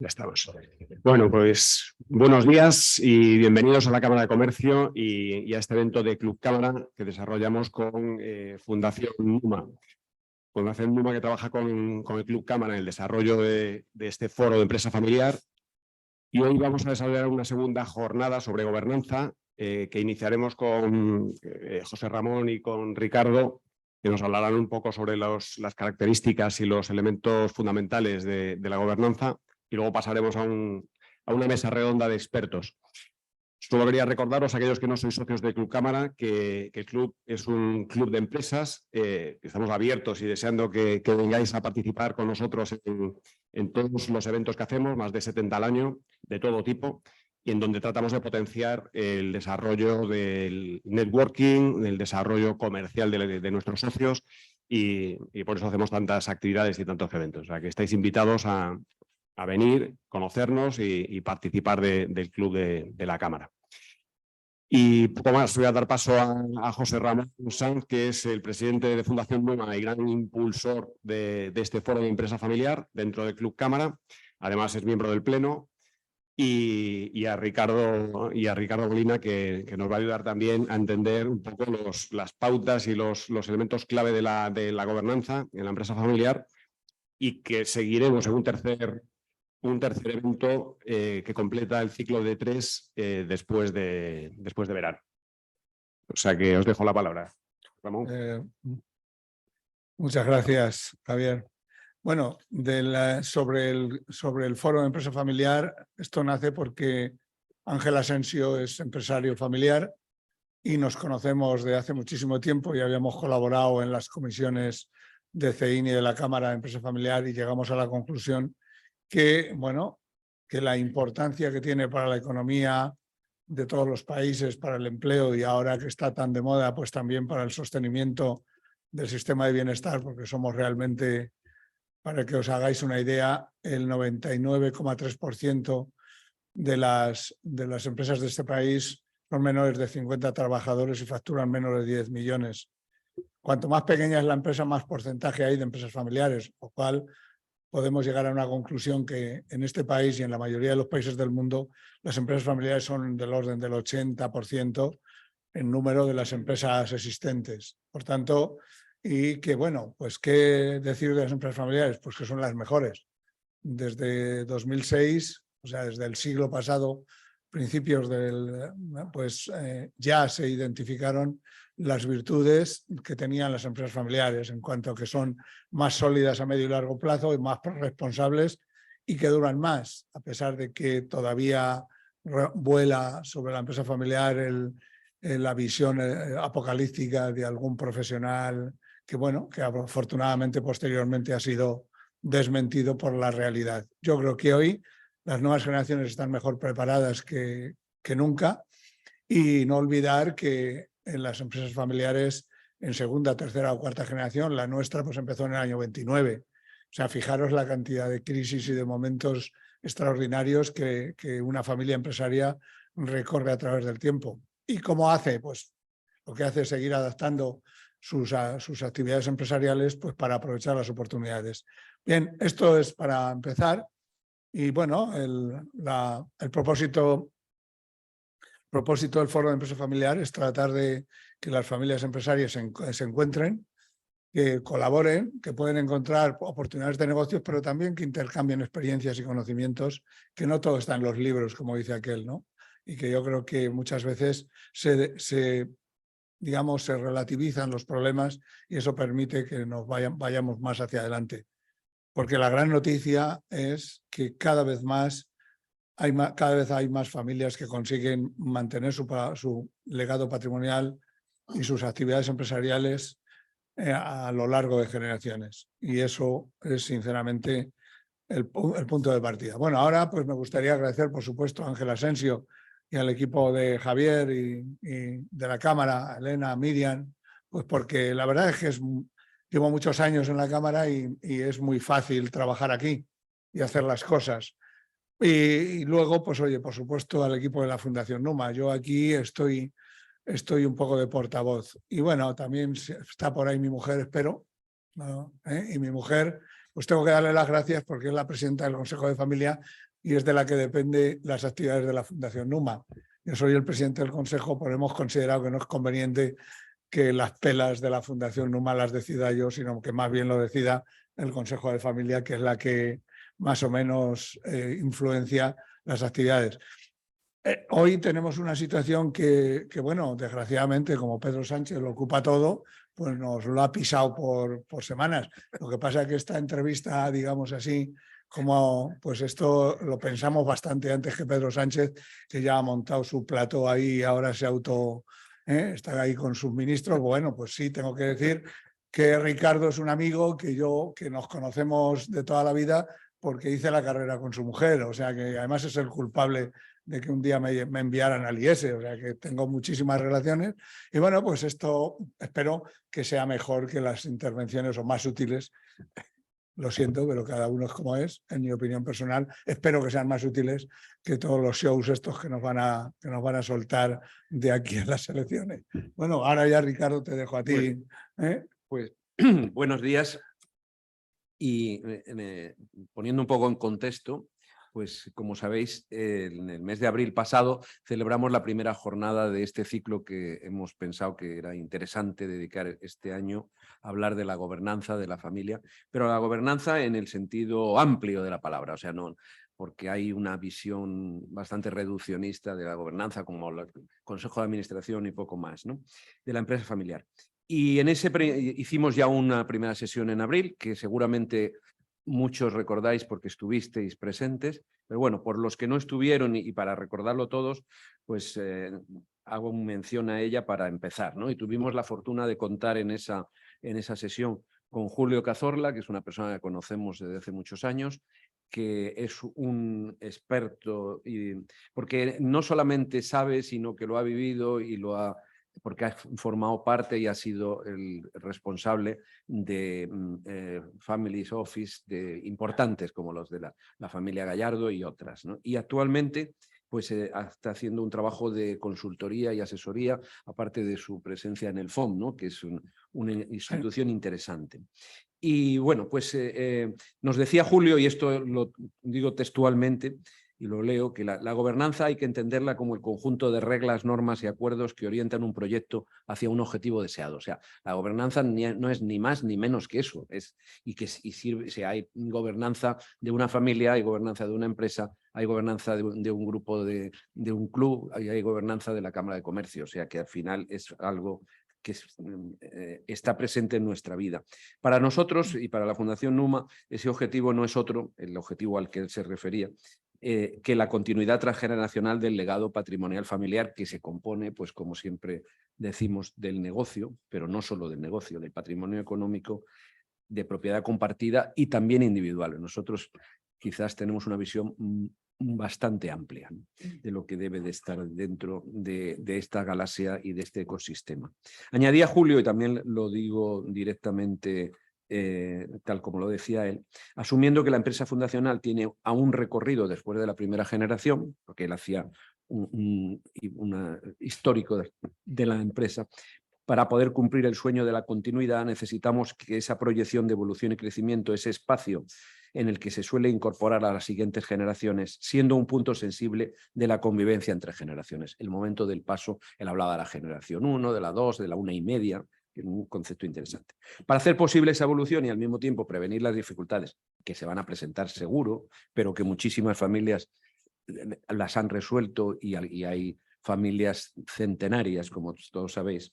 Ya estamos. Bueno, pues buenos días y bienvenidos a la Cámara de Comercio y a este evento de Club Cámara que desarrollamos con Fundación Numa. Fundación Numa que trabaja con el Club Cámara en el desarrollo de este foro de empresa familiar. Y hoy vamos a desarrollar una segunda jornada sobre gobernanza que iniciaremos con José Ramón y con Ricardo, que nos hablarán un poco sobre las características y los elementos fundamentales de la gobernanza. Y luego pasaremos a una mesa redonda de expertos. Solo quería recordaros a aquellos que no sois socios del Club Cámara que el club es un club de empresas. Estamos abiertos y deseando que vengáis a participar con nosotros en todos los eventos que hacemos, más de 70 al año, de todo tipo, y en donde tratamos de potenciar el desarrollo del networking, el desarrollo comercial de nuestros socios y por eso hacemos tantas actividades y tantos eventos. O sea, que estáis invitados a venir, conocernos y participar del club de la Cámara. Y poco más, voy a dar paso a José Ramón Sanz, que es el presidente de Fundación Numa y gran impulsor de este foro de empresa familiar dentro del Club Cámara. Además es miembro del Pleno. Y a Ricardo Molina, que nos va a ayudar también a entender un poco las pautas y los elementos clave de la gobernanza en la empresa familiar, y que seguiremos en un tercer evento que completa el ciclo de 3 después de verano. O sea que os dejo la palabra. Ramón. Muchas gracias, Javier. Bueno, sobre el foro de empresa familiar, esto nace porque Ángel Asensio es empresario familiar y nos conocemos de hace muchísimo tiempo y habíamos colaborado en las comisiones de CEIN y de la Cámara de Empresa Familiar, y llegamos a la conclusión que, bueno, que la importancia que tiene para la economía de todos los países, para el empleo, y ahora que está tan de moda, pues también para el sostenimiento del sistema de bienestar, porque somos realmente, para que os hagáis una idea, el 99,3% de las empresas de este país son menores de 50 trabajadores y facturan menos de 10 millones. Cuanto más pequeña es la empresa, más porcentaje hay de empresas familiares, lo cual podemos llegar a una conclusión que en este país y en la mayoría de los países del mundo las empresas familiares son del orden del 80% en número de las empresas existentes. Por tanto, y que bueno, pues ¿qué decir de las empresas familiares? Pues que son las mejores. Desde 2006, o sea, desde el siglo pasado, principios del, pues ya se identificaron las virtudes que tenían las empresas familiares en cuanto a que son más sólidas a medio y largo plazo y más responsables y que duran más, a pesar de que todavía vuela sobre la empresa familiar la visión apocalíptica de algún profesional que, bueno, que afortunadamente posteriormente ha sido desmentido por la realidad. Yo creo que hoy las nuevas generaciones están mejor preparadas que nunca, y no olvidar que en las empresas familiares en segunda, tercera o cuarta generación, la nuestra pues empezó en el año 29. O sea, fijaros la cantidad de crisis y de momentos extraordinarios que una familia empresaria recorre a través del tiempo. ¿Y cómo hace? Pues lo que hace es seguir adaptando sus actividades empresariales pues para aprovechar las oportunidades. Bien, esto es para empezar. Y bueno, el propósito del Foro de Empresa Familiar es tratar de que las familias empresarias se encuentren, que colaboren, que pueden encontrar oportunidades de negocios, pero también que intercambien experiencias y conocimientos, que no todo está en los libros, como dice aquel, ¿no? Y que yo creo que muchas veces se relativizan los problemas y eso permite que nos vayamos más hacia adelante. Porque la gran noticia es que cada vez hay más familias que consiguen mantener su legado patrimonial y sus actividades empresariales a lo largo de generaciones. Y eso es sinceramente el punto de partida. Bueno, ahora pues me gustaría agradecer, por supuesto, a Ángel Asensio y al equipo de Javier y de la Cámara, a Elena, a Miriam, pues porque la verdad es que llevo muchos años en la Cámara y es muy fácil trabajar aquí y hacer las cosas. Y luego, pues oye, por supuesto, al equipo de la Fundación Numa. Yo aquí estoy un poco de portavoz. Y bueno, también está por ahí mi mujer, espero, ¿no? Y mi mujer, pues tengo que darle las gracias porque es la presidenta del Consejo de Familia, y es de la que depende las actividades de la Fundación Numa. Yo soy el presidente del Consejo, pero hemos considerado que no es conveniente que las pelas de la Fundación Numa las decida yo, sino que más bien lo decida el Consejo de Familia, que es la que más o menos influencia las actividades. Hoy tenemos una situación que, bueno, desgraciadamente, como Pedro Sánchez lo ocupa todo, pues nos lo ha pisado por semanas. Lo que pasa es que esta entrevista, digamos así, como pues esto lo pensamos bastante antes que Pedro Sánchez, que ya ha montado su plató ahí y ahora se está ahí con sus ministros. Bueno, pues sí, tengo que decir que Ricardo es un amigo que nos conocemos de toda la vida porque hice la carrera con su mujer, o sea que además es el culpable de que un día me enviaran al IES, o sea que tengo muchísimas relaciones. Y bueno, pues esto espero que sea mejor que las intervenciones o más útiles. Lo siento, pero cada uno es como es, en mi opinión personal. Espero que sean más útiles que todos los shows estos que nos van a soltar de aquí a las elecciones. Bueno, ahora ya, Ricardo, te dejo a ti. Pues buenos días. Y poniendo un poco en contexto, pues como sabéis, en el mes de abril pasado celebramos la primera jornada de este ciclo que hemos pensado que era interesante dedicar este año a hablar de la gobernanza de la familia, pero la gobernanza en el sentido amplio de la palabra, o sea, no porque hay una visión bastante reduccionista de la gobernanza como el Consejo de Administración y poco más, ¿no? De la empresa familiar. Y en ese hicimos ya una primera sesión en abril, que seguramente muchos recordáis porque estuvisteis presentes, pero bueno, por los que no estuvieron y para recordarlo todos, pues hago mención a ella para empezar, ¿no? Y tuvimos la fortuna de contar en esa sesión con Julio Cazorla, que es una persona que conocemos desde hace muchos años, que es un experto, porque no solamente sabe, sino que lo ha vivido y lo ha porque ha formado parte y ha sido el responsable de families office importantes como los de la familia Gallardo y otras, ¿no? Y actualmente pues está haciendo un trabajo de consultoría y asesoría, aparte de su presencia en el FOM, ¿no? Que es una institución interesante. Y bueno, pues nos decía Julio, y esto lo digo textualmente, y lo leo, que la gobernanza hay que entenderla como el conjunto de reglas, normas y acuerdos que orientan un proyecto hacia un objetivo deseado. O sea, la gobernanza no es ni más ni menos que eso. Sirve, si hay gobernanza de una familia, hay gobernanza de una empresa, hay gobernanza de un grupo, de un club, hay gobernanza de la Cámara de Comercio. O sea, que al final es algo que está presente en nuestra vida. Para nosotros y para la Fundación Numa, ese objetivo no es otro, el objetivo al que él se refería, que la continuidad transgeneracional del legado patrimonial familiar que se compone, pues como siempre decimos, del negocio, pero no solo del negocio, del patrimonio económico, de propiedad compartida y también individual. Nosotros quizás tenemos una visión bastante amplia, ¿no?, de lo que debe de estar dentro de esta galaxia y de este ecosistema. Añadía Julio, y también lo digo directamente tal como lo decía él, asumiendo que la empresa fundacional tiene aún recorrido después de la primera generación, porque él hacía un histórico de la empresa. Para poder cumplir el sueño de la continuidad necesitamos que esa proyección de evolución y crecimiento, ese espacio en el que se suele incorporar a las siguientes generaciones, siendo un punto sensible de la convivencia entre generaciones. El momento del paso, él hablaba de la generación 1, de la 2, de la 1,5, que es un concepto interesante. Para hacer posible esa evolución y al mismo tiempo prevenir las dificultades que se van a presentar seguro, pero que muchísimas familias las han resuelto y hay familias centenarias, como todos sabéis,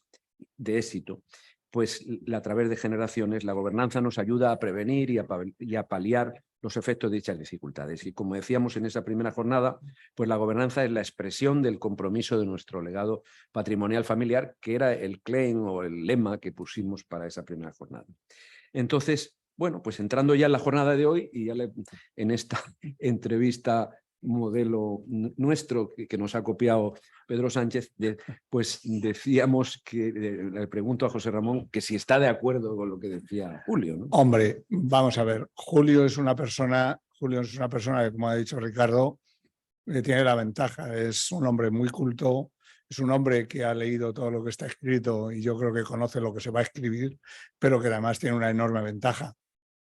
de éxito, pues a través de generaciones la gobernanza nos ayuda a prevenir y a paliar los efectos de dichas dificultades. Y como decíamos en esa primera jornada, pues la gobernanza es la expresión del compromiso de nuestro legado patrimonial familiar, que era el claim o el lema que pusimos para esa primera jornada. Entonces, bueno, pues entrando ya en la jornada de hoy y ya en esta entrevista modelo nuestro que nos ha copiado Pedro Sánchez, pues decíamos que, le pregunto a José Ramón que si está de acuerdo con lo que decía Julio, ¿no? Hombre, vamos a ver, Julio es una persona que, como ha dicho Ricardo, tiene la ventaja, es un hombre muy culto, es un hombre que ha leído todo lo que está escrito y yo creo que conoce lo que se va a escribir, pero que además tiene una enorme ventaja.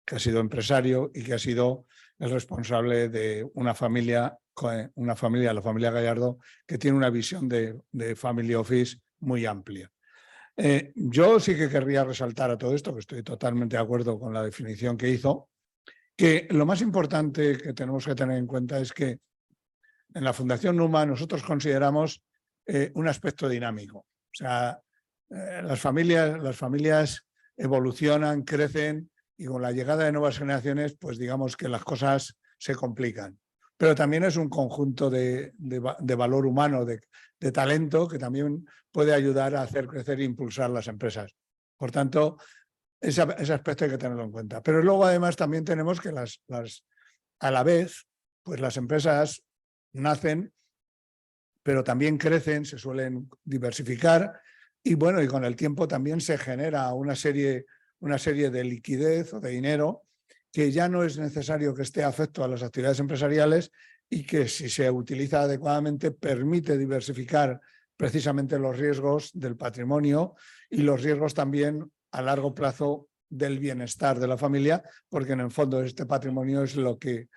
que ha sido empresario y que ha sido el responsable de una familia, la familia Gallardo, que tiene una visión de Family Office muy amplia. Yo sí que querría resaltar a todo esto, que estoy totalmente de acuerdo con la definición que hizo, que lo más importante que tenemos que tener en cuenta es que en la Fundación Numa nosotros consideramos un aspecto dinámico. O sea, las familias evolucionan, crecen y con la llegada de nuevas generaciones, pues digamos que las cosas se complican. Pero también es un conjunto de valor humano, de talento, que también puede ayudar a hacer crecer e impulsar las empresas. Por tanto, ese aspecto hay que tenerlo en cuenta. Pero luego además también tenemos que a la vez, pues las empresas nacen, pero también crecen, se suelen diversificar y bueno, y con el tiempo también se genera una serie de liquidez o de dinero que ya no es necesario que esté afecto a las actividades empresariales y que si se utiliza adecuadamente permite diversificar precisamente los riesgos del patrimonio y los riesgos también a largo plazo del bienestar de la familia, porque en el fondo este patrimonio es lo que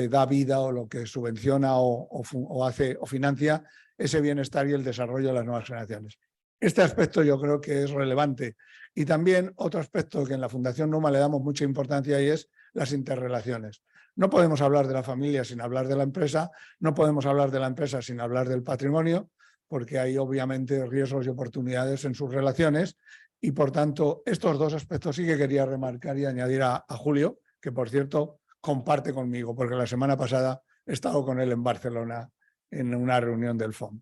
da vida o lo que subvenciona o hace o financia ese bienestar y el desarrollo de las nuevas generaciones. Este aspecto yo creo que es relevante. Y también otro aspecto que en la Fundación Numa le damos mucha importancia y es las interrelaciones. No podemos hablar de la familia sin hablar de la empresa, no podemos hablar de la empresa sin hablar del patrimonio, porque hay obviamente riesgos y oportunidades en sus relaciones y por tanto estos dos aspectos sí que quería remarcar y añadir a Julio, que por cierto comparte conmigo, porque la semana pasada he estado con él en Barcelona en una reunión del FOM.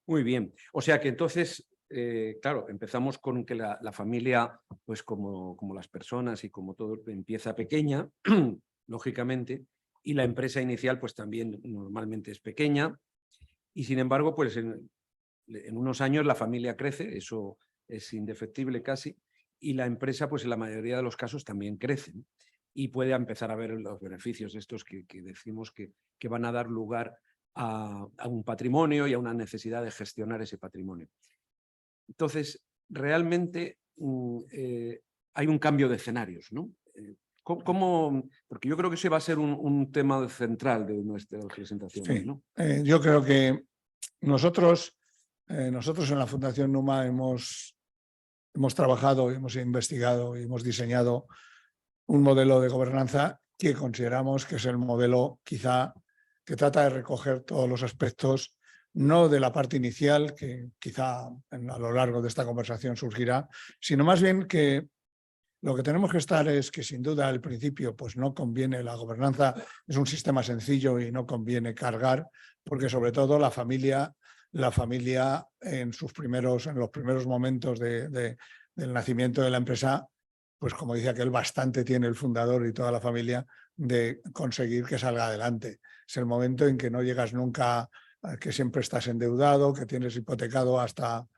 Muy bien. O sea que entonces, claro, empezamos con que la familia, pues como las personas y como todo, empieza pequeña, lógicamente, y la empresa inicial pues también normalmente es pequeña, y sin embargo, pues en unos años la familia crece, eso es indefectible casi, y la empresa pues en la mayoría de los casos también crece, ¿no? Y puede empezar a ver los beneficios estos que decimos que van a dar lugar a un patrimonio y a una necesidad de gestionar ese patrimonio. Entonces, realmente hay un cambio de escenarios, ¿no? Porque yo creo que ese va a ser un tema central de nuestra presentación. Sí, ¿no? Yo creo que nosotros en la Fundación Numa hemos trabajado, hemos investigado y hemos diseñado un modelo de gobernanza que consideramos que es el modelo quizá que trata de recoger todos los aspectos, no de la parte inicial, que quizá a lo largo de esta conversación surgirá, sino más bien que lo que tenemos que estar es que sin duda al principio pues no conviene, la gobernanza es un sistema sencillo y no conviene cargar, porque sobre todo la familia en los primeros momentos del nacimiento de la empresa, pues como dice aquel, bastante tiene el fundador y toda la familia de conseguir que salga adelante. Es el momento en que no llegas nunca, que siempre estás endeudado, que tienes hipotecado hasta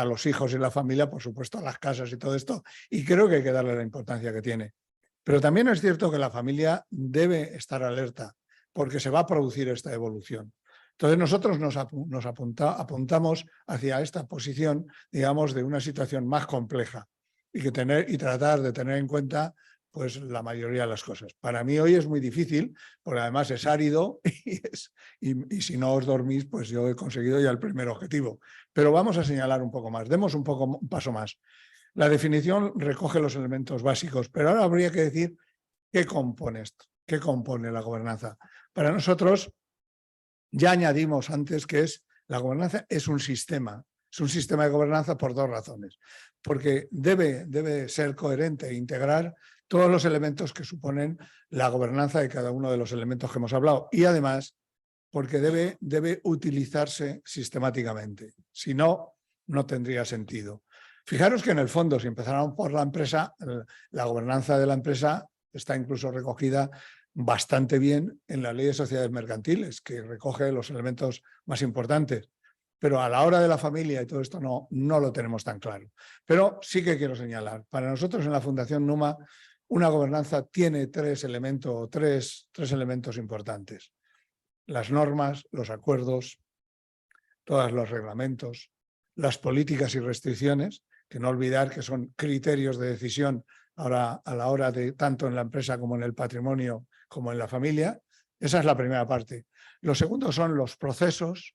los hijos y la familia, por supuesto, las casas y todo esto, y creo que hay que darle la importancia que tiene. Pero también es cierto que la familia debe estar alerta, porque se va a producir esta evolución. Entonces nosotros nos apuntamos hacia esta posición, digamos, de una situación más compleja y tratar de tener en cuenta pues la mayoría de las cosas. Para mí hoy es muy difícil, porque además es árido y si no os dormís, pues yo he conseguido ya el primer objetivo. Pero vamos a señalar un poco más, demos un paso más. La definición recoge los elementos básicos, pero ahora habría que decir qué compone esto, qué compone la gobernanza. Para nosotros, ya añadimos antes que la gobernanza es un sistema de gobernanza por dos razones. Porque debe ser coherente e integrar todos los elementos que suponen la gobernanza de cada uno de los elementos que hemos hablado. Y además, porque debe utilizarse sistemáticamente. Si no, no tendría sentido. Fijaros que en el fondo, si empezáramos por la empresa, la gobernanza de la empresa está incluso recogida bastante bien en la Ley de Sociedades Mercantiles, que recoge los elementos más importantes. Pero a la hora de la familia y todo esto no lo tenemos tan claro. Pero sí que quiero señalar, para nosotros en la Fundación Numa, una gobernanza tiene tres elementos importantes. Las normas, los acuerdos, todos los reglamentos, las políticas y restricciones, que no olvidar que son criterios de decisión ahora a la hora de tanto en la empresa como en el patrimonio como en la familia. Esa es la primera parte. Lo segundo son los procesos,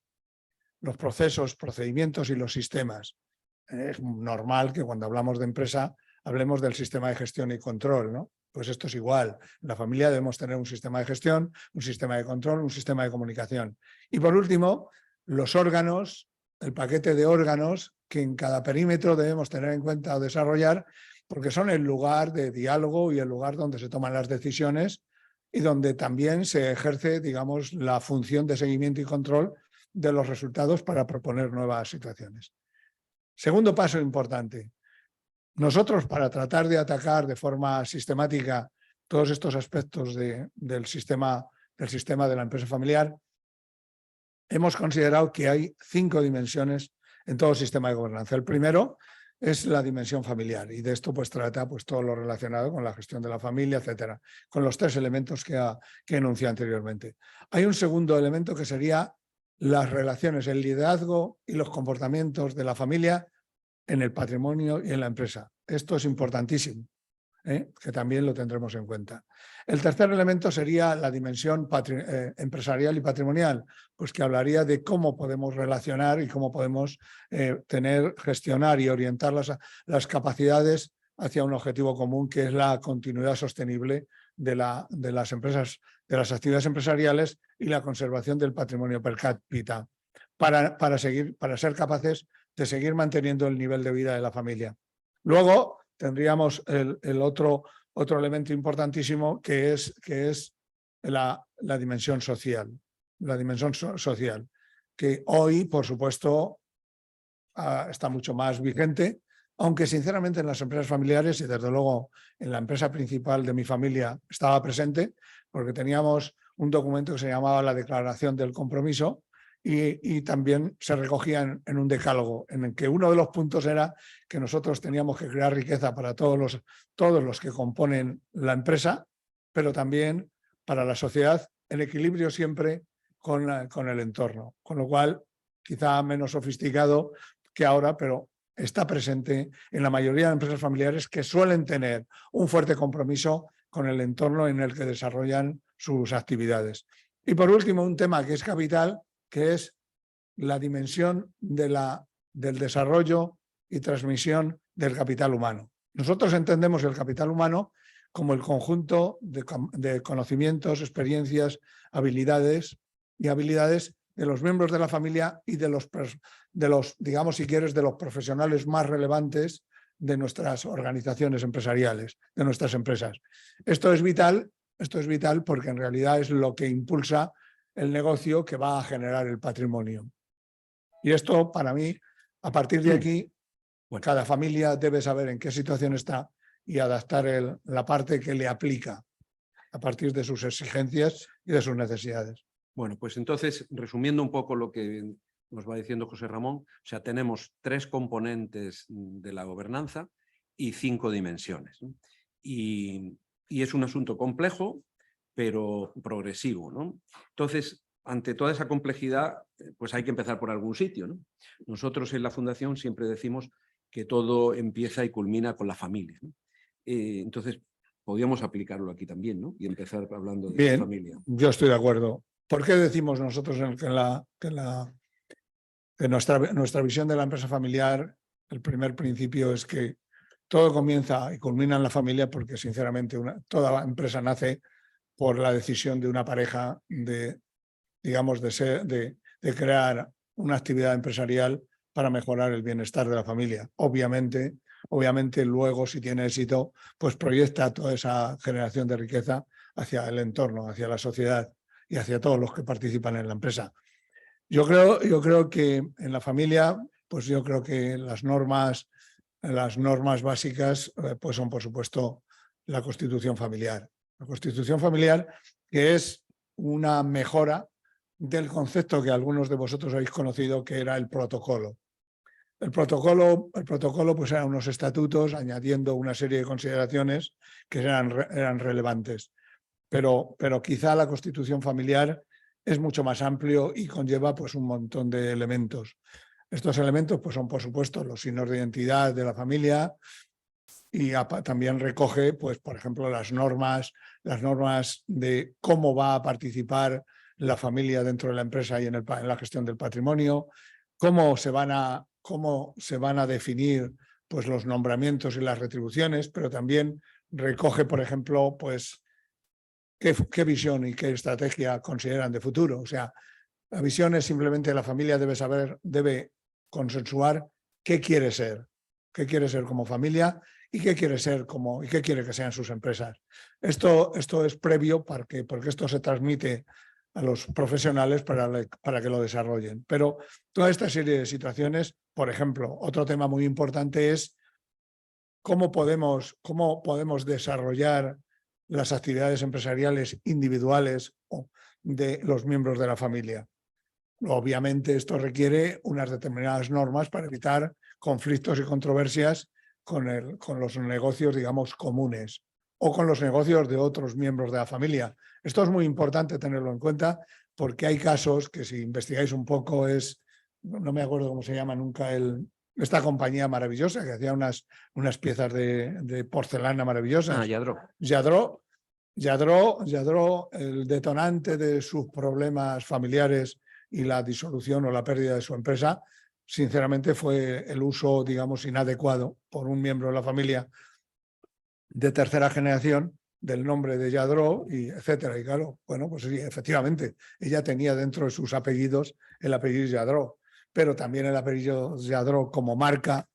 procedimientos y los sistemas. Es normal que cuando hablamos de empresa hablemos del sistema de gestión y control, ¿no? Pues esto es igual. En la familia debemos tener un sistema de gestión, un sistema de control, un sistema de comunicación. Y por último, los órganos, el paquete de órganos que en cada perímetro debemos tener en cuenta o desarrollar, porque son el lugar de diálogo y el lugar donde se toman las decisiones y donde también se ejerce, digamos, la función de seguimiento y control de los resultados para proponer nuevas situaciones. Segundo paso importante. Nosotros, para tratar de atacar de forma sistemática todos estos aspectos del sistema de la empresa familiar, hemos considerado que hay 5 dimensiones en todo sistema de gobernanza. El primero es la dimensión familiar y de esto pues trata pues todo lo relacionado con la gestión de la familia, etcétera, con los 3 elementos que enuncié anteriormente. Hay un segundo elemento que sería las relaciones, el liderazgo y los comportamientos de la familia en el patrimonio y en la empresa. Esto es importantísimo, que también lo tendremos en cuenta. El tercer elemento sería la dimensión empresarial y patrimonial, pues que hablaría de cómo podemos relacionar y cómo podemos gestionar y orientar las capacidades hacia un objetivo común, que es la continuidad sostenible de las empresas, de las actividades empresariales y la conservación del patrimonio per cápita, para ser capaces de seguir manteniendo el nivel de vida de la familia. Luego tendríamos el otro elemento importantísimo que es la dimensión social. La dimensión social, que hoy, por supuesto, está mucho más vigente, aunque sinceramente en las empresas familiares y desde luego en la empresa principal de mi familia estaba presente, porque teníamos un documento que se llamaba la Declaración del Compromiso, y también se recogía en un decálogo, en el que uno de los puntos era que nosotros teníamos que crear riqueza para todos los que componen la empresa, pero también para la sociedad, en equilibrio siempre con el entorno. Con lo cual, quizá menos sofisticado que ahora, pero está presente en la mayoría de empresas familiares que suelen tener un fuerte compromiso con el entorno en el que desarrollan sus actividades. Y por último, un tema que es capital, que es la dimensión del desarrollo y transmisión del capital humano. Nosotros entendemos el capital humano como el conjunto de conocimientos, experiencias, habilidades de los miembros de la familia y de los, digamos, si quieres, de los profesionales más relevantes de nuestras organizaciones empresariales, de nuestras empresas. Esto es vital porque en realidad es lo que impulsa el negocio que va a generar el patrimonio. Y esto, para mí, a partir de aquí, cada familia debe saber en qué situación está y adaptar la parte que le aplica a partir de sus exigencias y de sus necesidades. Bueno, pues entonces, resumiendo un poco lo que nos va diciendo José Ramón, o sea, tenemos 3 componentes de la gobernanza y 5 dimensiones, ¿no? Y es un asunto complejo, pero progresivo, ¿no? Entonces, ante toda esa complejidad, pues hay que empezar por algún sitio, ¿no? Nosotros en la Fundación siempre decimos que todo empieza y culmina con la familia, ¿no? Entonces, podríamos aplicarlo aquí también, ¿no? Y empezar hablando de la familia. Yo estoy de acuerdo. ¿Por qué decimos nosotros que nuestra visión de la empresa familiar, el primer principio es que todo comienza y culmina en la familia? Porque sinceramente toda empresa nace por la decisión de una pareja de crear una actividad empresarial para mejorar el bienestar de la familia. Obviamente luego, si tiene éxito, pues proyecta toda esa generación de riqueza hacia el entorno, hacia la sociedad y hacia todos los que participan en la empresa. Yo creo que en la familia, pues yo creo que las normas básicas pues son, por supuesto, la constitución familiar. La constitución familiar, que es una mejora del concepto que algunos de vosotros habéis conocido, que era el protocolo. El protocolo pues eran unos estatutos añadiendo una serie de consideraciones que eran relevantes. Pero quizá la constitución familiar es mucho más amplio y conlleva pues un montón de elementos. Estos elementos pues son, por supuesto, los signos de identidad de la familia, y también recoge, pues, por ejemplo, las normas de cómo va a participar la familia dentro de la empresa y en la gestión del patrimonio, cómo se van a definir, pues, los nombramientos y las retribuciones, pero también recoge, por ejemplo, pues, qué visión y qué estrategia consideran de futuro. O sea, la visión es simplemente la familia debe consensuar qué quiere ser como familia y qué quiere que sean sus empresas. Esto es previo porque esto se transmite a los profesionales para que lo desarrollen. Pero toda esta serie de situaciones, por ejemplo, otro tema muy importante es cómo podemos desarrollar las actividades empresariales individuales de los miembros de la familia. Obviamente esto requiere unas determinadas normas para evitar conflictos y controversias con los negocios, digamos, comunes o con los negocios de otros miembros de la familia. Esto es muy importante tenerlo en cuenta porque hay casos que, si investigáis un poco, no me acuerdo cómo se llama nunca esta compañía maravillosa que hacía unas piezas de porcelana maravillosas. Lladró, el detonante de sus problemas familiares y la disolución o la pérdida de su empresa, sinceramente, fue el uso, digamos, inadecuado por un miembro de la familia de tercera generación del nombre de Lladró, y etcétera. Y claro, bueno, pues sí, efectivamente, ella tenía dentro de sus apellidos el apellido Lladró, pero también el apellido Lladró como marca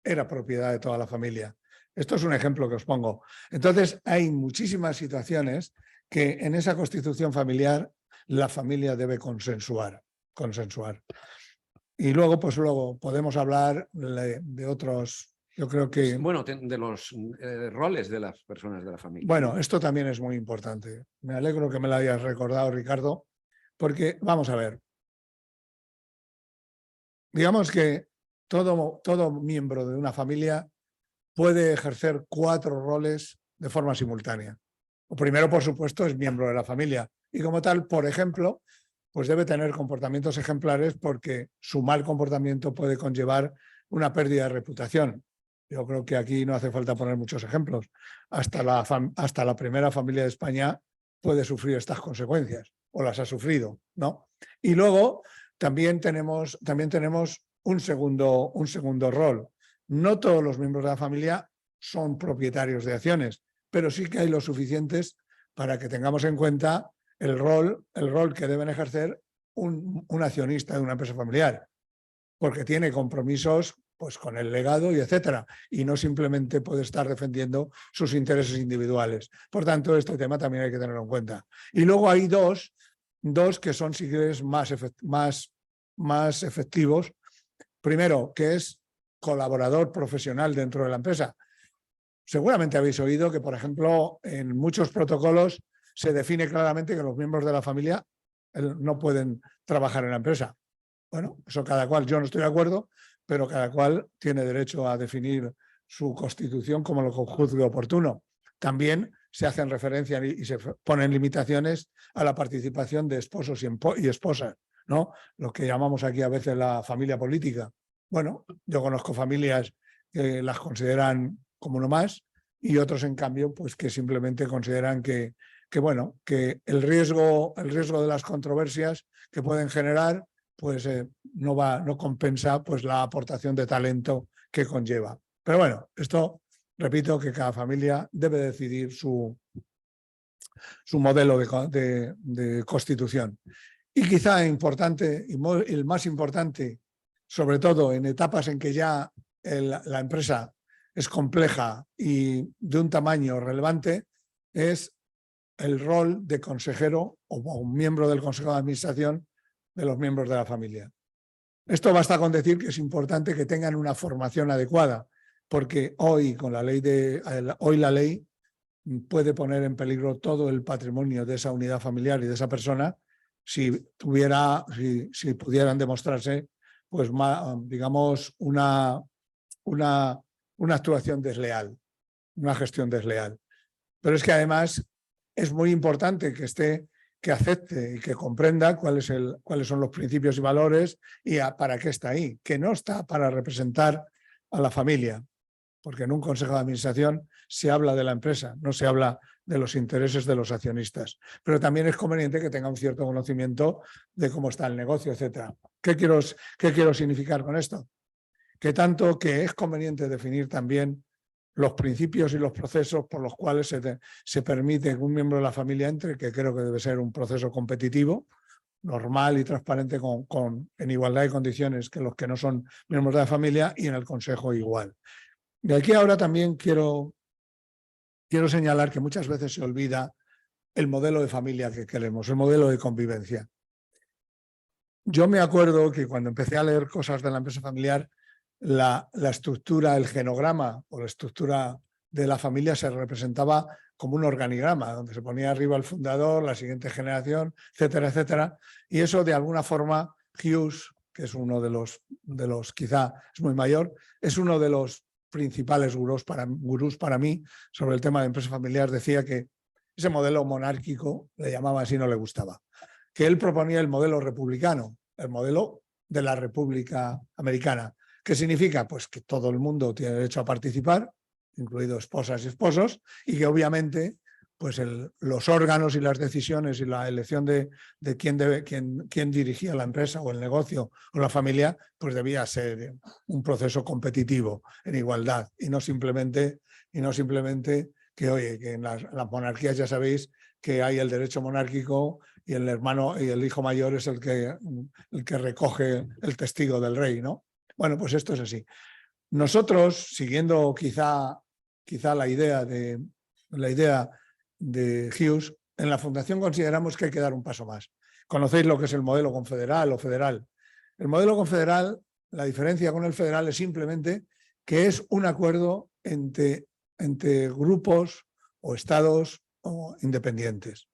era propiedad de toda la familia. Esto es un ejemplo que os pongo. Entonces, hay muchísimas situaciones que en esa constitución familiar la familia debe consensuar. Y luego podemos hablar de otros, yo creo que... Bueno, de los roles de las personas de la familia. Bueno, esto también es muy importante. Me alegro que me lo hayas recordado, Ricardo, porque, vamos a ver, digamos que todo miembro de una familia puede ejercer 4 roles de forma simultánea. O primero, por supuesto, es miembro de la familia y, como tal, por ejemplo, pues debe tener comportamientos ejemplares porque su mal comportamiento puede conllevar una pérdida de reputación. Yo creo que aquí no hace falta poner muchos ejemplos. Hasta la primera familia de España puede sufrir estas consecuencias o las ha sufrido, ¿no? Y luego también tenemos un segundo rol. No todos los miembros de la familia son propietarios de acciones, pero sí que hay los suficientes para que tengamos en cuenta el rol que deben ejercer un accionista de una empresa familiar, porque tiene compromisos, pues, con el legado y etcétera, y no simplemente puede estar defendiendo sus intereses individuales. Por tanto, este tema también hay que tenerlo en cuenta. Y luego hay dos que son, si quieres, más efectivos. Primero, que es colaborador profesional dentro de la empresa. Seguramente habéis oído que, por ejemplo, en muchos protocolos se define claramente que los miembros de la familia no pueden trabajar en la empresa. Bueno, eso cada cual, yo no estoy de acuerdo, pero cada cual tiene derecho a definir su constitución como lo juzgue oportuno. También se hacen referencia y se ponen limitaciones a la participación de esposos y esposas, ¿no? Lo que llamamos aquí a veces la familia política. Bueno, yo conozco familias que las consideran como uno más y otros, en cambio, pues que simplemente consideran que el riesgo de las controversias que pueden generar, pues no compensa, pues, la aportación de talento que conlleva. Pero bueno, esto, repito, que cada familia debe decidir su modelo de constitución. Y quizá importante, y el más importante, sobre todo en etapas en que ya la empresa es compleja y de un tamaño relevante, es el rol de consejero o un miembro del consejo de administración de los miembros de la familia. Esto basta con decir que es importante que tengan una formación adecuada, porque hoy la ley puede poner en peligro todo el patrimonio de esa unidad familiar y de esa persona si pudieran demostrarse, pues, digamos, una actuación desleal, una gestión desleal. Pero es que además es muy importante que acepte y que comprenda cuáles son los principios y valores y para qué está ahí, que no está para representar a la familia. porque en un consejo de administración se habla de la empresa, no se habla de los intereses de los accionistas. Pero también es conveniente que tenga un cierto conocimiento de cómo está el negocio, etc. ¿Qué quiero significar con esto? Que tanto que es conveniente definir también los principios y los procesos por los cuales se permite que un miembro de la familia entre, que creo que debe ser un proceso competitivo, normal y transparente en igualdad de condiciones que los que no son miembros de la familia, y en el consejo igual. De aquí ahora también quiero señalar que muchas veces se olvida el modelo de familia que queremos, el modelo de convivencia. Yo me acuerdo que cuando empecé a leer cosas de la empresa familiar, la estructura, el genograma o la estructura de la familia se representaba como un organigrama, donde se ponía arriba el fundador, la siguiente generación, etcétera, etcétera. Y eso de alguna forma, Hughes, que es uno de los quizá es muy mayor, es uno de los principales gurús para mí sobre el tema de empresa familiar, decía que ese modelo monárquico, le llamaba así, no le gustaba. Que él proponía el modelo republicano, el modelo de la República Americana. ¿Qué significa? Pues que todo el mundo tiene derecho a participar, incluidos esposas y esposos, y que obviamente pues los órganos y las decisiones y la elección de quién dirigía la empresa o el negocio o la familia, pues debía ser un proceso competitivo en igualdad y no simplemente que, oye, que en las monarquías ya sabéis que hay el derecho monárquico y el hermano y el hijo mayor es el que recoge el testigo del rey, ¿no? Bueno, pues esto es así. Nosotros, siguiendo quizá la idea de Hughes, en la Fundación consideramos que hay que dar un paso más. Conocéis lo que es el modelo confederal o federal. El modelo confederal, la diferencia con el federal es simplemente que es un acuerdo entre grupos o estados o independientes.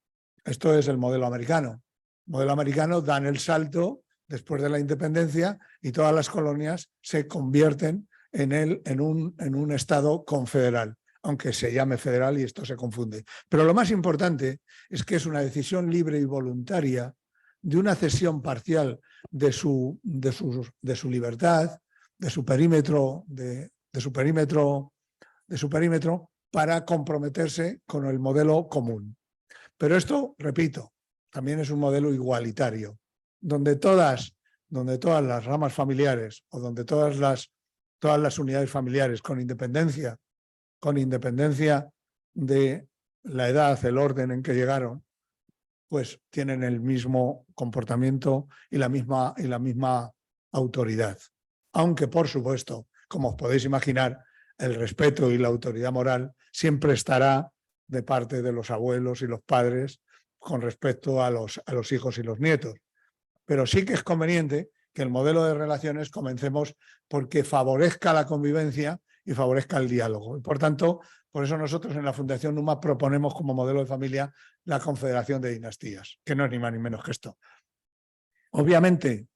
Esto es el modelo americano. El modelo americano dan el salto después de la independencia y todas las colonias se convierten en un estado confederal, aunque se llame federal y esto se confunde. Pero lo más importante es que es una decisión libre y voluntaria de una cesión parcial de su libertad, de su perímetro para comprometerse con el modelo común. Pero esto, repito, también es un modelo igualitario, donde todas las ramas familiares o donde todas las unidades familiares con independencia de la edad, el orden en que llegaron, pues tienen el mismo comportamiento y la misma autoridad. Aunque, por supuesto, como os podéis imaginar, el respeto y la autoridad moral siempre estará de parte de los abuelos y los padres con respecto a los hijos y los nietos. Pero sí que es conveniente que el modelo de relaciones comencemos porque favorezca la convivencia y favorezca el diálogo. Y por tanto, por eso nosotros en la Fundación Numa proponemos como modelo de familia la confederación de dinastías, que no es ni más ni menos que esto. Obviamente,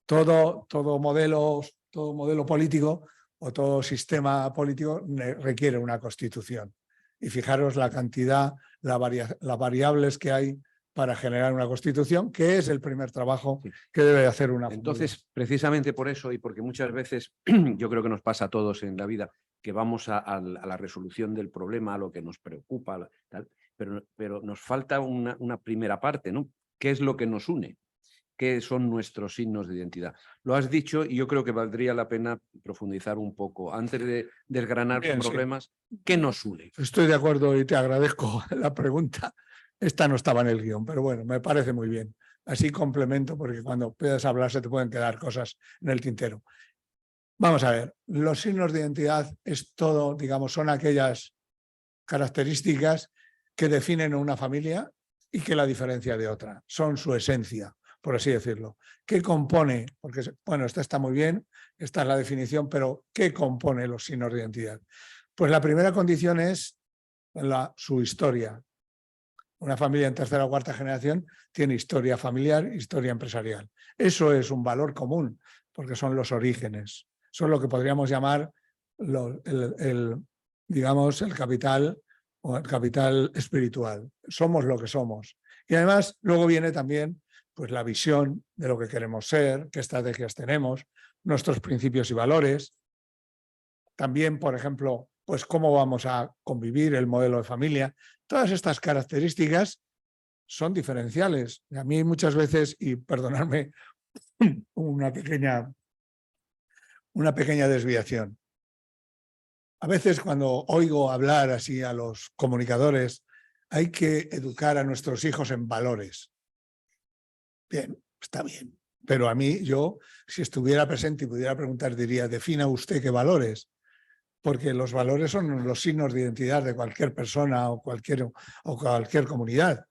todo modelo político o todo sistema político requiere una constitución. Y fijaros la cantidad, las variables que hay para generar una constitución, que es el primer trabajo que debe hacer una familia. Entonces, precisamente por eso, y porque muchas veces yo creo que nos pasa a todos en la vida, que vamos a la resolución del problema, a lo que nos preocupa, tal, pero nos falta una primera parte, ¿no? ¿Qué es lo que nos une? ¿Qué son nuestros signos de identidad? Lo has dicho y yo creo que valdría la pena profundizar un poco. Antes de desgranar los problemas, sí. ¿Qué nos une? Estoy de acuerdo y te agradezco la pregunta. Esta no estaba en el guión, pero bueno, me parece muy bien. Así complemento, porque cuando puedas hablar se te pueden quedar cosas en el tintero. Vamos a ver, los signos de identidad es todo, digamos, son aquellas características que definen una familia y que la diferencia de otra. Son su esencia, por así decirlo. ¿Qué compone? Porque, bueno, esta está muy bien, esta es la definición, pero ¿qué compone los signos de identidad? Pues la primera condición es su historia. Una familia en tercera o cuarta generación tiene historia familiar, historia empresarial. Eso es un valor común, porque son los orígenes. Son lo que podríamos llamar digamos, el capital o el capital espiritual. Somos lo que somos. Y además luego viene también pues, la visión de lo que queremos ser, qué estrategias tenemos, nuestros principios y valores. También, por ejemplo, pues cómo vamos a convivir, el modelo de familia. Todas estas características son diferenciales. A mí muchas veces, y perdonadme una pequeña desviación. A veces cuando oigo hablar así a los comunicadores, hay que educar a nuestros hijos en valores. Bien, está bien. Pero a mí, yo, si estuviera presente y pudiera preguntar, diría, defina usted qué valores. Porque los valores son los signos de identidad de cualquier persona o cualquier comunidad.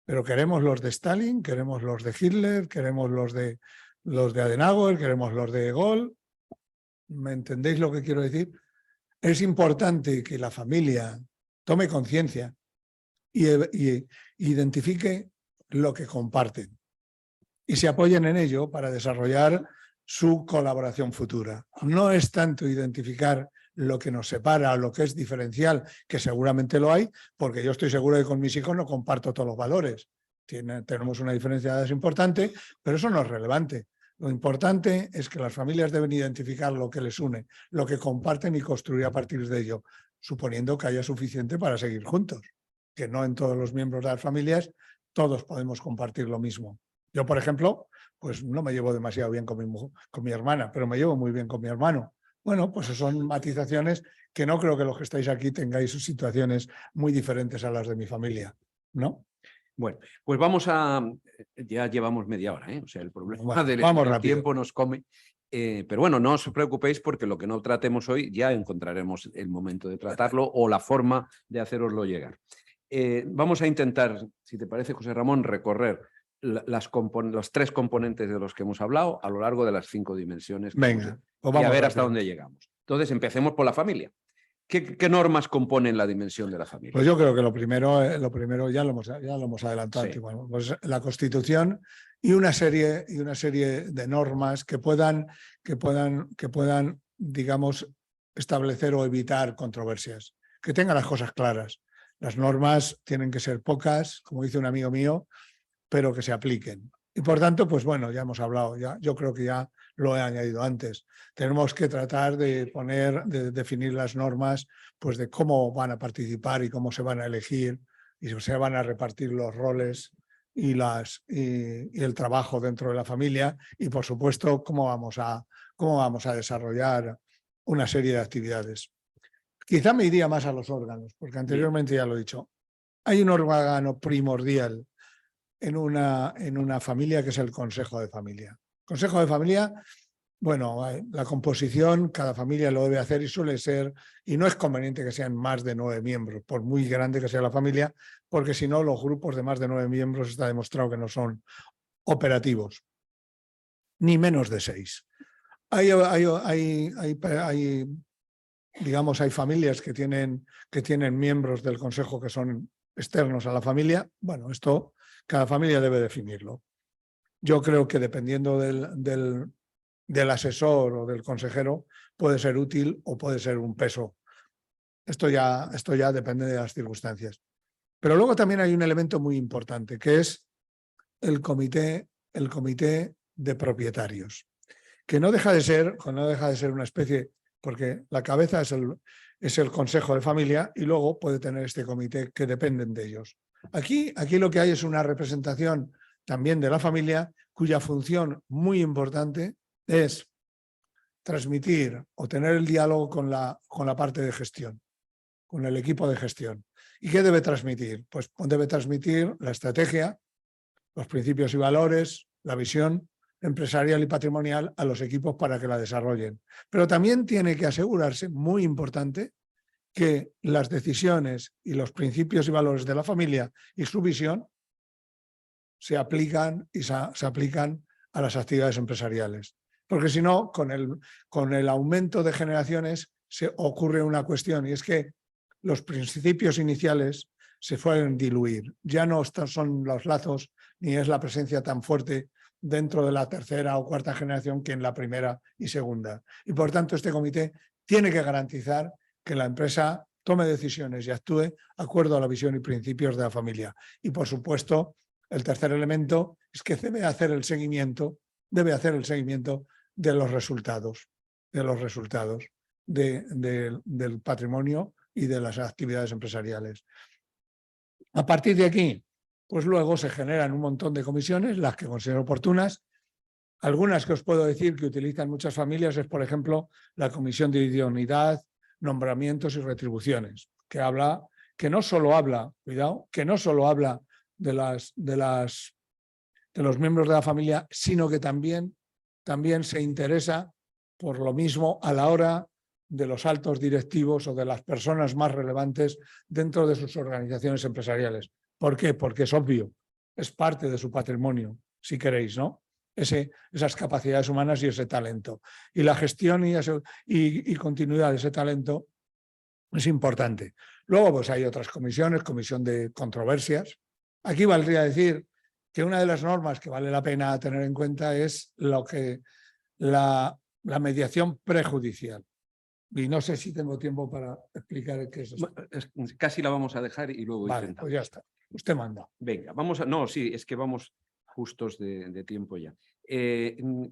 Pero queremos los de Stalin, queremos los de Hitler, queremos los de Adenauer, queremos los de De Gaulle. ¿Me entendéis lo que quiero decir? Es importante que la familia tome conciencia y identifique lo que comparten y se apoyen en ello para desarrollar su colaboración futura. No es tanto identificar lo que nos separa, lo que es diferencial, que seguramente lo hay, porque yo estoy seguro que con mis hijos no comparto todos los valores. Tenemos una diferencia de edades importante, pero eso no es relevante. Lo importante es que las familias deben identificar lo que les une, lo que comparten y construir a partir de ello, suponiendo que haya suficiente para seguir juntos, que no en todos los miembros de las familias todos podemos compartir lo mismo. Yo, por ejemplo, pues no me llevo demasiado bien con mi hermana, pero me llevo muy bien con mi hermano. Bueno, pues son matizaciones que no creo que los que estáis aquí tengáis situaciones muy diferentes a las de mi familia, ¿no? Bueno, pues ya llevamos media hora, ¿eh? O sea, el problema del tiempo nos come. Pero bueno, no os preocupéis porque lo que no tratemos hoy ya encontraremos el momento de tratarlo o la forma de haceroslo llegar. Vamos a intentar, si te parece, José Ramón, recorrer los 3 componentes de los que hemos hablado a lo largo de las 5 dimensiones. Venga, pues y a ver hasta dónde llegamos. Entonces, empecemos por la familia. ¿Qué normas componen la dimensión de la familia? Pues yo creo que lo primero ya lo hemos adelantado. Sí. Bueno, pues la Constitución y una serie de normas que puedan, digamos, establecer o evitar controversias, que tengan las cosas claras. Las normas tienen que ser pocas, como dice un amigo mío, pero que se apliquen. Y por tanto, pues bueno, ya hemos hablado, yo creo que ya lo he añadido antes. Tenemos que tratar de definir las normas, pues de cómo van a participar y cómo se van a elegir y se van a repartir los roles y el trabajo dentro de la familia y, por supuesto, cómo vamos a desarrollar una serie de actividades. Quizá me iría más a los órganos, porque anteriormente ya lo he dicho. Hay un órgano primordial en una familia que es el Consejo de Familia. Consejo de Familia, bueno, la composición, cada familia lo debe hacer y suele ser, y no es conveniente que sean más de 9 miembros, por muy grande que sea la familia, porque si no, los grupos de más de 9 miembros está demostrado que no son operativos, ni menos de 6. Digamos, hay familias que tienen miembros del Consejo que son externos a la familia. Bueno, esto cada familia debe definirlo. Yo creo que dependiendo del asesor o del consejero puede ser útil o puede ser un peso. Esto ya depende de las circunstancias. Pero luego también hay un elemento muy importante que es el comité de propietarios, que no deja de ser una especie, porque la cabeza es el Consejo de Familia y luego puede tener este comité que dependen de ellos. Aquí lo que hay es una representación también de la familia cuya función muy importante es transmitir o tener el diálogo con la parte de gestión, con el equipo de gestión. ¿Y qué debe transmitir? Pues debe transmitir la estrategia, los principios y valores, la visión empresarial y patrimonial a los equipos para que la desarrollen. Pero también tiene que asegurarse, muy importante, que las decisiones y los principios y valores de la familia y su visión se aplican a las actividades empresariales. Porque si no, con el aumento de generaciones se ocurre una cuestión y es que los principios iniciales se pueden diluir. Ya no son los lazos ni es la presencia tan fuerte dentro de la tercera o cuarta generación que en la primera y segunda. Y por tanto este comité tiene que garantizar que la empresa tome decisiones y actúe de acuerdo a la visión y principios de la familia. Y por supuesto, el tercer elemento es que debe hacer el seguimiento de los resultados. del patrimonio y de las actividades empresariales. A partir de aquí, pues luego se generan un montón de comisiones, las que considero oportunas. Algunas que os puedo decir que utilizan muchas familias es, por ejemplo, la comisión de idoneidad, nombramientos y retribuciones, que no solo habla, cuidado, que no solo habla de los miembros de la familia, sino que también se interesa por lo mismo a la hora de los altos directivos o de las personas más relevantes dentro de sus organizaciones empresariales. ¿Por qué? Porque es obvio, es parte de su patrimonio, si queréis, ¿no? Esas capacidades humanas y ese talento. Y la gestión y continuidad de ese talento es importante. Luego, pues hay otras comisiones, comisión de controversias. Aquí valdría decir que una de las normas que vale la pena tener en cuenta es la mediación prejudicial. Y no sé si tengo tiempo para explicar qué es eso. Casi la vamos a dejar y luego Vale, pues ya está. Usted manda. Venga, vamos a... No, sí, es que vamos justos de tiempo ya.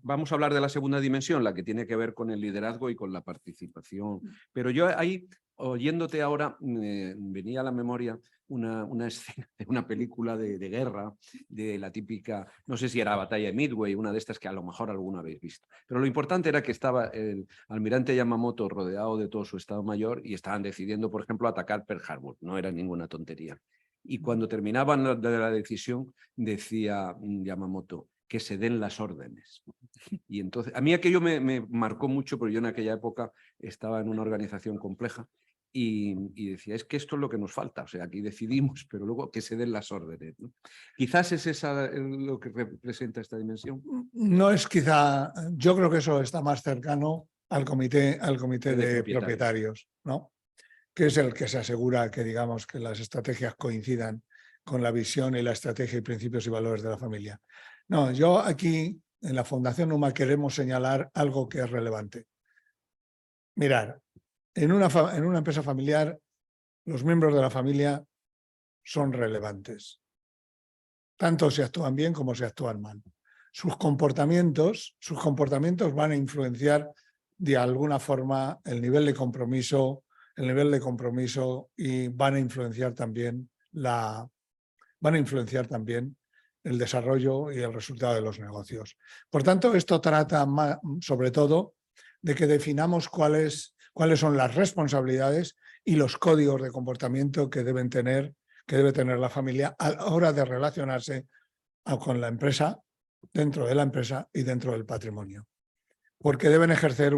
Vamos a hablar de la segunda dimensión, la que tiene que ver con el liderazgo y con la participación. Pero yo ahí, oyéndote ahora, venía a la memoria una escena de una película de guerra, de la típica, no sé si era Batalla de Midway, una de estas que a lo mejor alguna habéis visto. Pero lo importante era que estaba el almirante Yamamoto rodeado de todo su Estado Mayor y estaban decidiendo, por ejemplo, atacar Pearl Harbor. No era ninguna tontería. Y cuando terminaban la decisión, decía Yamamoto, que se den las órdenes. Y entonces, a mí aquello me marcó mucho, porque yo en aquella época estaba en una organización compleja y decía, es que esto es lo que nos falta, o sea, aquí decidimos, pero luego que se den las órdenes, ¿no? Quizás es lo que representa esta dimensión. No es quizá, yo creo que eso está más cercano al comité de propietarios, ¿no? Que es el que se asegura que, digamos, que las estrategias coincidan con la visión y la estrategia y principios y valores de la familia. No, yo aquí en la Fundación Numa queremos señalar algo que es relevante. Mirar, en una empresa familiar, los miembros de la familia son relevantes, tanto si actúan bien como si actúan mal. Sus comportamientos van a influenciar de alguna forma el nivel de compromiso y van a influenciar también el desarrollo y el resultado de los negocios. Por tanto, esto trata sobre todo de que definamos cuáles son las responsabilidades y los códigos de comportamiento que debe tener la familia a la hora de relacionarse con la empresa, dentro de la empresa y dentro del patrimonio. Porque deben ejercer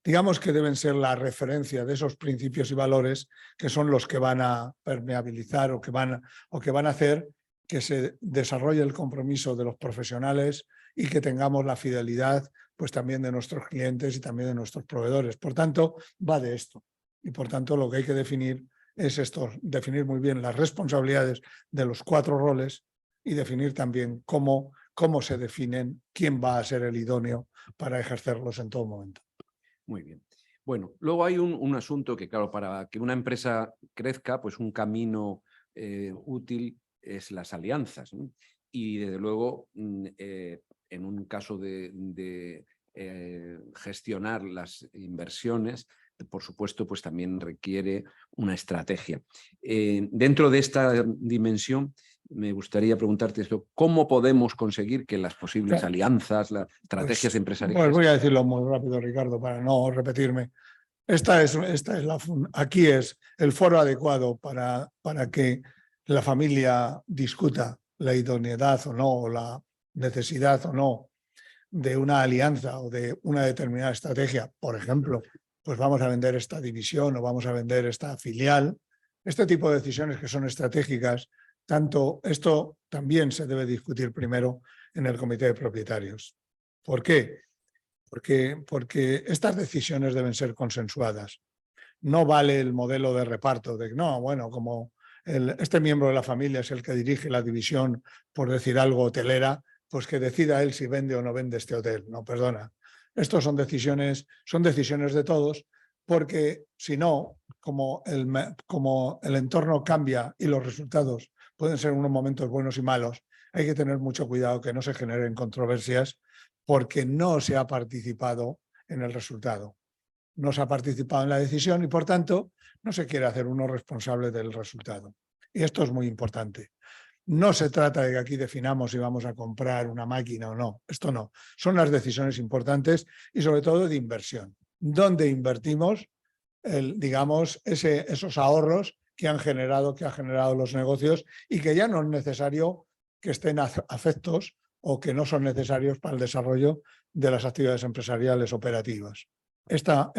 digamos que deben ser la referencia de esos principios y valores que son los que van a permeabilizar o que van a hacer que se desarrolle el compromiso de los profesionales y que tengamos la fidelidad pues también de nuestros clientes y también de nuestros proveedores. Por tanto, va de esto. Y por tanto, lo que hay que definir es definir muy bien las responsabilidades de los 4 roles y definir también cómo se definen, quién va a ser el idóneo para ejercerlos en todo momento. Muy bien. Bueno, luego hay un asunto que, claro, para que una empresa crezca, pues un camino útil es las alianzas, ¿no? Y desde luego, en un caso de gestionar las inversiones, por supuesto, pues también requiere una estrategia. Dentro de esta dimensión, me gustaría preguntarte esto, ¿cómo podemos conseguir que las posibles alianzas, las estrategias empresariales... Pues voy a decirlo muy rápido, Ricardo, para no repetirme. Aquí es el foro adecuado para que la familia discuta la idoneidad o no, o la necesidad o no de una alianza o de una determinada estrategia. Por ejemplo, pues vamos a vender esta división o vamos a vender esta filial. Este tipo de decisiones que son estratégicas, esto también se debe discutir primero en el comité de propietarios. ¿Por qué? Porque estas decisiones deben ser consensuadas. No vale el modelo de reparto de no, bueno, como este miembro de la familia es el que dirige la división, por decir algo, hotelera, pues que decida él si vende o no vende este hotel. No, perdona. Estos son decisiones de todos, porque si no, como el entorno cambia y los resultados pueden ser unos momentos buenos y malos, hay que tener mucho cuidado que no se generen controversias porque no se ha participado en el resultado. no se ha participado en la decisión y, por tanto, no se quiere hacer uno responsable del resultado. Y esto es muy importante. No se trata de que aquí definamos si vamos a comprar una máquina o no. Esto no. Son las decisiones importantes y, sobre todo, de inversión. ¿Dónde invertimos, digamos, esos ahorros que ha generado los negocios y que ya no es necesario que estén afectos o que no son necesarios para el desarrollo de las actividades empresariales operativas? Esto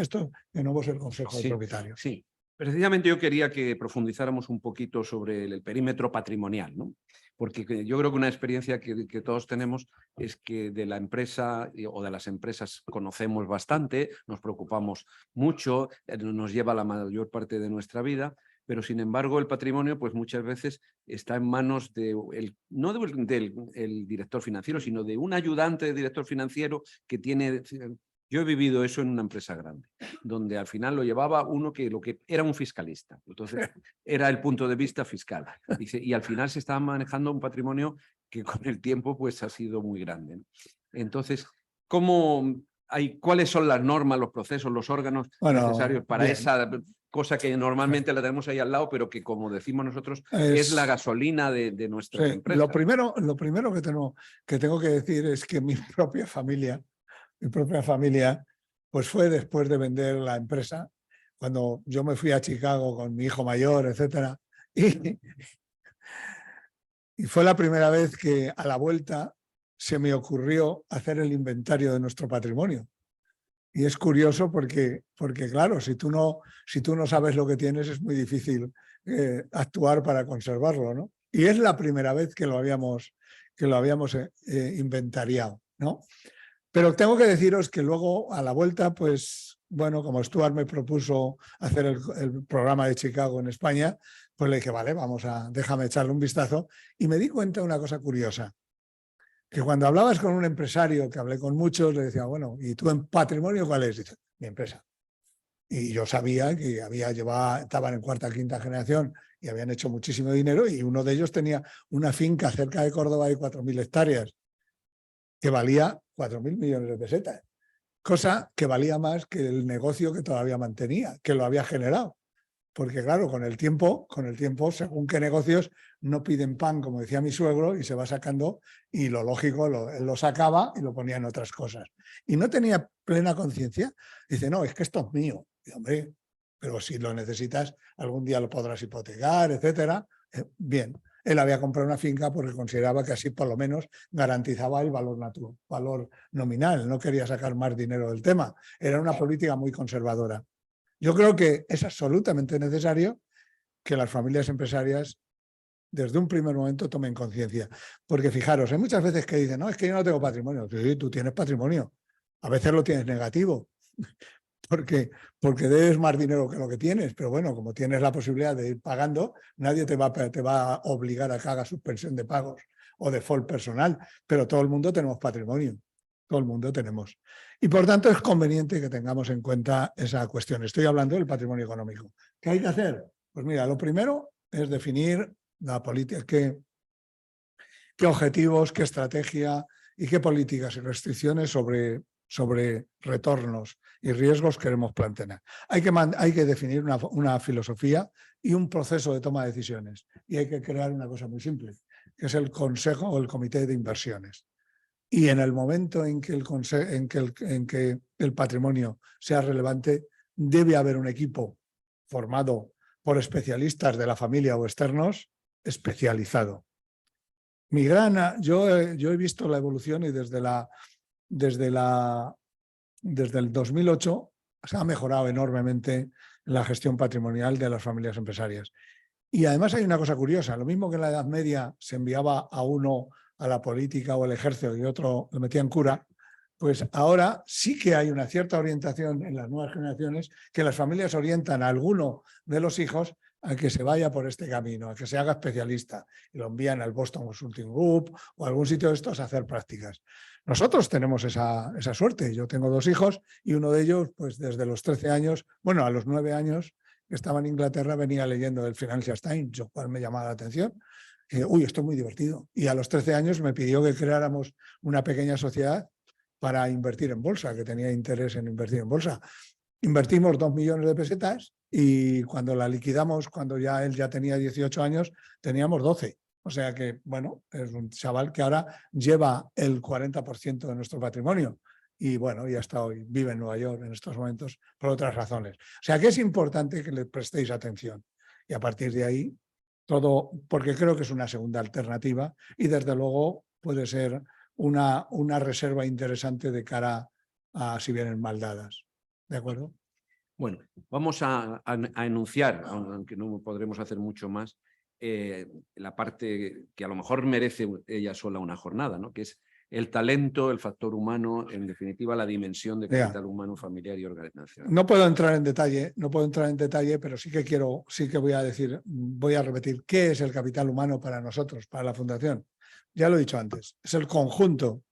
de nuevo es el consejo del propietario. Sí, precisamente yo quería que profundizáramos un poquito sobre el perímetro patrimonial, ¿no? Porque yo creo que una experiencia que todos tenemos es que de la empresa o de las empresas conocemos bastante, nos preocupamos mucho, nos lleva la mayor parte de nuestra vida, pero sin embargo el patrimonio pues muchas veces está en manos no del director financiero, sino de un ayudante de director financiero que tiene... Yo he vivido eso en una empresa grande, donde al final lo llevaba uno que lo que era un fiscalista. Entonces, era el punto de vista fiscal. Dice, y al final se estaba manejando un patrimonio que con el tiempo pues, ha sido muy grande, ¿no? Entonces, ¿cuáles son las normas, los procesos, los órganos necesarios para esa cosa que normalmente la tenemos ahí al lado, pero que, como decimos nosotros, es la gasolina de nuestra empresa? Lo primero que tengo que decir es que mi propia familia, pues fue después de vender la empresa, cuando yo me fui a Chicago con mi hijo mayor, etcétera, y fue la primera vez que a la vuelta se me ocurrió hacer el inventario de nuestro patrimonio. Y es curioso porque claro, si tú no sabes lo que tienes, es muy difícil actuar para conservarlo, ¿no? Y es la primera vez que lo habíamos inventariado, ¿no? Pero tengo que deciros que luego, a la vuelta, pues, bueno, como Stuart me propuso hacer el programa de Chicago en España, pues le dije, vale, déjame echarle un vistazo. Y me di cuenta de una cosa curiosa, que cuando hablabas con un empresario, que hablé con muchos, le decía, bueno, ¿y tú en patrimonio cuál es? Dice, mi empresa. Y yo sabía que estaban en cuarta o quinta generación y habían hecho muchísimo dinero, y uno de ellos tenía una finca cerca de Córdoba de 4.000 hectáreas que valía 4.000 millones de pesetas, cosa que valía más que el negocio que todavía mantenía, que lo había generado. Porque claro, con el tiempo, según qué negocios, no piden pan, como decía mi suegro, y se va sacando, y lo lógico, él lo sacaba y lo ponía en otras cosas. Y no tenía plena conciencia. Dice, no, es que esto es mío. Y hombre, pero si lo necesitas, algún día lo podrás hipotecar, etcétera. Bien, él había comprado una finca porque consideraba que así por lo menos garantizaba el valor nominal. No quería sacar más dinero del tema. Era una política muy conservadora. Yo creo que es absolutamente necesario que las familias empresarias desde un primer momento tomen conciencia. Porque fijaros, hay muchas veces que dicen, no, es que yo no tengo patrimonio. Sí, tú tienes patrimonio. A veces lo tienes negativo, porque debes más dinero que lo que tienes. Pero bueno, como tienes la posibilidad de ir pagando, nadie te va a obligar a que hagas suspensión de pagos o default personal. Pero todo el mundo tenemos patrimonio. Todo el mundo tenemos. Y por tanto es conveniente que tengamos en cuenta esa cuestión. Estoy hablando del patrimonio económico. ¿Qué hay que hacer? Pues mira, lo primero es definir la política, qué objetivos, qué estrategia y qué políticas y restricciones sobre retornos y riesgos queremos plantear. Hay que definir una filosofía y un proceso de toma de decisiones. Y hay que crear una cosa muy simple, que es el consejo o el comité de inversiones. Y en el momento en que el patrimonio sea relevante, debe haber un equipo formado por especialistas de la familia o externos especializado. Yo he visto la evolución y desde el 2008 se ha mejorado enormemente la gestión patrimonial de las familias empresarias. Y además hay una cosa curiosa, lo mismo que en la Edad Media se enviaba a uno a la política o al ejército y otro lo metían cura, pues ahora sí que hay una cierta orientación en las nuevas generaciones, que las familias orientan a alguno de los hijos a que se vaya por este camino, a que se haga especialista, y lo envían al Boston Consulting Group o a algún sitio de estos a hacer prácticas. Nosotros tenemos esa suerte. Yo tengo 2 hijos y uno de ellos, pues desde los 13 años, bueno, a los 9 años, que estaba en Inglaterra, venía leyendo el Financial Times, lo cual me llamaba la atención. Uy, esto es muy divertido. Y a los 13 años me pidió que creáramos una pequeña sociedad para invertir en bolsa, que tenía interés en invertir en bolsa. Invertimos 2 millones de pesetas y cuando la liquidamos, cuando ya él ya tenía 18 años, teníamos 12. O sea que, bueno, es un chaval que ahora lleva el 40% de nuestro patrimonio. Y bueno, ya está hoy, vive en Nueva York en estos momentos por otras razones. O sea que es importante que le prestéis atención. Y a partir de ahí, todo, porque creo que es una segunda alternativa y desde luego puede ser una reserva interesante de cara a si vienen mal dadas. ¿De acuerdo? Bueno, vamos a enunciar, aunque no podremos hacer mucho más, la parte que a lo mejor merece ella sola una jornada, ¿no? Que es el talento, el factor humano, en definitiva la dimensión de capital humano, familiar y organizacional. No puedo entrar en detalle, pero sí que voy a repetir qué es el capital humano para nosotros, para la Fundación. Ya lo he dicho antes, es el conjunto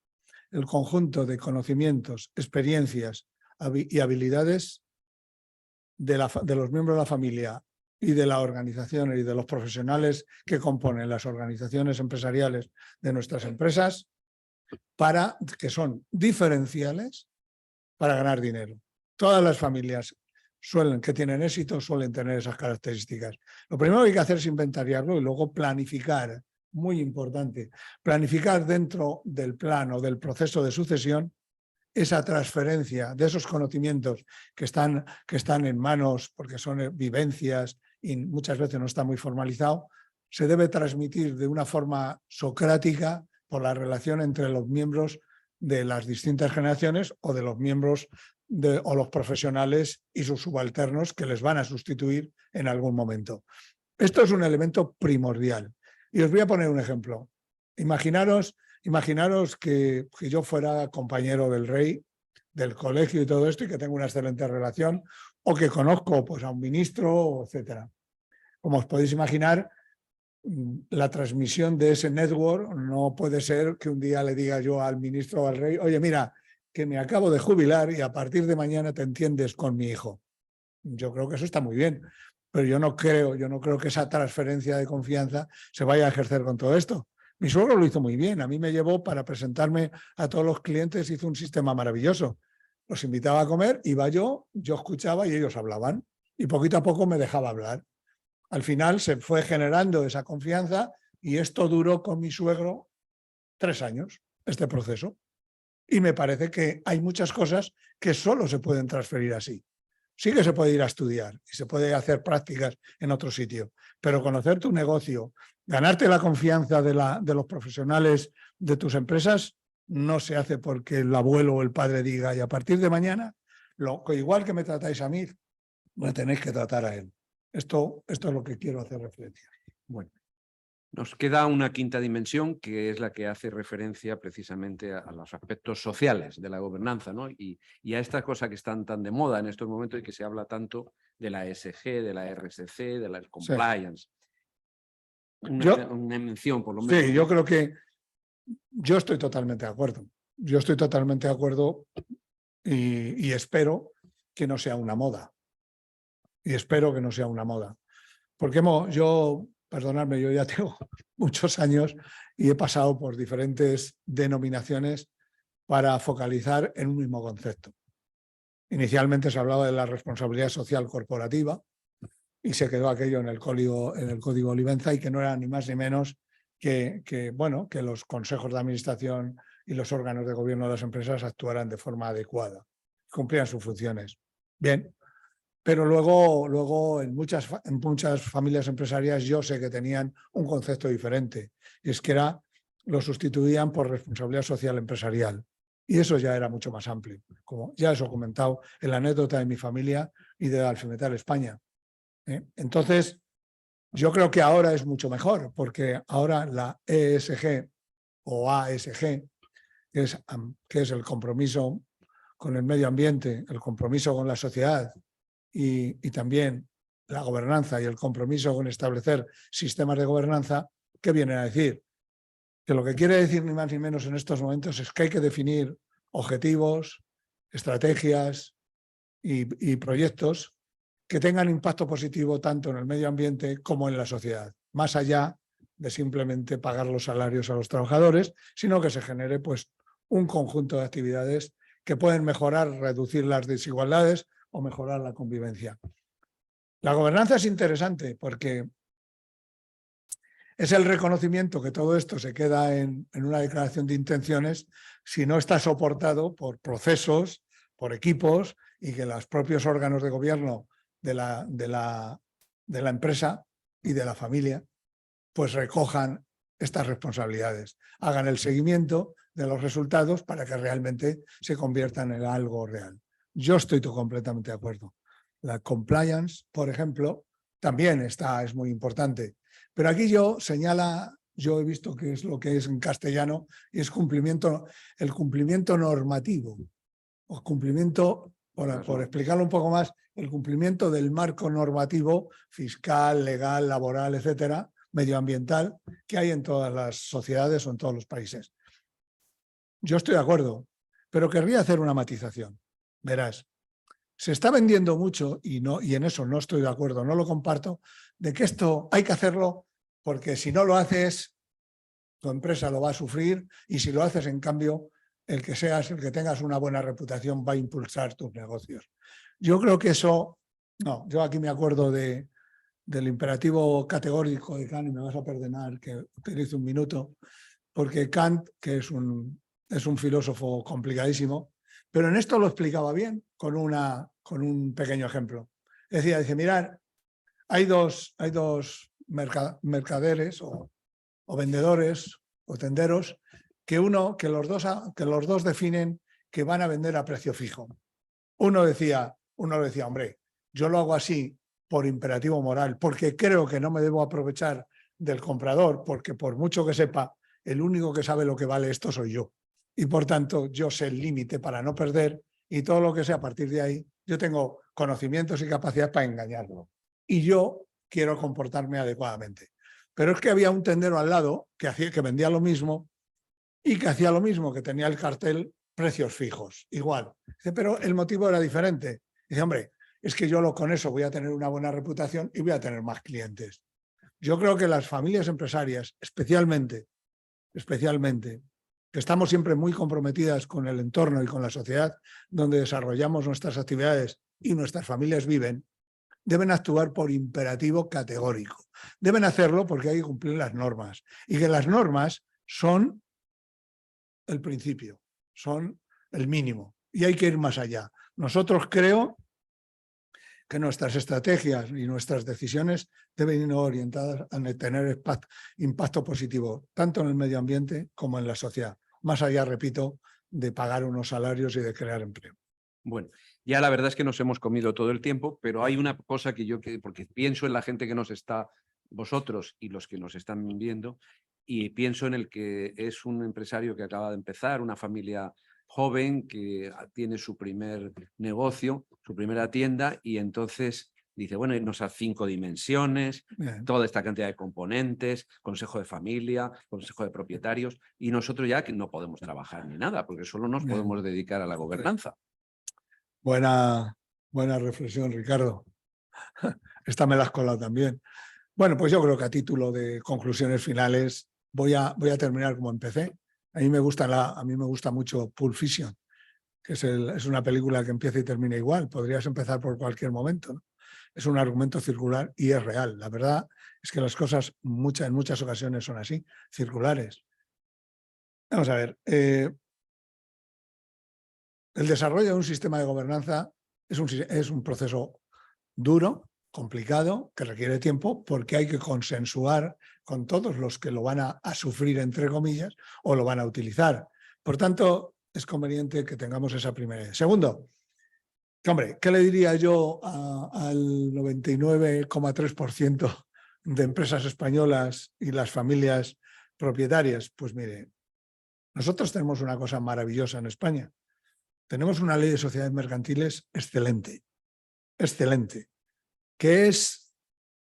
de conocimientos, experiencias y habilidades de los miembros de la familia y de la organización y de los profesionales que componen las organizaciones empresariales de nuestras empresas, que son diferenciales para ganar dinero. Todas las familias que tienen éxito suelen tener esas características. Lo primero que hay que hacer es inventariarlo y luego planificar, muy importante, planificar dentro del plan o del proceso de sucesión esa transferencia de esos conocimientos que están en manos, porque son vivencias y muchas veces no está muy formalizado, se debe transmitir de una forma socrática por la relación entre los miembros de las distintas generaciones o de los miembros o los profesionales y sus subalternos que les van a sustituir en algún momento. Esto es un elemento primordial. Y os voy a poner un ejemplo. Imaginaros que yo fuera compañero del rey, del colegio y todo esto, y que tengo una excelente relación, o que conozco pues, a un ministro, etc. Como os podéis imaginar, la transmisión de ese network no puede ser que un día le diga yo al ministro o al rey, oye, mira, que me acabo de jubilar y a partir de mañana te entiendes con mi hijo. Yo creo que eso está muy bien, pero yo no creo que esa transferencia de confianza se vaya a ejercer con todo esto. Mi suegro lo hizo muy bien, a mí me llevó para presentarme a todos los clientes, hizo un sistema maravilloso. Los invitaba a comer, iba yo escuchaba y ellos hablaban y poquito a poco me dejaba hablar. Al final se fue generando esa confianza y esto duró con mi suegro 3 años, este proceso. Y me parece que hay muchas cosas que solo se pueden transferir así. Sí que se puede ir a estudiar y se puede hacer prácticas en otro sitio, pero conocer tu negocio, ganarte la confianza de los profesionales de tus empresas, no se hace porque el abuelo o el padre diga y a partir de mañana, igual que me tratáis a mí, me tenéis que tratar a él. Esto es lo que quiero hacer referencia. Bueno, nos queda una quinta dimensión que es la que hace referencia precisamente a los aspectos sociales de la gobernanza, ¿no? Y a estas cosas que están tan de moda en estos momentos y que se habla tanto de la ESG, de la RSC, de la compliance. Sí. Una mención, por lo menos. Sí, yo creo que yo estoy totalmente de acuerdo. Yo estoy totalmente de acuerdo y espero que no sea una moda. Y espero que no sea una moda. Porque perdonadme, yo ya tengo muchos años y he pasado por diferentes denominaciones para focalizar en un mismo concepto. Inicialmente se hablaba de la responsabilidad social corporativa y se quedó aquello en el código Olivenza y que no era ni más ni menos que los consejos de administración y los órganos de gobierno de las empresas actuaran de forma adecuada, cumplían sus funciones. Bien. Pero luego en muchas familias empresariales yo sé que tenían un concepto diferente. Y es que lo sustituían por responsabilidad social empresarial. Y eso ya era mucho más amplio. Como ya os he comentado en la anécdota de mi familia y de Alfimetal España. Entonces, yo creo que ahora es mucho mejor, porque ahora la ESG o ASG, que es el compromiso con el medio ambiente, el compromiso con la sociedad, y también la gobernanza y el compromiso con establecer sistemas de gobernanza, ¿qué vienen a decir? Que lo que quiere decir ni más ni menos en estos momentos es que hay que definir objetivos, estrategias y proyectos que tengan impacto positivo tanto en el medio ambiente como en la sociedad, más allá de simplemente pagar los salarios a los trabajadores, sino que se genere pues, un conjunto de actividades que pueden mejorar, reducir las desigualdades, o mejorar la convivencia. La gobernanza es interesante porque es el reconocimiento que todo esto se queda en una declaración de intenciones si no está soportado por procesos, por equipos, y que los propios órganos de gobierno de la empresa y de la familia pues recojan estas responsabilidades, hagan el seguimiento de los resultados para que realmente se conviertan en algo real. Yo estoy completamente de acuerdo. La compliance, por ejemplo, también es muy importante. Pero aquí yo he visto que es lo que es en castellano, y es el cumplimiento normativo, o cumplimiento, por explicarlo un poco más, el cumplimiento del marco normativo fiscal, legal, laboral, etcétera, medioambiental, que hay en todas las sociedades o en todos los países. Yo estoy de acuerdo, pero querría hacer una matización. Verás, se está vendiendo mucho, y en eso no estoy de acuerdo, no lo comparto, de que esto hay que hacerlo porque si no lo haces, tu empresa lo va a sufrir, y si lo haces, en cambio, el que tengas una buena reputación va a impulsar tus negocios. Yo creo que eso, no, yo aquí me acuerdo del imperativo categórico de Kant, y me vas a perdonar que utilice un minuto, porque Kant, que es un filósofo complicadísimo, pero en esto lo explicaba bien con un pequeño ejemplo. Dice, mirad, hay dos mercaderes o vendedores o tenderos que los dos definen que van a vender a precio fijo. Uno decía, hombre, yo lo hago así por imperativo moral, porque creo que no me debo aprovechar del comprador, porque por mucho que sepa, el único que sabe lo que vale esto soy yo. Y por tanto, yo sé el límite para no perder, y todo lo que sea a partir de ahí, yo tengo conocimientos y capacidad para engañarlo. Y yo quiero comportarme adecuadamente. Pero es que había un tendero al lado que vendía lo mismo, y que hacía lo mismo, que tenía el cartel precios fijos, igual. Dice, pero el motivo era diferente. Dice, hombre, es que yo con eso voy a tener una buena reputación y voy a tener más clientes. Yo creo que las familias empresarias, especialmente, que estamos siempre muy comprometidas con el entorno y con la sociedad donde desarrollamos nuestras actividades y nuestras familias viven, deben actuar por imperativo categórico. Deben hacerlo porque hay que cumplir las normas, y que las normas son el principio, son el mínimo, y hay que ir más allá. Nosotros creo que nuestras estrategias y nuestras decisiones deben ir orientadas a tener impacto positivo, tanto en el medio ambiente como en la sociedad. Más allá, repito, de pagar unos salarios y de crear empleo. Bueno, ya la verdad es que nos hemos comido todo el tiempo, pero hay una cosa porque pienso en la gente que nos está, vosotros y los que nos están viendo, y pienso en el que es un empresario que acaba de empezar, una familia joven que tiene su primer negocio, su primera tienda, y entonces dice, bueno, irnos a 5 dimensiones, Bien. toda esta cantidad de componentes, consejo de familia, consejo de propietarios, y nosotros ya que no podemos trabajar ni nada, porque solo nos Bien. podemos dedicar a la gobernanza. Buena reflexión, Ricardo. Esta me la has colado también. Bueno, pues yo creo que a título de conclusiones finales voy a terminar como empecé. A mí me gusta mucho Pulp Fiction, que es una película que empieza y termina igual. Podrías empezar por cualquier momento, ¿no? Es un argumento circular y es real. La verdad es que las cosas en muchas ocasiones son así, circulares. Vamos a ver. El desarrollo de un sistema de gobernanza es un proceso duro, complicado, que requiere tiempo, porque hay que consensuar con todos los que lo van a sufrir, entre comillas, o lo van a utilizar. Por tanto, es conveniente que tengamos esa primera idea. Segundo, hombre, ¿qué le diría yo al 99,3% de empresas españolas y las familias propietarias? Pues mire, nosotros tenemos una cosa maravillosa en España. Tenemos una ley de sociedades mercantiles excelente, que es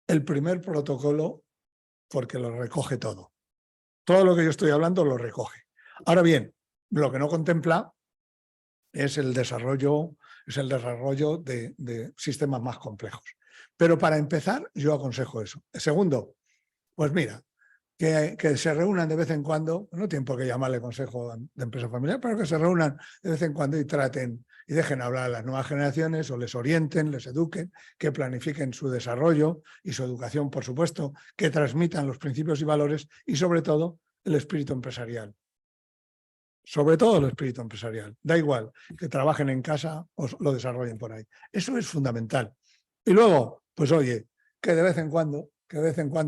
el primer protocolo porque lo recoge todo. Todo lo que yo estoy hablando lo recoge. Ahora bien, lo que no contempla es el desarrollo de sistemas más complejos. Pero para empezar, yo aconsejo eso. Segundo, pues mira, que se reúnan de vez en cuando, no tienen por qué llamarle consejo de empresa familiar, pero que se reúnan de vez en cuando y traten y dejen hablar a las nuevas generaciones o les orienten, les eduquen, que planifiquen su desarrollo y su educación, por supuesto, que transmitan los principios y valores y sobre todo el espíritu empresarial. Sobre todo el espíritu empresarial. Da igual que trabajen en casa o lo desarrollen por ahí. Eso es fundamental. Y luego, pues oye, que de vez en cuando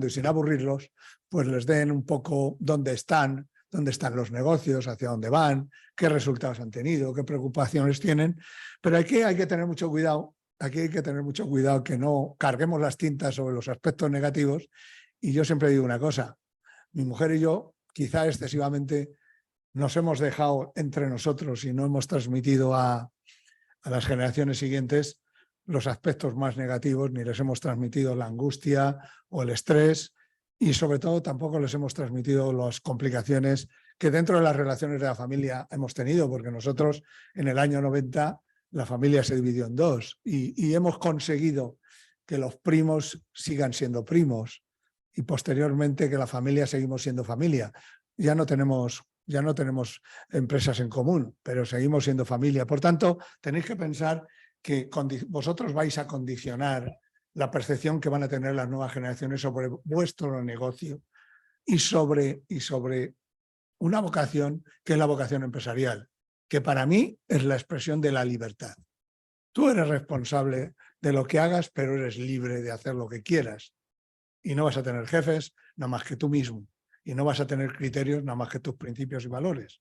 y sin aburrirlos, pues les den un poco dónde están los negocios, hacia dónde van, qué resultados han tenido, qué preocupaciones tienen. Pero aquí hay que tener mucho cuidado, que no carguemos las tintas sobre los aspectos negativos. Y yo siempre digo una cosa, mi mujer y yo, quizá excesivamente, nos hemos dejado entre nosotros y no hemos transmitido a las generaciones siguientes los aspectos más negativos, ni les hemos transmitido la angustia o el estrés y sobre todo tampoco les hemos transmitido las complicaciones que dentro de las relaciones de la familia hemos tenido, porque nosotros en el año 90 la familia se dividió en dos y hemos conseguido que los primos sigan siendo primos y posteriormente que la familia seguimos siendo familia. Ya no tenemos empresas en común, pero seguimos siendo familia. Por tanto, tenéis que pensar que vosotros vais a condicionar la percepción que van a tener las nuevas generaciones sobre vuestro negocio y sobre una vocación que es la vocación empresarial, que para mí es la expresión de la libertad. Tú eres responsable de lo que hagas, pero eres libre de hacer lo que quieras. Y no vas a tener jefes nada más que tú mismo. Y no vas a tener criterios nada más que tus principios y valores.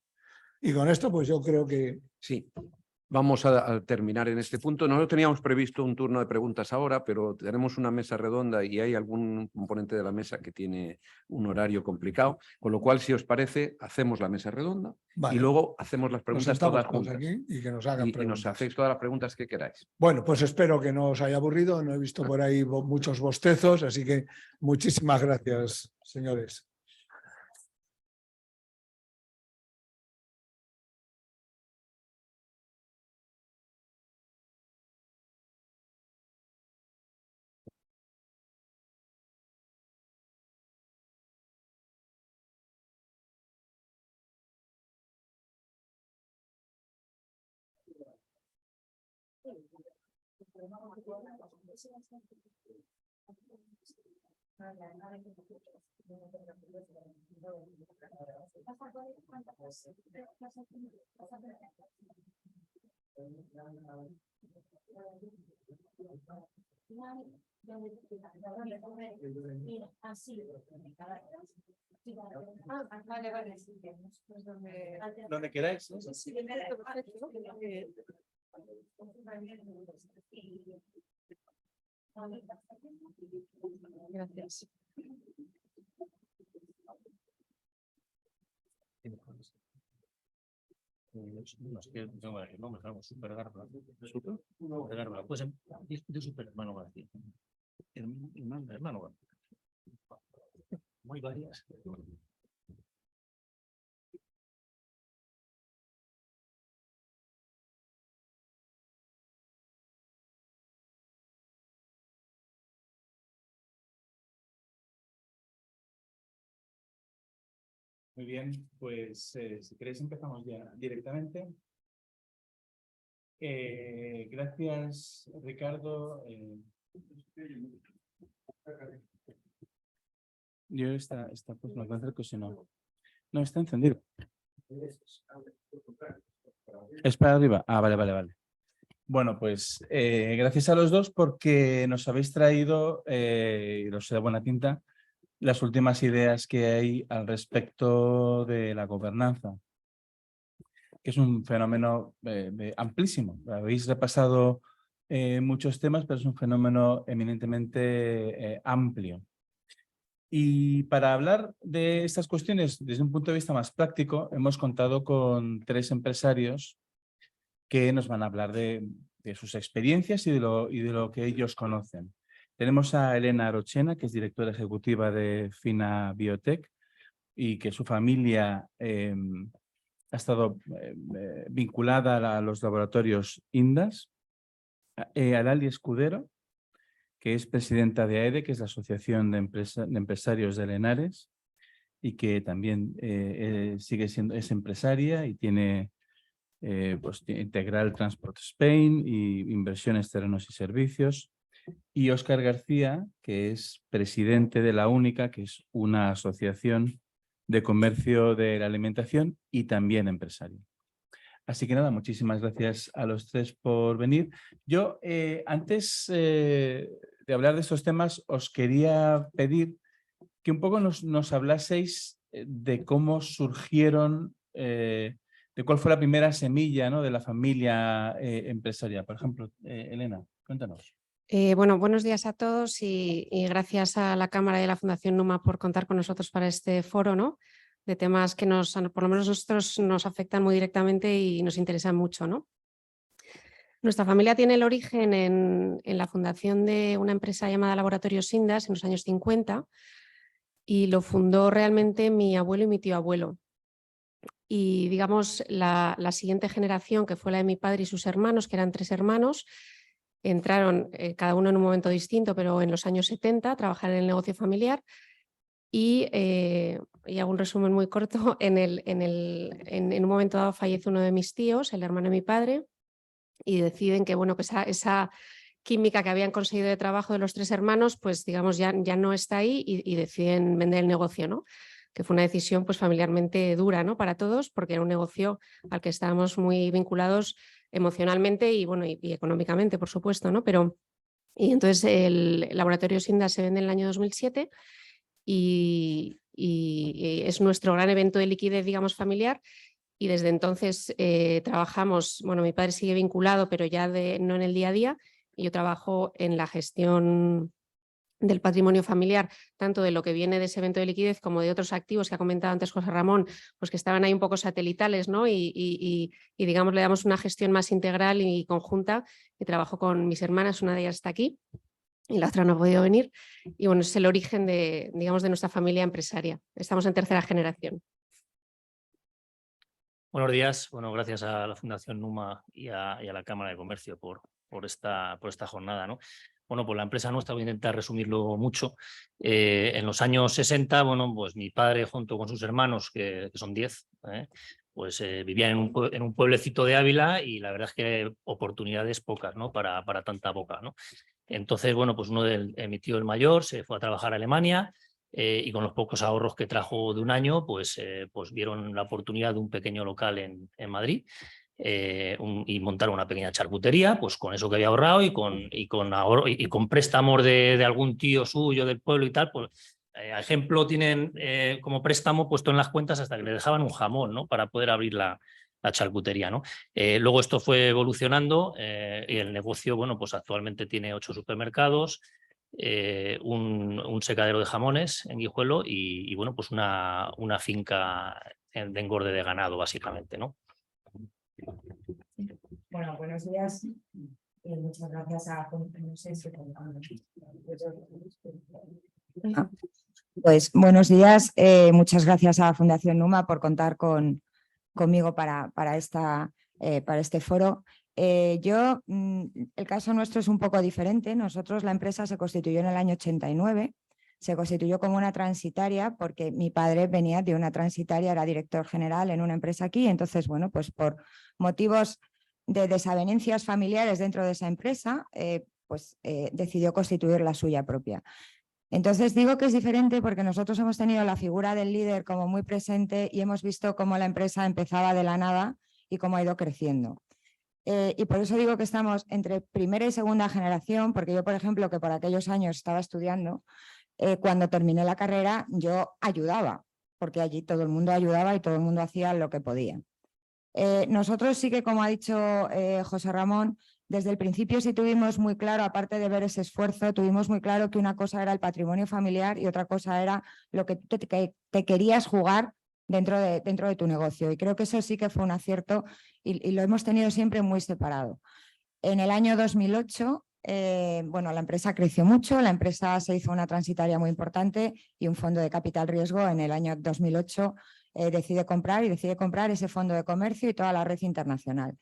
Y con esto, pues yo creo que... Sí, vamos a terminar en este punto. Nosotros teníamos previsto un turno de preguntas ahora, pero tenemos una mesa redonda y hay algún componente de la mesa que tiene un horario complicado. Con lo cual, si os parece, hacemos la mesa redonda y luego hacemos las preguntas todas juntas. Aquí y que nos hagan preguntas. Y nos hacéis todas las preguntas que queráis. Bueno, pues espero que no os haya aburrido. No he visto por ahí muchos bostezos, así que muchísimas gracias, señores. Donde queráis. Gracias. No, me super garba. ¿Super? Garba. Pues yo super hermano García. Hermano García. Muy varias. Muy bien, pues si queréis empezamos ya directamente. Gracias, Ricardo. Yo está pues no encuentro que si no está encendido. Es para arriba. Ah, vale. Bueno, pues gracias a los dos porque nos habéis traído, y lo sé de buena tinta, las últimas ideas que hay al respecto de la gobernanza, que es un fenómeno amplísimo. Habéis repasado muchos temas, pero es un fenómeno eminentemente amplio. Y para hablar de estas cuestiones desde un punto de vista más práctico, hemos contado con tres empresarios que nos van a hablar de sus experiencias y de lo que ellos conocen. Tenemos a Elena Arochena, que es directora ejecutiva de Fina Biotech y que su familia ha estado vinculada a los laboratorios INDAS. A Lali Escudero, que es presidenta de AEDE, que es la Asociación de Empresarios de Henares. y que también es empresaria y tiene pues, Integral Transport Spain y Inversiones, Terrenos y Servicios. Y Óscar García, que es presidente de La Única, que es una asociación de comercio de la alimentación y también empresario. Así que nada, muchísimas gracias a los tres por venir. Yo, antes de hablar de estos temas, os quería pedir que un poco nos hablaseis de cómo surgieron, de cuál fue la primera semilla, ¿no?, de la familia empresarial. Por ejemplo, Elena, cuéntanos. Bueno, buenos días a todos y gracias a la Cámara y a la Fundación Numa por contar con nosotros para este foro, ¿no?, de temas que por lo menos nosotros nos afectan muy directamente y nos interesan mucho, ¿no? Nuestra familia tiene el origen en la fundación de una empresa llamada Laboratorio Sindas en los años 50 y lo fundó realmente mi abuelo y mi tío abuelo. Y digamos la siguiente generación, que fue la de mi padre y sus hermanos, que eran 3 hermanos, entraron cada uno en un momento distinto, pero en los años 70 a trabajar en el negocio familiar y hago un resumen muy corto, en un momento dado fallece uno de mis tíos, el hermano de mi padre, y deciden que, bueno, que esa química que habían conseguido de trabajo de los 3 hermanos, pues digamos ya no está ahí y deciden vender el negocio, ¿no? Que fue una decisión pues familiarmente dura, ¿no?, para todos, porque era un negocio al que estábamos muy vinculados emocionalmente y, bueno, y económicamente, por supuesto, ¿no? Y entonces el Laboratorio Sindas se vende en el año 2007 y es nuestro gran evento de liquidez, digamos, familiar. Y desde entonces trabajamos, bueno, mi padre sigue vinculado, pero ya no en el día a día, y yo trabajo en la gestión del patrimonio familiar, tanto de lo que viene de ese evento de liquidez como de otros activos que ha comentado antes José Ramón, pues que estaban ahí un poco satelitales, ¿no? Y digamos, le damos una gestión más integral y conjunta, y trabajo con mis hermanas, una de ellas está aquí y la otra no ha podido venir, y bueno, es el origen de, digamos, de nuestra familia empresaria. Estamos en 3ª generación. Buenos días. Bueno, gracias a la Fundación Numa y a la Cámara de Comercio por esta jornada, ¿no? Bueno, pues la empresa nuestra, voy a intentar resumirlo mucho. En los años 60, bueno, pues mi padre junto con sus hermanos, que son 10, pues vivían en un pueblecito de Ávila y la verdad es que oportunidades pocas, ¿no?, para tanta boca, ¿no? Entonces, bueno, pues mi tío el mayor se fue a trabajar a Alemania. Y con los pocos ahorros que trajo de un año, pues vieron la oportunidad de un pequeño local en Madrid y montaron una pequeña charcutería, pues con eso que había ahorrado y con préstamos de algún tío suyo del pueblo y tal, pues a ejemplo tienen como préstamo puesto en las cuentas hasta que le dejaban un jamón, ¿no?, para poder abrir la charcutería, ¿no? Luego esto fue evolucionando y el negocio, bueno, pues actualmente tiene 8 supermercados, un secadero de jamones en Guijuelo y bueno, pues una finca de engorde de ganado, básicamente, ¿no? Bueno, buenos días y muchas gracias a... Pues buenos días, muchas gracias a Fundación Numa por contar conmigo para este foro. El caso nuestro es un poco diferente. Nosotros, la empresa se constituyó en el año 89, se constituyó como una transitaria porque mi padre venía de una transitaria, era director general en una empresa aquí, entonces, bueno, pues por motivos de desavenencias familiares dentro de esa empresa, decidió constituir la suya propia. Entonces digo que es diferente porque nosotros hemos tenido la figura del líder como muy presente y hemos visto cómo la empresa empezaba de la nada y cómo ha ido creciendo. Y por eso digo que estamos entre primera y segunda generación, porque yo, por ejemplo, que por aquellos años estaba estudiando, cuando terminé la carrera yo ayudaba, porque allí todo el mundo ayudaba y todo el mundo hacía lo que podía. Nosotros sí que, como ha dicho José Ramón, desde el principio sí tuvimos muy claro, aparte de ver ese esfuerzo, tuvimos muy claro que una cosa era el patrimonio familiar y otra cosa era lo que te querías jugar dentro de tu negocio. Y creo que eso sí que fue un acierto y lo hemos tenido siempre muy separado. En el año 2008, la empresa creció mucho, la empresa se hizo una transitaria muy importante y un fondo de capital riesgo en el año 2008 decide comprar ese fondo de comercio y toda la red internacional.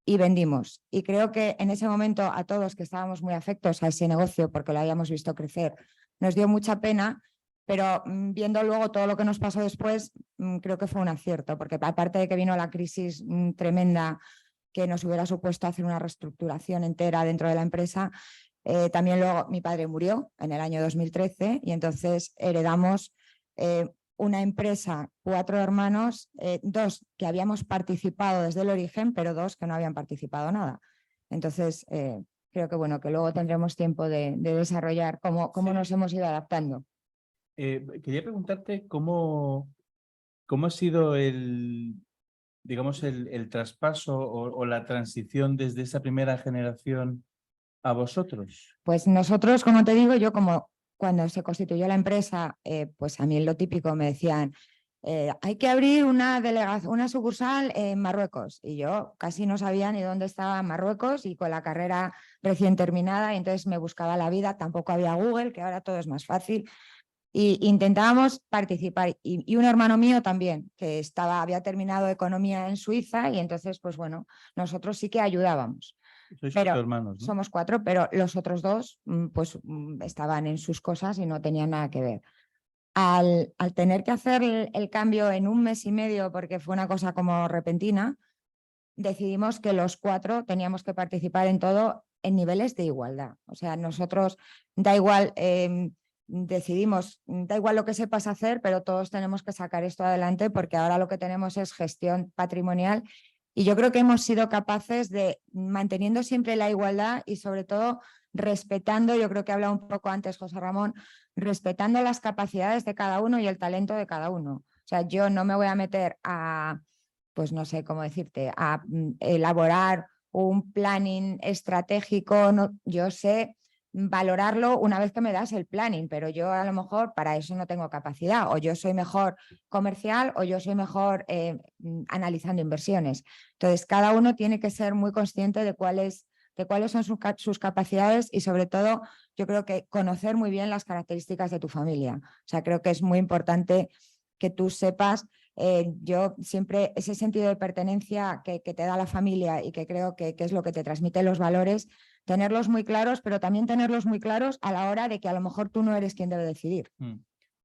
Y vendimos. Y creo que en ese momento a todos que estábamos muy afectos a ese negocio porque lo habíamos visto crecer, nos dio mucha pena Pero viendo luego todo lo que nos pasó después, creo que fue un acierto, porque aparte de que vino la crisis tremenda que nos hubiera supuesto hacer una reestructuración entera dentro de la empresa, también luego mi padre murió en el año 2013 y entonces heredamos una empresa, 4 hermanos, 2 que habíamos participado desde el origen, pero 2 que no habían participado nada. Entonces, creo que bueno, que luego tendremos tiempo de desarrollar cómo nos hemos ido adaptando. Quería preguntarte cómo ha sido digamos, el traspaso o la transición desde esa primera generación a vosotros. Pues nosotros, como te digo, yo como cuando se constituyó la empresa, pues a mí lo típico me decían, hay que abrir una sucursal en Marruecos. Y yo casi no sabía ni dónde estaba Marruecos y con la carrera recién terminada, y entonces me buscaba la vida, tampoco había Google, que ahora todo es más fácil. Y intentábamos participar. Y un hermano mío también, que había terminado economía en Suiza, y entonces, pues bueno, nosotros sí que ayudábamos. Sois Pero 4 hermanos, ¿no? somos 4, pero los otros 2 pues estaban en sus cosas y no tenían nada que ver. Al tener que hacer el cambio en 1 mes y medio, porque fue una cosa como repentina, decidimos que los 4 teníamos que participar en todo en niveles de igualdad. O sea, nosotros da igual, decidimos, da igual lo que sepas hacer, pero todos tenemos que sacar esto adelante porque ahora lo que tenemos es gestión patrimonial. Y yo creo que hemos sido capaces de, manteniendo siempre la igualdad y sobre todo respetando, yo creo que hablaba un poco antes José Ramón, respetando las capacidades de cada uno y el talento de cada uno. O sea, yo no me voy a meter a, pues no sé cómo decirte, a elaborar un planning estratégico, no, yo sé valorarlo una vez que me das el planning, pero yo a lo mejor para eso no tengo capacidad, o yo soy mejor comercial o yo soy mejor analizando inversiones. Entonces, cada uno tiene que ser muy consciente de cuáles son sus capacidades y sobre todo yo creo que conocer muy bien las características de tu familia. O sea, creo que es muy importante que tú sepas, yo siempre ese sentido de pertenencia que te da la familia y que creo que es lo que te transmite los valores, tenerlos muy claros, pero también tenerlos muy claros a la hora de que a lo mejor tú no eres quien debe decidir.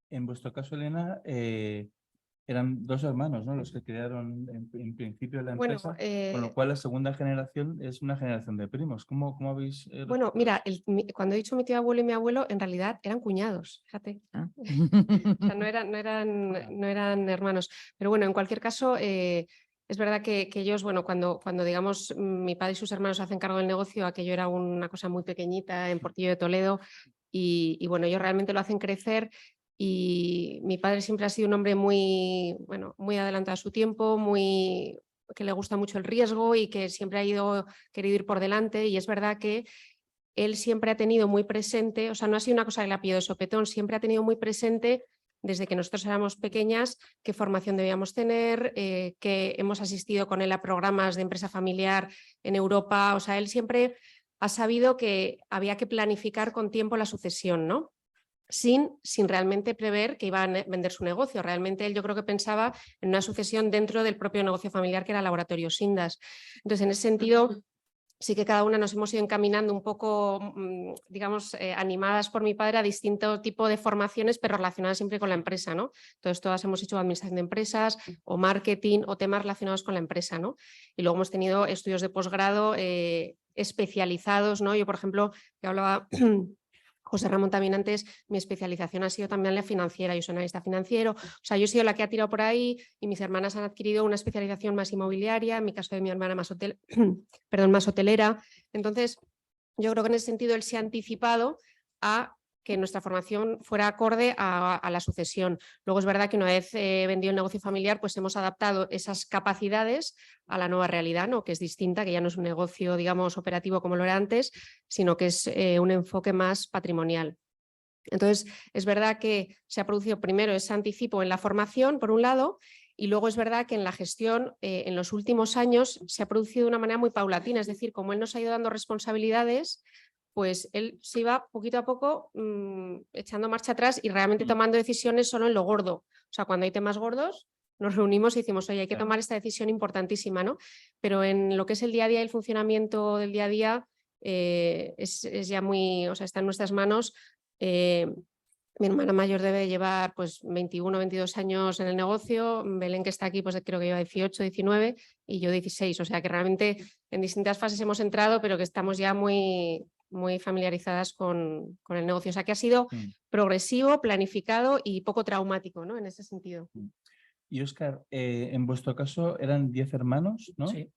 En vuestro caso, Elena, eran 2 hermanos, ¿no? Los que crearon en principio la empresa, con lo cual la segunda generación es una generación de primos. ¿Cómo habéis...? Bueno, mira, cuando he dicho mi tío abuelo y mi abuelo, en realidad eran cuñados, fíjate. Ah. O sea, no eran hermanos. Pero bueno, en cualquier caso, es verdad que ellos, bueno, cuando digamos mi padre y sus hermanos se hacen cargo del negocio, aquello era una cosa muy pequeñita en Portillo de Toledo y bueno, ellos realmente lo hacen crecer. Y mi padre siempre ha sido un hombre muy, bueno, muy adelantado a su tiempo, que le gusta mucho el riesgo y que siempre ha querido ir por delante. Y es verdad que él siempre ha tenido muy presente, o sea, no ha sido una cosa que le ha pillado de sopetón, siempre ha tenido muy presente desde que nosotros éramos pequeñas qué formación debíamos tener, que hemos asistido con él a programas de empresa familiar en Europa. O sea, él siempre ha sabido que había que planificar con tiempo la sucesión, ¿no? Sin realmente prever que iba a vender su negocio. Realmente él yo creo que pensaba en una sucesión dentro del propio negocio familiar que era Laboratorio Sindas. Entonces, en ese sentido, sí que cada una nos hemos ido encaminando un poco, digamos, animadas por mi padre a distinto tipo de formaciones, pero relacionadas siempre con la empresa, ¿no? Entonces, todas hemos hecho administración de empresas o marketing o temas relacionados con la empresa, ¿no? Y luego hemos tenido estudios de posgrado especializados, ¿no? Yo, por ejemplo, que hablaba... José Ramón también antes, mi especialización ha sido también la financiera, yo soy analista financiero, o sea, yo he sido la que ha tirado por ahí y mis hermanas han adquirido una especialización más inmobiliaria, en mi caso de mi hermana más hotelera. Entonces, yo creo que en ese sentido él se ha anticipado a que nuestra formación fuera acorde a la sucesión. Luego es verdad que una vez vendido el negocio familiar, pues hemos adaptado esas capacidades a la nueva realidad, ¿no? Que es distinta, que ya no es un negocio, digamos, operativo como lo era antes, sino que es un enfoque más patrimonial. Entonces, es verdad que se ha producido primero ese anticipo en la formación, por un lado, y luego es verdad que en la gestión, en los últimos años, se ha producido de una manera muy paulatina, es decir, como él nos ha ido dando responsabilidades, pues él se iba poquito a poco echando marcha atrás y realmente tomando decisiones solo en lo gordo. O sea, cuando hay temas gordos, nos reunimos y decimos, oye, hay que tomar esta decisión importantísima, ¿no? Pero en lo que es el día a día y el funcionamiento del día a día, es ya muy, o sea, está en nuestras manos Mi hermana mayor debe llevar pues 21, 22 años en el negocio, Belén, que está aquí, pues creo que lleva 18, 19 y yo 16. O sea que realmente en distintas fases hemos entrado, pero que estamos ya muy familiarizadas con el negocio. O sea que ha sido progresivo, planificado y poco traumático, ¿no? En ese sentido. Y Óscar, en vuestro caso eran 10 hermanos, ¿no? Sí,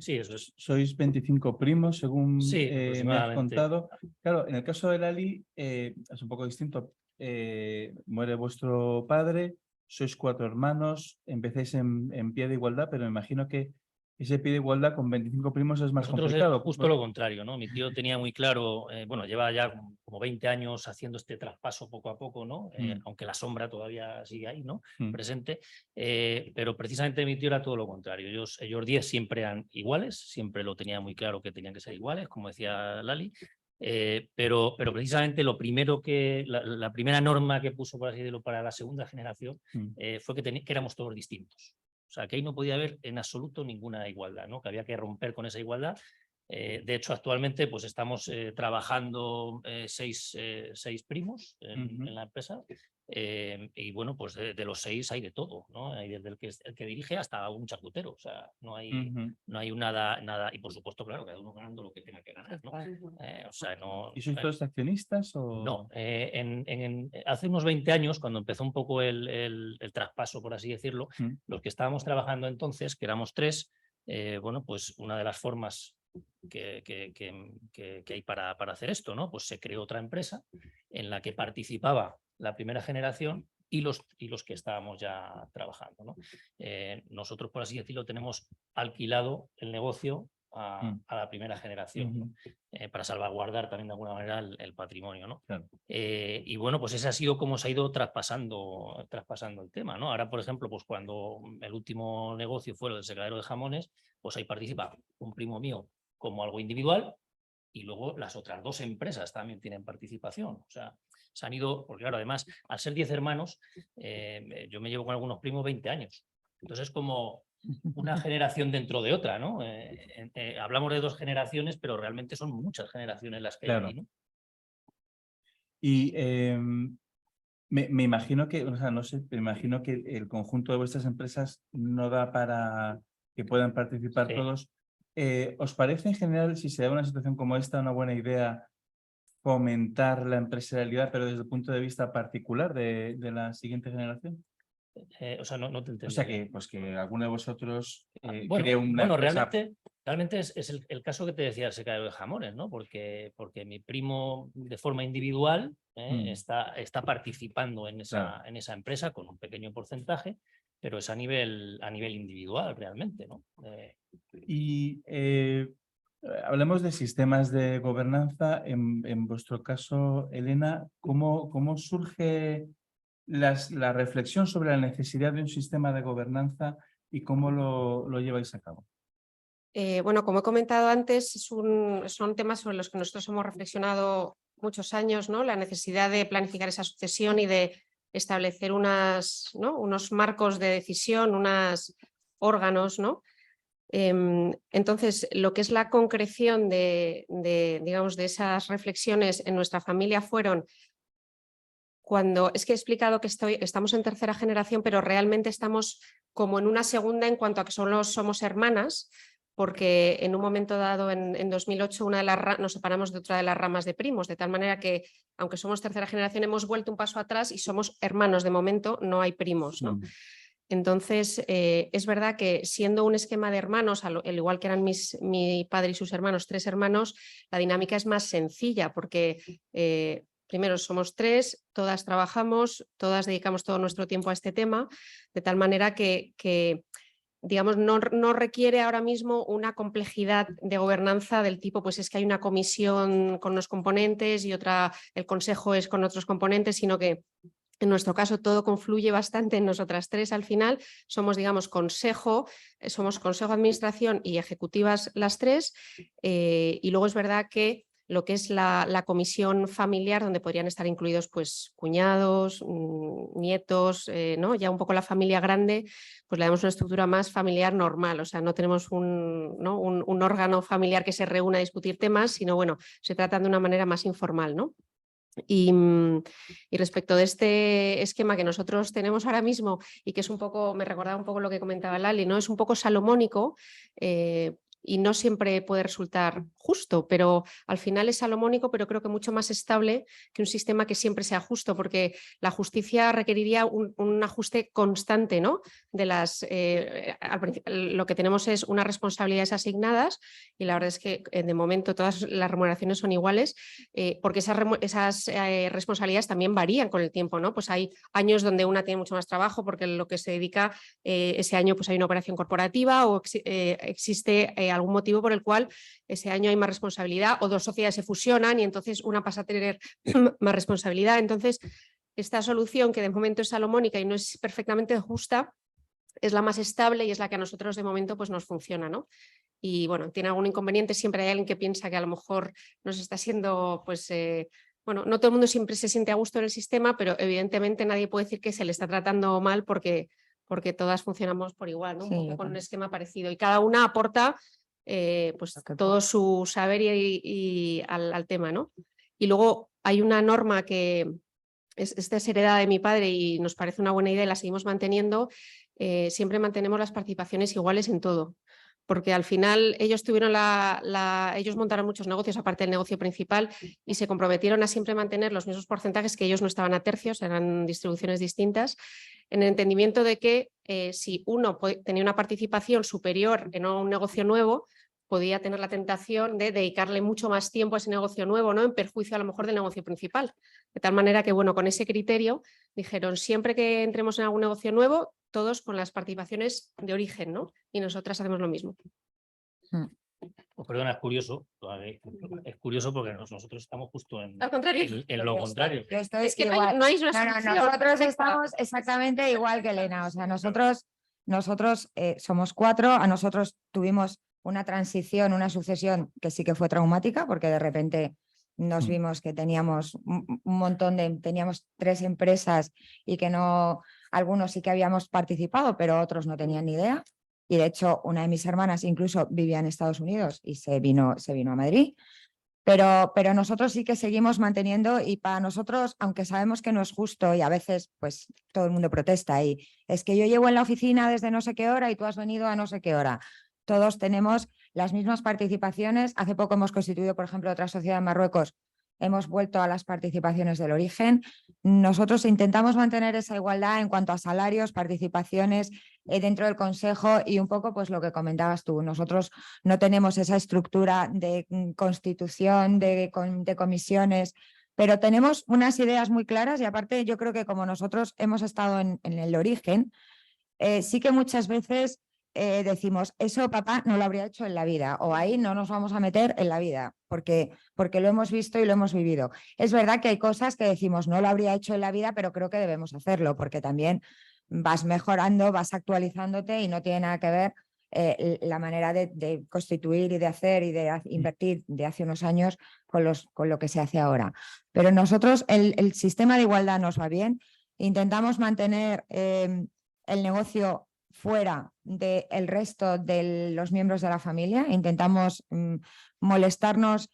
sí, eso es. Sois 25 primos, según Sí, me has aproximadamente. contado. Claro, en el caso de Lali es un poco distinto. Muere vuestro padre, sois 4 hermanos, empecéis en pie de igualdad, pero me imagino que ese pie de igualdad con 25 primos es más Nosotros es complicado. justo lo contrario, ¿no? Mi tío tenía muy claro, bueno, lleva ya como 20 años haciendo este traspaso poco a poco, ¿no? Aunque la sombra todavía sigue ahí, ¿no? Presente, pero precisamente mi tío era todo lo contrario. Ellos 10 siempre eran iguales, siempre lo tenía muy claro que tenían que ser iguales, como decía Lali. Pero precisamente lo primero la primera norma que puso, por así decirlo, para la segunda generación fue que éramos todos distintos. O sea, que ahí no podía haber en absoluto ninguna igualdad, ¿no? Que había que romper con esa igualdad. De hecho, actualmente pues estamos trabajando 6 primos en la empresa. Y bueno, pues de los 6 hay de todo, ¿no? Hay desde el que dirige hasta un charcutero. O sea, no hay nada. Y por supuesto, claro, cada uno ganando lo que tenga que ganar, ¿no? O sea, no. ¿Y sois todos accionistas o...? No, hace unos 20 años, cuando empezó un poco el traspaso, por así decirlo, los que estábamos trabajando entonces, que éramos 3, bueno, pues una de las formas que hay para hacer esto, ¿no? Pues se creó otra empresa en la que participaba la primera generación y los que estábamos ya trabajando, ¿no? Nosotros, por así decirlo, tenemos alquilado el negocio a la primera generación, ¿no? Para salvaguardar también de alguna manera el patrimonio, ¿no? Claro. Y bueno, pues ese ha sido como se ha ido traspasando el tema, ¿no? Ahora, por ejemplo, pues cuando el último negocio fue lo del secadero de jamones, pues ahí participa un primo mío como algo individual y luego las otras 2 empresas también tienen participación. O sea, se han ido, porque claro, además, al ser 10 hermanos, yo me llevo con algunos primos 20 años. Entonces es como una generación dentro de otra, ¿no? Hablamos de 2 generaciones, pero realmente son muchas generaciones las que hay ahí, ¿no? Y me imagino que, o sea, no sé, me imagino que el conjunto de vuestras empresas no da para que puedan participar todos. ¿Os parece en general, si se da una situación como esta, una buena idea fomentar la empresarialidad, pero desde el punto de vista particular de la siguiente generación? O sea, no te entiendo. O sea, que alguno de vosotros bueno, cree una empresa... realmente es el caso que te decía el secadero de jamones, ¿no? Porque mi primo de forma individual está participando en esa empresa con un pequeño porcentaje, pero es a nivel individual realmente, ¿no? Y hablemos de sistemas de gobernanza. En vuestro caso, Elena, ¿cómo surge la reflexión sobre la necesidad de un sistema de gobernanza y cómo lo lleváis a cabo? Bueno, como he comentado antes, son temas sobre los que nosotros hemos reflexionado muchos años, ¿no? La necesidad de planificar esa sucesión y de establecer unos marcos de decisión, unos órganos, ¿no? Entonces, lo que es la concreción digamos, de esas reflexiones en nuestra familia fueron es que he explicado que estamos en tercera generación, pero realmente estamos como en una segunda en cuanto a que solo somos hermanas, porque en un momento dado, en 2008, nos separamos de otra de las ramas de primos, de tal manera que, aunque somos tercera generación, hemos vuelto un paso atrás y somos hermanos de momento, no hay primos, ¿no? Entonces, es verdad que siendo un esquema de hermanos, al igual que eran mi padre y sus hermanos, 3 hermanos, la dinámica es más sencilla porque primero somos 3, todas trabajamos, todas dedicamos todo nuestro tiempo a este tema, de tal manera que digamos, no requiere ahora mismo una complejidad de gobernanza del tipo, pues es que hay una comisión con unos componentes y el consejo es con otros componentes, sino que en nuestro caso todo confluye bastante en nosotras 3 al final, somos digamos somos consejo de administración y ejecutivas las 3 y luego es verdad que lo que es la comisión familiar donde podrían estar incluidos pues cuñados, nietos, ¿no? Ya un poco la familia grande, pues le damos una estructura más familiar normal, o sea, no tenemos un órgano familiar que se reúna a discutir temas, sino bueno, se trata de una manera más informal, ¿no? Y respecto de este esquema que nosotros tenemos ahora mismo y que es un poco, me recordaba un poco lo que comentaba Lali, ¿no? Es un poco salomónico y no siempre puede resultar justo, pero al final es salomónico, pero creo que mucho más estable que un sistema que siempre sea justo, porque la justicia requeriría un ajuste constante, ¿no? De las, lo que tenemos es unas responsabilidades asignadas y la verdad es que de momento todas las remuneraciones son iguales, porque esas responsabilidades también varían con el tiempo, ¿no? Pues hay años donde una tiene mucho más trabajo porque lo que se dedica ese año pues hay una operación corporativa o existe algún motivo por el cual ese año hay más responsabilidad o dos sociedades se fusionan y entonces una pasa a tener más responsabilidad. Entonces, esta solución que de momento es salomónica y no es perfectamente justa es la más estable y es la que a nosotros de momento pues nos funciona, ¿no? Y bueno, tiene algún inconveniente, siempre hay alguien que piensa que a lo mejor nos está siendo, pues, bueno, no todo el mundo siempre se siente a gusto en el sistema, pero evidentemente nadie puede decir que se le está tratando mal porque todas funcionamos por igual, ¿no? Sí, Un poco con un esquema parecido y cada una aporta pues todo su saber y al tema, ¿no? Y luego hay una norma que esta es heredada de mi padre y nos parece una buena idea y la seguimos manteniendo. Siempre mantenemos las participaciones iguales en todo, porque al final ellos tuvieron ellos montaron muchos negocios aparte del negocio principal y se comprometieron a siempre mantener los mismos porcentajes, que ellos no estaban a tercios, eran distribuciones distintas, en el entendimiento de que si uno tenía una participación superior en un negocio nuevo, podía tener la tentación de dedicarle mucho más tiempo a ese negocio nuevo, ¿no? En perjuicio a lo mejor del negocio principal. De tal manera que, bueno, con ese criterio dijeron, siempre que entremos en algún negocio nuevo, todos con las participaciones de origen, ¿no? Y nosotras hacemos lo mismo. Pues perdona, es curioso porque nosotros estamos justo en lo contrario. Es que no hay una solución. Nosotros estamos exactamente igual que Elena. O sea, nosotros somos 4, a nosotros tuvimos una transición, una sucesión que sí que fue traumática porque de repente nos vimos que teníamos un montón teníamos 3 empresas y que no, algunos sí que habíamos participado, pero otros no tenían ni idea. Y de hecho, una de mis hermanas incluso vivía en Estados Unidos y se vino a Madrid. Pero nosotros sí que seguimos manteniendo y para nosotros, aunque sabemos que no es justo y a veces pues todo el mundo protesta y es que yo llevo en la oficina desde no sé qué hora y tú has venido a no sé qué hora. Todos tenemos las mismas participaciones. Hace poco hemos constituido, por ejemplo, otra sociedad en Marruecos. Hemos vuelto a las participaciones del origen. Nosotros intentamos mantener esa igualdad en cuanto a salarios, participaciones dentro del consejo y un poco pues lo que comentabas tú. Nosotros no tenemos esa estructura de constitución, de comisiones, pero tenemos unas ideas muy claras y aparte yo creo que como nosotros hemos estado en el origen, sí que muchas veces decimos, eso papá no lo habría hecho en la vida o ahí no nos vamos a meter en la vida porque lo hemos visto y lo hemos vivido. Es verdad que hay cosas que decimos, no lo habría hecho en la vida, pero creo que debemos hacerlo porque también vas mejorando, vas actualizándote y no tiene nada que ver la manera de constituir y de hacer y de invertir de hace unos años con lo que se hace ahora. Pero nosotros el sistema de igualdad nos va bien, intentamos mantener el negocio fuera del resto de los miembros de la familia, intentamos molestarnos,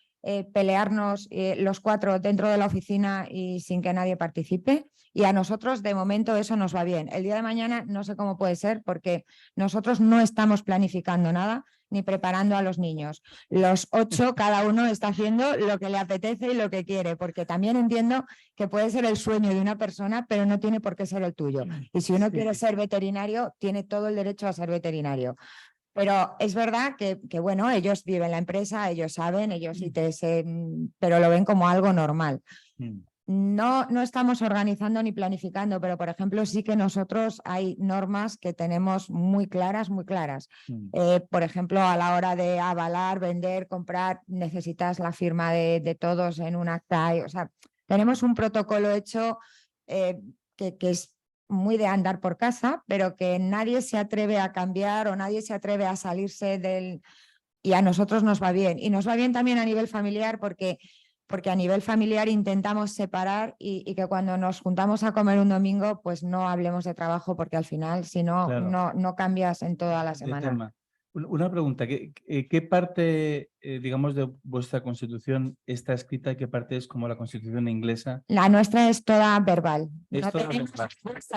pelearnos los 4 dentro de la oficina y sin que nadie participe. Y a nosotros de momento eso nos va bien. El día de mañana no sé cómo puede ser porque nosotros no estamos planificando nada ni preparando a los niños. Los 8, cada uno está haciendo lo que le apetece y lo que quiere, porque también entiendo que puede ser el sueño de una persona, pero no tiene por qué ser el tuyo. Y si uno quiere ser veterinario, tiene todo el derecho a ser veterinario. Pero es verdad que bueno, ellos viven la empresa, ellos saben, ellos pero lo ven como algo normal. No estamos organizando ni planificando, pero por ejemplo sí que nosotros hay normas que tenemos muy claras, muy claras. Por ejemplo, a la hora de avalar, vender, comprar, necesitas la firma de todos en un acta. O sea, tenemos un protocolo hecho que es muy de andar por casa, pero que nadie se atreve a cambiar o nadie se atreve a salirse del... Y a nosotros nos va bien. Y nos va bien también a nivel familiar porque a nivel familiar intentamos separar y que cuando nos juntamos a comer un domingo, pues no hablemos de trabajo porque al final, si no, Claro. no cambias en toda la semana. Una pregunta, ¿qué parte, digamos, de vuestra Constitución está escrita y qué parte es como la Constitución inglesa? La nuestra es toda verbal. Es No toda tenemos verbal.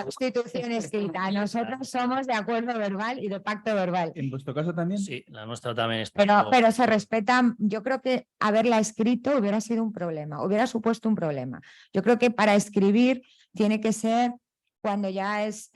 Constitución escrita. Nosotros somos de acuerdo verbal y de pacto verbal. ¿En vuestro caso también? Sí, la nuestra también está. Pero se respeta, yo creo que haberla escrito hubiera sido un problema, hubiera supuesto un problema. Yo creo que para escribir tiene que ser cuando ya es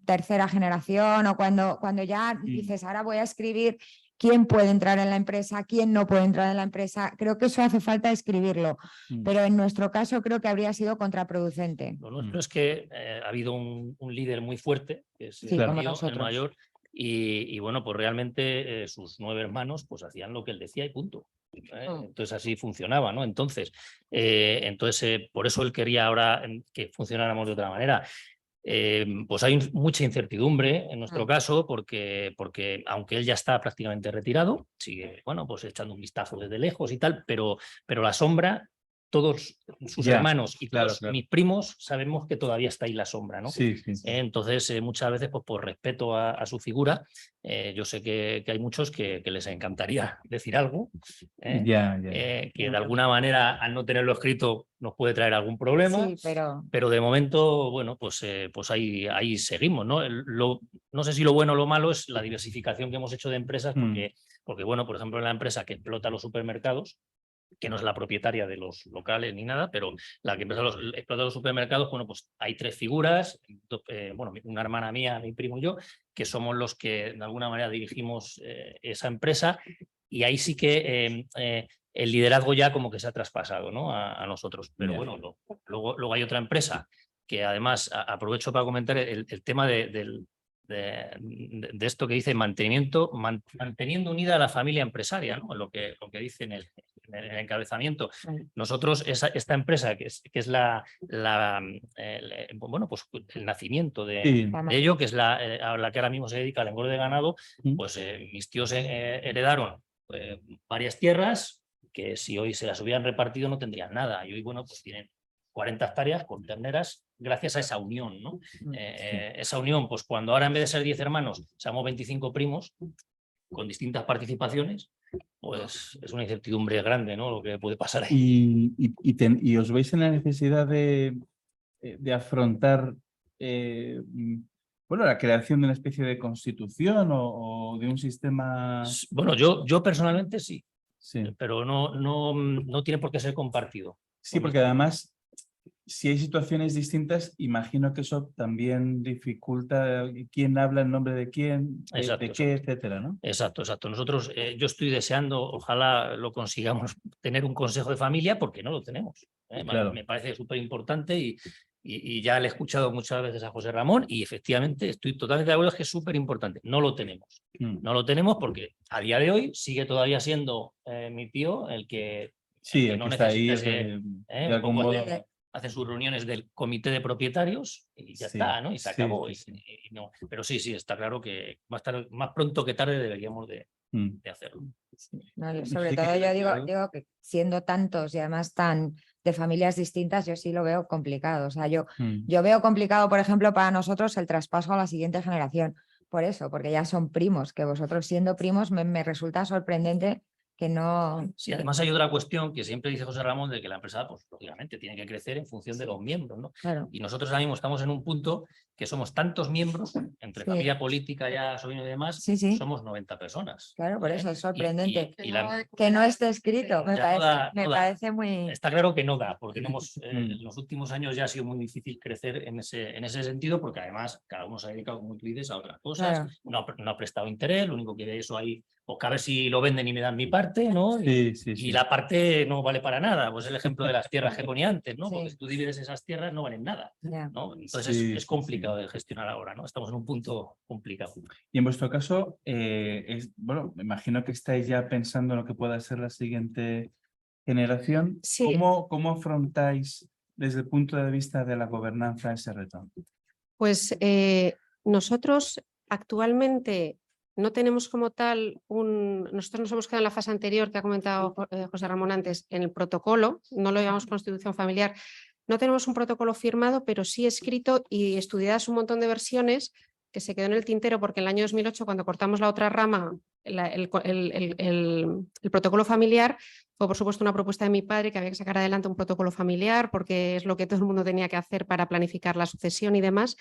tercera generación o cuando ya dices, ahora voy a escribir quién puede entrar en la empresa, quién no puede entrar en la empresa. Creo que eso hace falta escribirlo, pero en nuestro caso creo que habría sido contraproducente. Lo nuestro es que ha habido un líder muy fuerte, que es Sí, el como mío, el nosotros. mayor, y bueno, pues realmente sus 9 hermanos pues hacían lo que él decía y punto. Entonces así funcionaba, ¿no? Entonces, por eso él quería ahora que funcionáramos de otra manera. Pues hay mucha incertidumbre en nuestro caso porque aunque él ya está prácticamente retirado, sigue, bueno, pues echando un vistazo desde lejos y tal, pero la sombra, todos sus hermanos y todos mis primos sabemos que todavía está ahí la sombra, ¿no? Sí, sí. Entonces, muchas veces, pues por respeto a su figura, yo sé que hay muchos que les encantaría decir algo, que de alguna manera, al no tenerlo escrito, nos puede traer algún problema, Sí, pero de momento, bueno, pues ahí seguimos, ¿no? No sé si lo bueno o lo malo es la diversificación que hemos hecho de empresas, porque bueno, por ejemplo, en la empresa que explota los supermercados, que no es la propietaria de los locales ni nada, pero la que explota los supermercados, bueno, pues hay 3 figuras, bueno, una hermana mía, mi primo y yo, que somos los que de alguna manera dirigimos esa empresa, y ahí sí que el liderazgo ya como que se ha traspasado, ¿no? a nosotros. Pero bueno, luego hay otra empresa que además aprovecho para comentar el tema de esto que dice manteniendo unida a la familia empresaria, ¿no? Lo que dice en el encabezamiento. Nosotros, esta empresa, que es bueno, pues el nacimiento de ello, que es a la que ahora mismo se dedica al engorde de ganado, pues mis tíos heredaron varias tierras que si hoy se las hubieran repartido no tendrían nada. Y hoy, bueno, pues tienen 40 hectáreas con terneras gracias a esa unión, ¿no? Esa unión, pues cuando ahora en vez de ser 10 hermanos, seamos 25 primos, con distintas participaciones, pues es una incertidumbre grande, ¿no? Lo que puede pasar ahí. ¿Y os veis en la necesidad de afrontar bueno, la creación de una especie de constitución o de un sistema? Bueno, yo personalmente sí, Sí. pero no tiene por qué ser compartido. Sí, porque además, si hay situaciones distintas, imagino que eso también dificulta quién habla en nombre de quién, de qué, etcétera, ¿no? Exacto. Nosotros, yo estoy deseando, ojalá lo consigamos, tener un consejo de familia, porque no lo tenemos. Claro. Me parece súper importante y ya le he escuchado muchas veces a José Ramón y efectivamente estoy totalmente de acuerdo, es que es súper importante. No lo tenemos. No lo tenemos porque a día de hoy sigue todavía siendo mi tío el que... Sí, el que no está ahí. un poco hace sus reuniones del comité de propietarios y ya está, ¿no? Y se acabó. No. Pero sí, está claro que más pronto que tarde deberíamos de hacerlo. No, sobre todo yo digo que siendo tantos y además tan de familias distintas, yo sí lo veo complicado. O sea, yo veo complicado, por ejemplo, para nosotros el traspaso a la siguiente generación. Por eso, porque ya son primos, que vosotros siendo primos me resulta sorprendente que no... Sí, además hay otra cuestión que siempre dice José Ramón, de que la empresa, pues lógicamente, tiene que crecer en función de los miembros, ¿no? Claro. Y nosotros ahora mismo estamos en un punto que somos tantos miembros, entre familia política, ya sobrino y demás, somos 90 personas. Claro, por eso es sorprendente. Y que no esté escrito, me parece muy... Está claro que no da, porque en los últimos años ya ha sido muy difícil crecer en ese sentido, porque además cada uno se ha dedicado, como tú dices, a otras cosas, no ha prestado interés, lo único que eso ahí, pues que a ver si lo venden y me dan mi parte, ¿no? Y la parte no vale para nada, pues el ejemplo de las tierras que ponía antes, ¿no? Porque si tú divides esas tierras no valen nada, ¿no? Entonces es complicado de gestionar ahora, ¿no? Estamos en un punto complicado. Y en vuestro caso, bueno, me imagino que estáis ya pensando en lo que pueda ser la siguiente generación. Sí. ¿Cómo afrontáis desde el punto de vista de la gobernanza ese reto? Pues nosotros actualmente no tenemos como tal nosotros nos hemos quedado en la fase anterior que ha comentado José Ramón antes, en el protocolo, no lo llamamos constitución familiar, no tenemos un protocolo firmado, pero sí escrito y estudiadas un montón de versiones que se quedó en el tintero porque en el año 2008, cuando cortamos la otra rama, el protocolo familiar, fue por supuesto una propuesta de mi padre que había que sacar adelante un protocolo familiar porque es lo que todo el mundo tenía que hacer para planificar la sucesión y demás.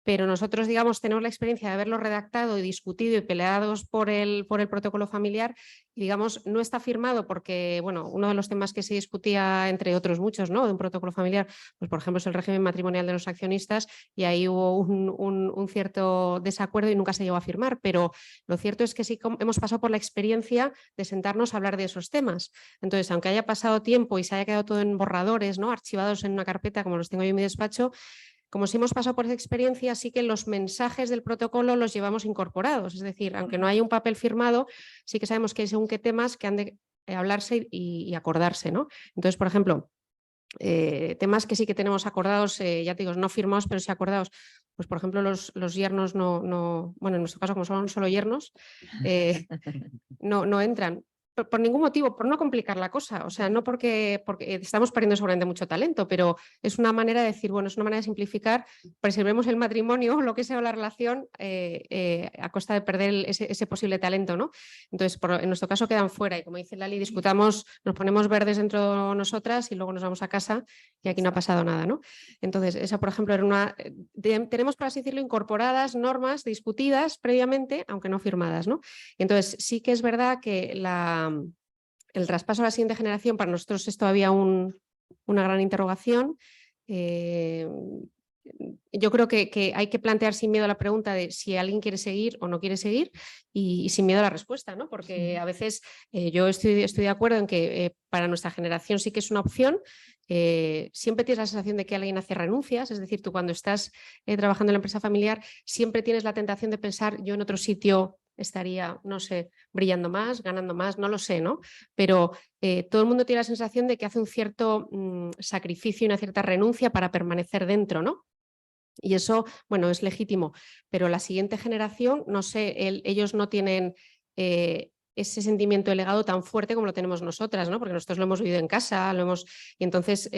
Pero nosotros, digamos, tenemos la experiencia de haberlo redactado y discutido y peleados por el protocolo familiar y, digamos, no está firmado porque, bueno, uno de los temas que se discutía, entre otros muchos, ¿no?, de un protocolo familiar, pues por ejemplo es el régimen matrimonial de los accionistas y ahí hubo un cierto desacuerdo y nunca se llegó a firmar, pero lo cierto es que sí hemos pasado por la experiencia de sentarnos a hablar de esos temas. Entonces, aunque haya pasado tiempo y se haya quedado todo en borradores, ¿no?, archivados en una carpeta como los tengo yo en mi despacho, como si hemos pasado por esa experiencia, sí que los mensajes del protocolo los llevamos incorporados. Es decir, aunque no hay un papel firmado, sí que sabemos que hay según qué temas que han de hablarse y acordarse, ¿no? Entonces, por ejemplo, temas que sí que tenemos acordados, ya te digo, no firmados, pero sí acordados. Pues, por ejemplo, los yernos no, bueno, en nuestro caso, como son solo yernos, no entran. Por ningún motivo, por no complicar la cosa, o sea, no porque estamos perdiendo seguramente mucho talento, pero es una manera de decir, bueno, es una manera de simplificar, preservemos el matrimonio, lo que sea la relación, a costa de perder ese posible talento, ¿no? Entonces, en nuestro caso quedan fuera y como dice Lali, discutamos, nos ponemos verdes dentro nosotras y luego nos vamos a casa y aquí no ha pasado nada, ¿no? Entonces, esa, por ejemplo, era tenemos, por así decirlo, incorporadas normas discutidas previamente, aunque no firmadas, ¿no? Entonces, sí que es verdad que el traspaso a la siguiente generación para nosotros es todavía una gran interrogación. Yo creo que hay que plantear sin miedo la pregunta de si alguien quiere seguir o no quiere seguir y sin miedo a la respuesta, ¿no? Porque a veces yo estoy de acuerdo en que para nuestra generación sí que es una opción. Siempre tienes la sensación de que alguien hace renuncias, es decir, tú cuando estás trabajando en la empresa familiar siempre tienes la tentación de pensar yo en otro sitio estaría, no sé, brillando más, ganando más, no lo sé, ¿no? Pero todo el mundo tiene la sensación de que hace un cierto sacrificio y una cierta renuncia para permanecer dentro, ¿no? Y eso, bueno, es legítimo, pero la siguiente generación, no sé, ellos no tienen ese sentimiento de legado tan fuerte como lo tenemos nosotras, ¿no? Porque nosotros lo hemos vivido en casa, y entonces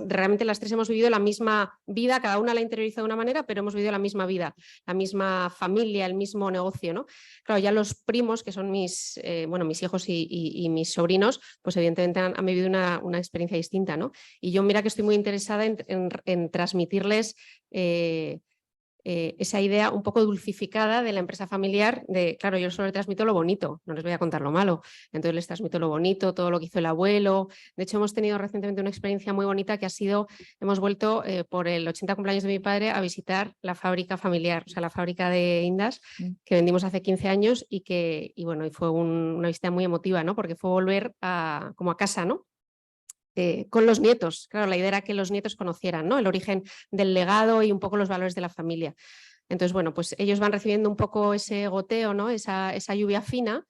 realmente las tres hemos vivido la misma vida, cada una la ha interiorizado de una manera, pero hemos vivido la misma vida, la misma familia, el mismo negocio, ¿no? Claro, ya los primos, que son mis hijos y mis sobrinos, pues evidentemente han vivido una experiencia distinta, ¿no? Y yo mira que estoy muy interesada en transmitirles esa idea un poco dulcificada de la empresa familiar, de claro, yo solo les transmito lo bonito, no les voy a contar lo malo, entonces les transmito lo bonito, todo lo que hizo el abuelo. De hecho, hemos tenido recientemente una experiencia muy bonita que ha sido, hemos vuelto por el 80 cumpleaños de mi padre a visitar la fábrica familiar, o sea, la fábrica de Indas que vendimos hace 15 años y bueno, y fue una visita muy emotiva, ¿no? Porque fue volver como a casa, ¿no? Con los nietos. Claro, la idea era que los nietos conocieran, ¿no?, el origen del legado y un poco los valores de la familia. Entonces, bueno, pues ellos van recibiendo un poco ese goteo, ¿no?, esa lluvia fina,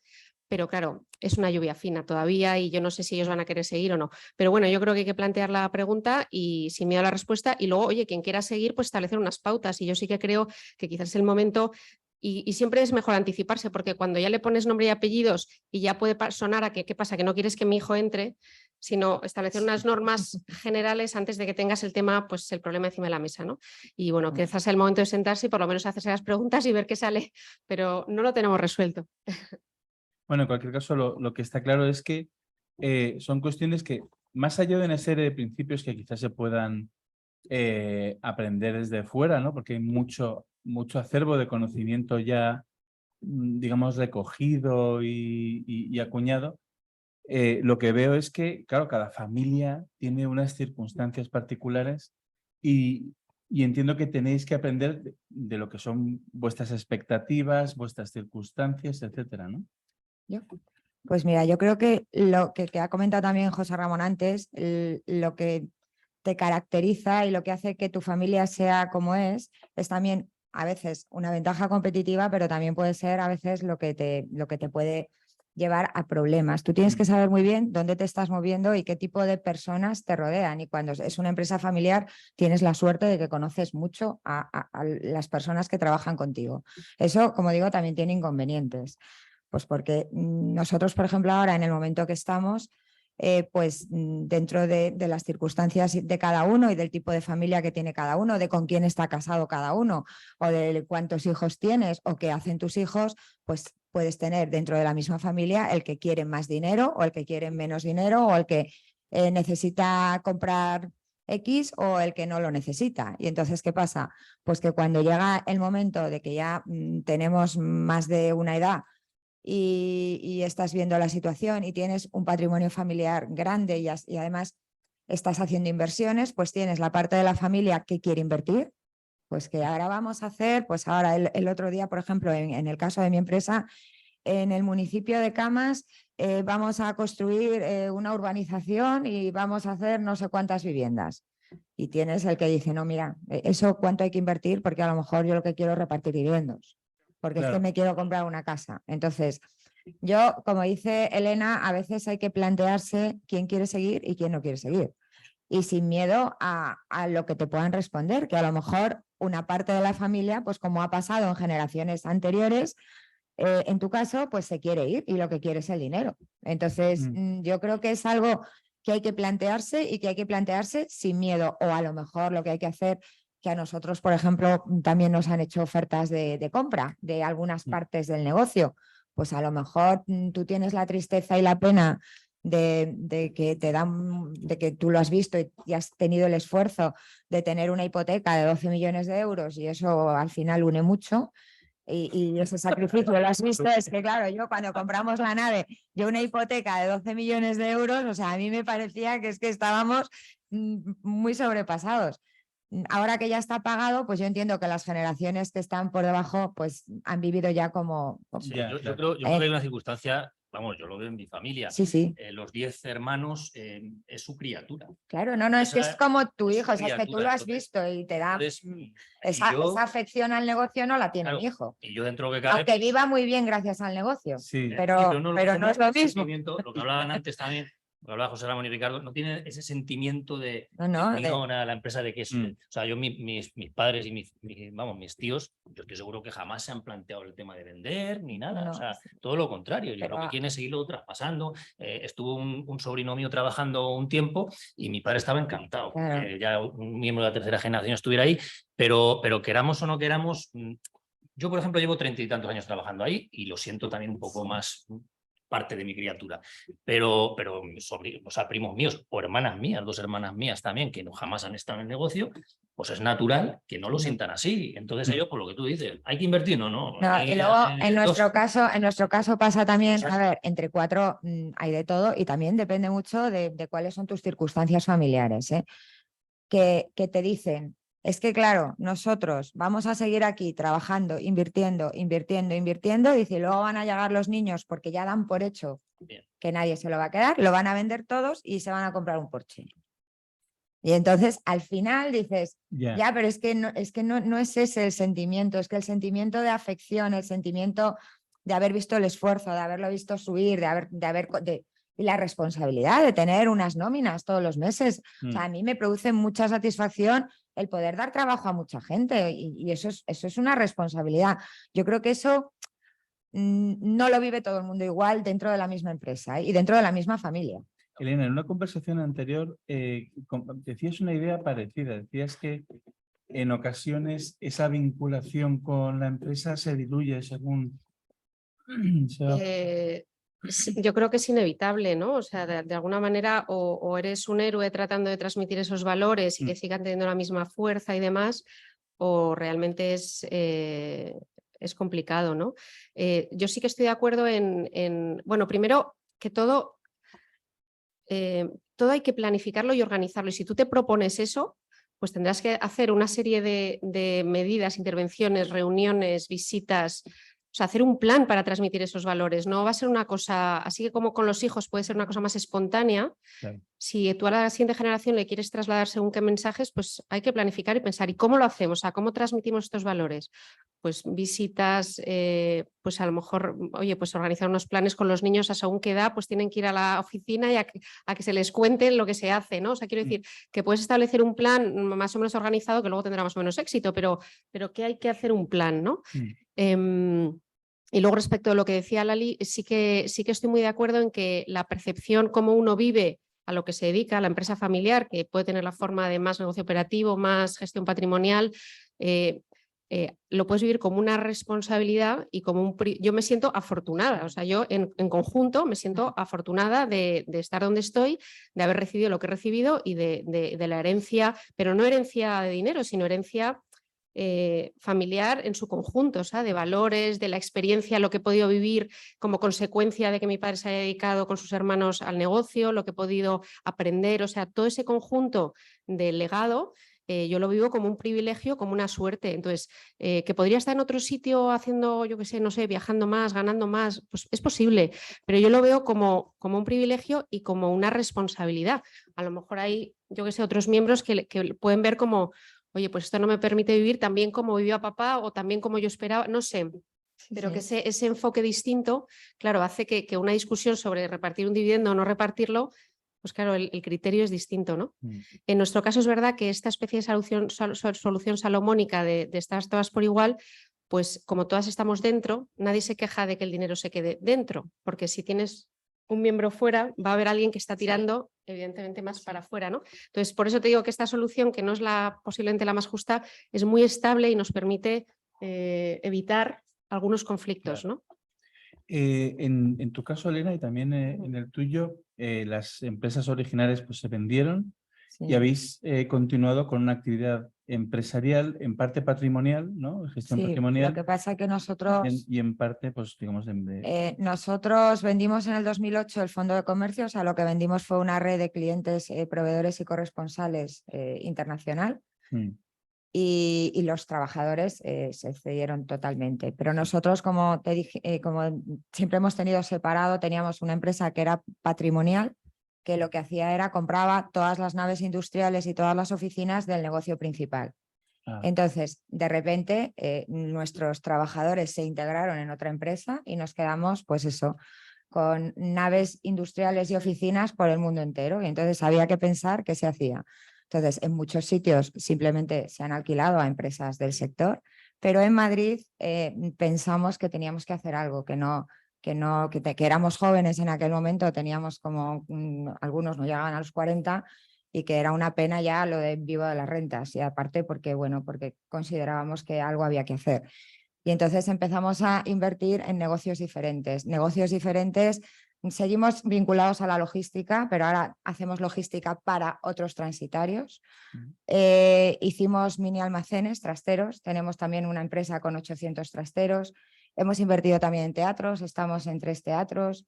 pero claro, es una lluvia fina todavía y yo no sé si ellos van a querer seguir o no. Pero bueno, yo creo que hay que plantear la pregunta y sin miedo a la respuesta y luego, oye, quien quiera seguir, pues establecer unas pautas. Y yo sí que creo que quizás es el momento. Y siempre es mejor anticiparse, porque cuando ya le pones nombre y apellidos y ya puede sonar a que, ¿qué pasa? Que no quieres que mi hijo entre, sino establecer unas normas generales antes de que tengas el tema, pues el problema encima de la mesa, ¿no? Y bueno, quizás es el momento de sentarse y por lo menos hacerse las preguntas y ver qué sale, pero no lo tenemos resuelto. Bueno, en cualquier caso, lo que está claro es que son cuestiones que, más allá de una serie de principios que quizás se puedan aprender desde fuera, ¿no? Porque hay mucho acervo de conocimiento ya, digamos, recogido y acuñado. Lo que veo es que, claro, cada familia tiene unas circunstancias particulares y entiendo que tenéis que aprender de lo que son vuestras expectativas, vuestras circunstancias, etcétera, ¿no? Pues mira, yo creo que lo que ha comentado también José Ramón antes, lo que te caracteriza y lo que hace que tu familia sea como es también a veces una ventaja competitiva, pero también puede ser a veces lo que te puede llevar a problemas. Tú tienes que saber muy bien dónde te estás moviendo y qué tipo de personas te rodean. Y cuando es una empresa familiar, tienes la suerte de que conoces mucho a las personas que trabajan contigo. Eso, como digo, también tiene inconvenientes. Pues porque nosotros, por ejemplo, ahora en el momento que estamos, pues dentro de las circunstancias de cada uno y del tipo de familia que tiene cada uno, de con quién está casado cada uno o de cuántos hijos tienes o qué hacen tus hijos, pues puedes tener dentro de la misma familia el que quiere más dinero o el que quiere menos dinero o el que necesita comprar X o el que no lo necesita. Y entonces, ¿qué pasa? Pues que cuando llega el momento de que ya tenemos más de una edad y estás viendo la situación y tienes un patrimonio familiar grande y además estás haciendo inversiones, pues tienes la parte de la familia que quiere invertir, pues que ahora vamos a hacer, pues ahora el otro día, por ejemplo, en el caso de mi empresa, en el municipio de Camas vamos a construir una urbanización y vamos a hacer no sé cuántas viviendas. Y tienes el que dice, no, mira, ¿eso cuánto hay que invertir? Porque a lo mejor yo lo que quiero es repartir dividendos, porque es que me quiero comprar una casa. Entonces, yo, como dice Elena, a veces hay que plantearse quién quiere seguir y quién no quiere seguir. Y sin miedo a lo que te puedan responder, que a lo mejor una parte de la familia, pues como ha pasado en generaciones anteriores, en tu caso, pues se quiere ir y lo que quiere es el dinero. Entonces, yo creo que es algo que hay que plantearse y que hay que plantearse sin miedo. O a lo mejor lo que hay que hacer, que a nosotros, por ejemplo, también nos han hecho ofertas de compra de algunas partes del negocio. Pues a lo mejor tú tienes la tristeza y la pena de que te dan, de que tú lo has visto y has tenido el esfuerzo de tener una hipoteca de 12 millones de euros y eso al final une mucho. Y ese sacrificio lo has visto, es que claro, yo cuando compramos la nave, yo una hipoteca de 12 millones de euros, o sea, a mí me parecía que es que estábamos muy sobrepasados. Ahora que ya está pagado, pues yo entiendo que las generaciones que están por debajo, pues han vivido ya como... Sí, yo creo que hay una circunstancia, vamos, yo lo veo en mi familia. Sí, sí. Los 10 hermanos es su criatura. Claro, no, es que es como tu hijo, o sea, es que tú lo has entonces, visto y te da... esa esa afección al negocio no la tiene mi hijo. Y yo dentro de que cabe... Aunque viva muy bien gracias al negocio, Sí. pero no es lo mismo. Lo que hablaban antes también, lo que hablaba José Ramón y Ricardo, no tiene ese sentimiento de No, unión a la empresa de que es... O sea, yo mis padres y mis tíos, yo estoy seguro que jamás se han planteado el tema de vender ni nada. No. O sea, todo lo contrario. Yo Pero lo que quieren es seguirlo traspasando. Estuvo un sobrino mío trabajando un tiempo y mi padre estaba encantado. Claro. Ya un miembro de la tercera generación estuviera ahí, pero queramos o no queramos... Yo, por ejemplo, llevo 30 y tantos años trabajando ahí y lo siento también un poco más parte de mi criatura, pero o sea, primos míos o hermanas mías, 2 hermanas mías también, que no jamás han estado en el negocio, pues es natural que no lo sientan así. Entonces ellos, por lo que tú dices, ¿hay que invertir? No. Y luego, en nuestro caso pasa también, a ver, entre 4 hay de todo y también depende mucho de cuáles son tus circunstancias familiares, que te dicen, es que claro, nosotros vamos a seguir aquí trabajando, invirtiendo, y dice, luego van a llegar los niños porque ya dan por hecho que nadie se lo va a quedar, lo van a vender todos y se van a comprar un Porsche. Y entonces al final dices, ya, pero es que no es ese el sentimiento, es que el sentimiento de afección, el sentimiento de haber visto el esfuerzo, de haberlo visto subir, y la responsabilidad de tener unas nóminas todos los meses. O sea, a mí me produce mucha satisfacción el poder dar trabajo a mucha gente y eso es una responsabilidad. Yo creo que eso no lo vive todo el mundo igual dentro de la misma empresa y dentro de la misma familia. Elena, en una conversación anterior decías una idea parecida. Decías que en ocasiones esa vinculación con la empresa se diluye según... Yo creo que es inevitable, ¿no? O sea, de alguna manera o eres un héroe tratando de transmitir esos valores y que sigan teniendo la misma fuerza y demás, o realmente es complicado, ¿no? Yo sí que estoy de acuerdo bueno, primero que todo hay que planificarlo y organizarlo. Y si tú te propones eso, pues tendrás que hacer una serie de medidas, intervenciones, reuniones, visitas. O sea, hacer un plan para transmitir esos valores. No va a ser una cosa, así que como con los hijos puede ser una cosa más espontánea. Claro. Si tú a la siguiente generación le quieres trasladar según qué mensajes, pues hay que planificar y pensar, ¿y cómo lo hacemos? O sea, ¿cómo transmitimos estos valores? Pues visitas, pues a lo mejor, oye, pues organizar unos planes con los niños a según qué edad, pues tienen que ir a la oficina y a que se les cuente lo que se hace, ¿no? O sea, quiero decir que puedes establecer un plan más o menos organizado que luego tendrá más o menos éxito, pero que hay que hacer un plan, ¿no? Y luego respecto a lo que decía Lali, sí que estoy muy de acuerdo en que la percepción cómo uno vive a lo que se dedica, a la empresa familiar, que puede tener la forma de más negocio operativo, más gestión patrimonial, lo puedes vivir como una responsabilidad y como yo me siento afortunada, o sea, yo en conjunto me siento afortunada de estar donde estoy, de haber recibido lo que he recibido y de la herencia, pero no herencia de dinero, sino herencia familiar en su conjunto, o sea, de valores, de la experiencia, lo que he podido vivir como consecuencia de que mi padre se haya dedicado con sus hermanos al negocio, lo que he podido aprender, o sea, todo ese conjunto de legado. Yo lo vivo como un privilegio, como una suerte. Entonces, que podría estar en otro sitio haciendo, yo qué sé, no sé, viajando más, ganando más, pues es posible, pero yo lo veo como un privilegio y como una responsabilidad. A lo mejor hay, yo qué sé, otros miembros que pueden ver como, oye, pues esto no me permite vivir tan bien como vivió a papá o tan bien como yo esperaba, no sé. Pero que ese enfoque distinto, claro, hace que una discusión sobre repartir un dividendo o no repartirlo, pues claro, el criterio es distinto, ¿no? En nuestro caso es verdad que esta especie de solución salomónica de estar todas por igual, pues como todas estamos dentro, nadie se queja de que el dinero se quede dentro, porque si tienes un miembro fuera, va a haber alguien que está tirando, evidentemente, más para afuera, ¿no? Entonces, por eso te digo que esta solución, que no es posiblemente la más justa, es muy estable y nos permite evitar algunos conflictos, ¿no? En tu caso, Elena, y también en el tuyo, las empresas originales pues, se vendieron y habéis continuado con una actividad empresarial, en parte patrimonial, ¿no? Gestión Sí, patrimonial. lo que pasa es que nosotros... Y en parte, pues, digamos... nosotros vendimos en el 2008 el fondo de comercio, o sea, lo que vendimos fue una red de clientes, proveedores y corresponsales internacional. Y los trabajadores se cedieron totalmente. Pero nosotros, como te dije, como siempre hemos tenido separado, teníamos una empresa que era patrimonial, que lo que hacía era compraba todas las naves industriales y todas las oficinas del negocio principal. Entonces, de repente, nuestros trabajadores se integraron en otra empresa y nos quedamos, pues eso, con naves industriales y oficinas por el mundo entero. Y entonces había que pensar qué se hacía. Entonces, en muchos sitios simplemente se han alquilado a empresas del sector, pero en Madrid pensamos que teníamos que hacer algo, que éramos jóvenes en aquel momento, teníamos como, algunos no llegaban a los 40, y que era una pena ya lo de vivo de las rentas, y aparte porque considerábamos que algo había que hacer. Y entonces empezamos a invertir en negocios diferentes. Seguimos vinculados a la logística, pero ahora hacemos logística para otros transitarios. Hicimos mini almacenes, trasteros, tenemos también una empresa con 800 trasteros. Hemos invertido también en teatros, estamos en 3 teatros.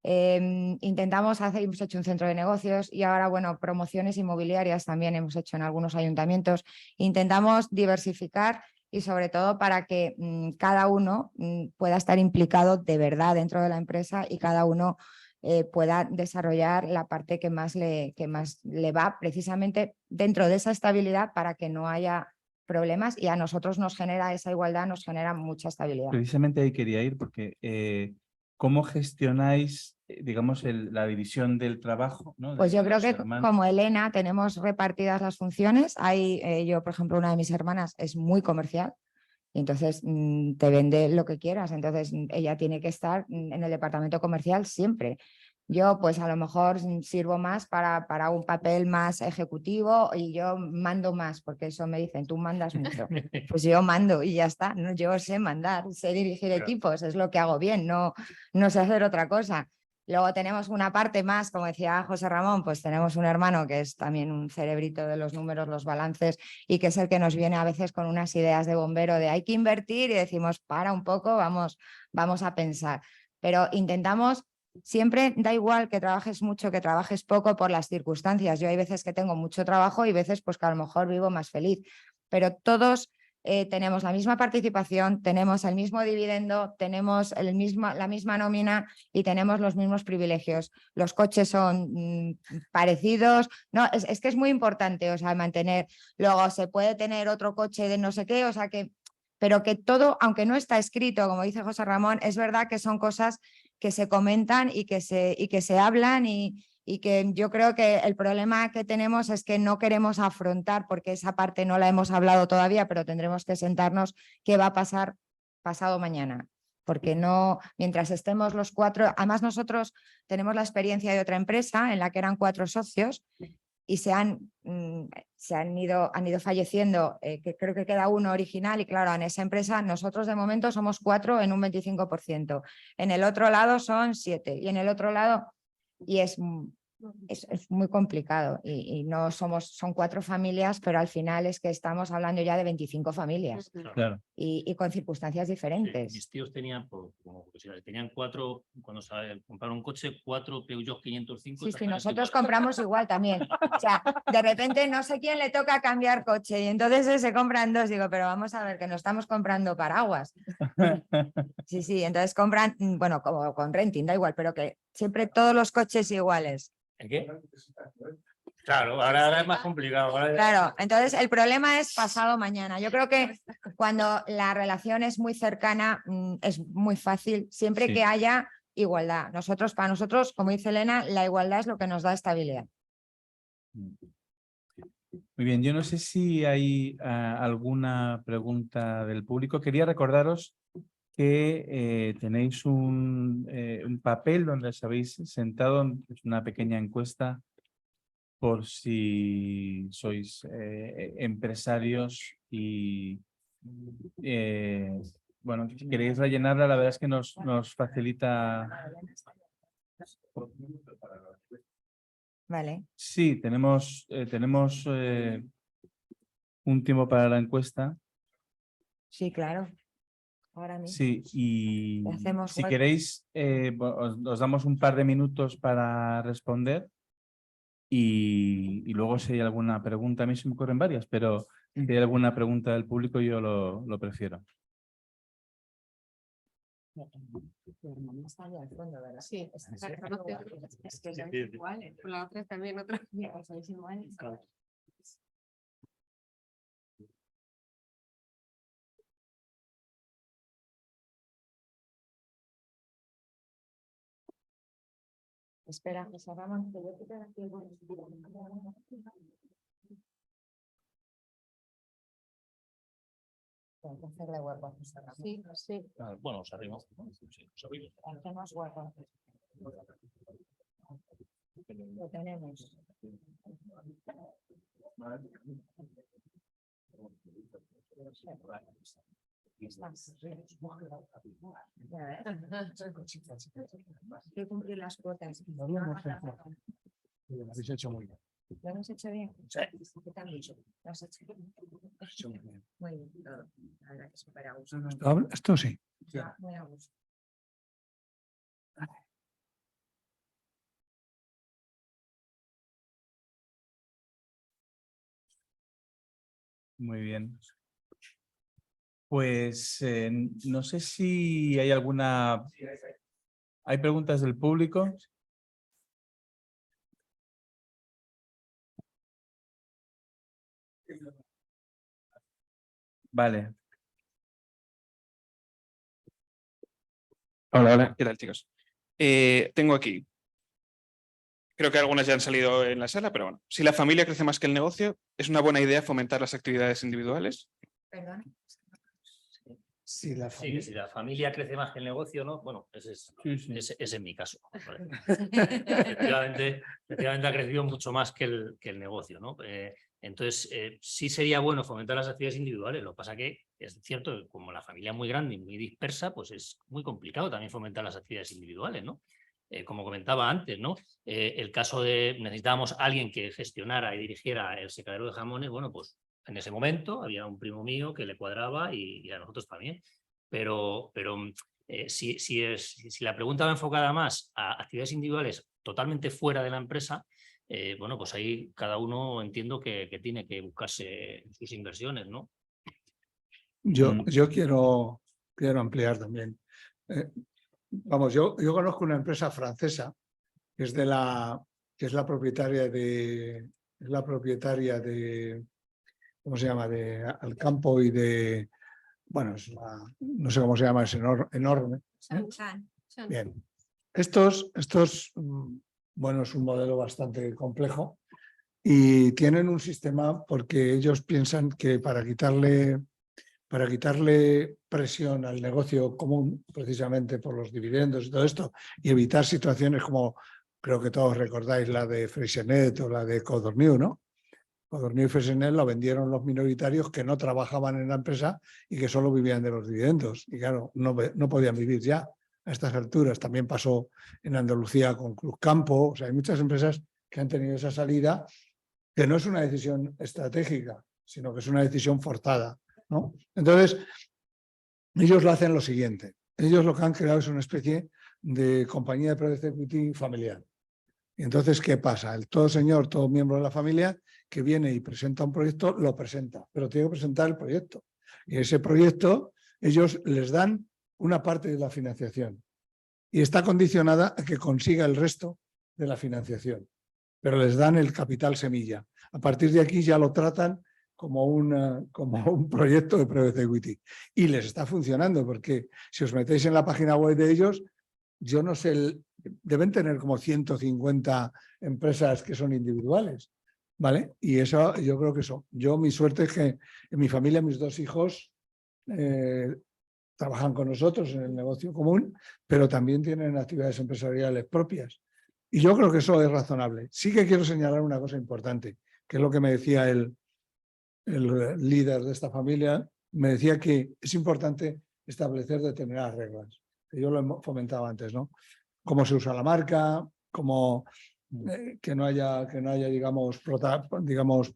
Hemos hecho un centro de negocios y ahora, bueno, promociones inmobiliarias también hemos hecho en algunos ayuntamientos. Intentamos diversificar y sobre todo para que cada uno pueda estar implicado de verdad dentro de la empresa y cada uno pueda desarrollar la parte que más le va precisamente dentro de esa estabilidad para que no haya problemas, y a nosotros nos genera esa igualdad, nos genera mucha estabilidad. Precisamente ahí quería ir porque ¿cómo gestionáis, digamos, la división del trabajo, ¿no? Pues yo creo que hermanos. como Elena tenemos repartidas las funciones. Yo, por ejemplo, una de mis hermanas es muy comercial y entonces te vende lo que quieras. Entonces ella tiene que estar en el departamento comercial siempre. Yo pues a lo mejor sirvo más para un papel más ejecutivo y yo mando más, porque eso me dicen, tú mandas mucho. Pues yo mando y ya está. No, yo sé mandar, sé dirigir equipos, es lo que hago bien, no sé hacer otra cosa. Luego tenemos una parte más, como decía José Ramón, pues tenemos un hermano que es también un cerebrito de los números, los balances, y que es el que nos viene a veces con unas ideas de bombero de hay que invertir, y decimos, para un poco, vamos a pensar. Pero intentamos, siempre da igual que trabajes mucho, que trabajes poco, por las circunstancias. Yo hay veces que tengo mucho trabajo y veces pues que a lo mejor vivo más feliz, pero todos tenemos la misma participación, tenemos el mismo dividendo, tenemos la misma nómina y tenemos los mismos privilegios. Los coches son parecidos. No, es que es muy importante, o sea, mantener. Luego se puede tener otro coche de no sé qué, o sea que, pero que todo, aunque no está escrito, como dice José Ramón, es verdad que son cosas que se comentan y que se hablan, y que yo creo que el problema que tenemos es que no queremos afrontar, porque esa parte no la hemos hablado todavía, pero tendremos que sentarnos, qué va a pasar pasado mañana. porque no, mientras estemos los 4, además nosotros tenemos la experiencia de otra empresa en la que eran 4 socios y han ido falleciendo, que creo que queda uno original y claro, en esa empresa nosotros de momento somos 4 en un 25%, en el otro lado son 7 y en el otro lado, y es muy complicado y no son 4 familias, pero al final es que estamos hablando ya de 25 familias Claro. y con circunstancias diferentes. Sí, mis tíos tenían, como curiosidad, tenían 4, cuando compraron un coche, 4 Peugeot 505. Sí, nosotros compramos igual también. O sea, de repente no sé quién le toca cambiar coche y entonces se compran 2. Digo, pero vamos a ver que no estamos comprando paraguas. Sí, entonces compran, bueno, como con renting, da igual, pero que siempre todos los coches iguales. ¿En qué? Claro, ahora es más complicado. Claro, entonces el problema es pasado mañana. Yo creo que cuando la relación es muy cercana es muy fácil, siempre Sí. que haya igualdad. Para nosotros, como dice Elena, la igualdad es lo que nos da estabilidad. Muy bien, yo no sé si hay alguna pregunta del público. Quería recordaros que tenéis un papel donde os habéis sentado, es una pequeña encuesta por si sois empresarios y bueno, si queréis rellenarla, la verdad es que nos facilita. Vale, Sí, tenemos un tiempo para la encuesta. sí, claro. Ahora mismo. Sí, y Hacemos si hueco. queréis, os damos un par de minutos para responder y luego si hay alguna pregunta, a mí se me ocurren varias, pero si hay alguna pregunta del público yo lo prefiero. Sí, es que sois iguales. Con la otra también, otra. Sois iguales. Espera, que cerramos, que yo quito aquí el Hay que hacerle hueco. Sí, sí. Bueno, os arrimos. Sí, os arrimos. Hacemos hueco. Lo tenemos. Hay que cumplir las cuotas. Lo habéis hecho muy bien. ¿Lo hemos hecho bien? Sí. ¿Qué te han dicho? ¿Lo has hecho bien? Muy bien, todo. La verdad que súper a gusto. Esto sí. Muy a gusto. Muy bien. Pues no sé si hay alguna. ¿Hay preguntas del público? Vale. Hola, ¿qué tal, chicos? Tengo aquí, creo que algunas ya han salido en la sala, pero bueno, si la familia crece más que el negocio, ¿es una buena idea fomentar las actividades individuales? Perdón. Sí, la Sí, que si la familia crece más que el negocio, ¿no? Bueno, ese es mi caso. Vale. Efectivamente ha crecido mucho más que el negocio, ¿no? Entonces, sí sería bueno fomentar las actividades individuales. Lo que pasa que es cierto que como la familia es muy grande y muy dispersa, pues es muy complicado también fomentar las actividades individuales, ¿no? Como comentaba antes, ¿no? El caso de necesitábamos alguien que gestionara y dirigiera el secadero de jamones, bueno, pues en ese momento había un primo mío que le cuadraba y a nosotros también. Pero si la pregunta va enfocada más a actividades individuales totalmente fuera de la empresa, bueno, pues ahí cada uno entiendo que tiene que buscarse sus inversiones, ¿no? Yo quiero ampliar también. Vamos, yo conozco una empresa francesa que es la propietaria de ¿cómo se llama? De Alcampo y de, bueno, no sé cómo se llama, es enorme. Bien. Estos, bueno, es un modelo bastante complejo y tienen un sistema porque ellos piensan que para quitarle para quitarle presión al negocio común, precisamente por los dividendos y todo esto, y evitar situaciones como, creo que todos recordáis, la de Freixenet o la de Codorniu, ¿no? Codorniu y Freixenet lo vendieron los minoritarios que no trabajaban en la empresa y que solo vivían de los dividendos. Y claro, no podían vivir ya a estas alturas. También pasó en Andalucía con Cruzcampo. O sea, hay muchas empresas que han tenido esa salida, que no es una decisión estratégica, sino que es una decisión forzada, ¿no? Entonces, ellos lo hacen lo siguiente. Ellos lo que han creado es una especie de compañía de private equity familiar. Y entonces, ¿qué pasa? Todo señor, todo miembro de la familia que viene y presenta un proyecto, lo presenta, pero tiene que presentar el proyecto. Y ese proyecto, ellos les dan una parte de la financiación. Y está condicionada a que consiga el resto de la financiación. Pero les dan el capital semilla. A partir de aquí ya lo tratan como un proyecto de private equity. Y les está funcionando, porque si os metéis en la página web de ellos, yo no sé, deben tener como 150 empresas que son individuales, ¿vale? Y eso yo creo que eso. Mi suerte es que en mi familia mis 2 hijos trabajan con nosotros en el negocio común, pero también tienen actividades empresariales propias. Y yo creo que eso es razonable. Sí que quiero señalar una cosa importante, que es lo que me decía el líder de esta familia, me decía que es importante establecer determinadas reglas. Yo lo he fomentado antes, ¿no? Cómo se usa la marca, cómo que no haya digamos,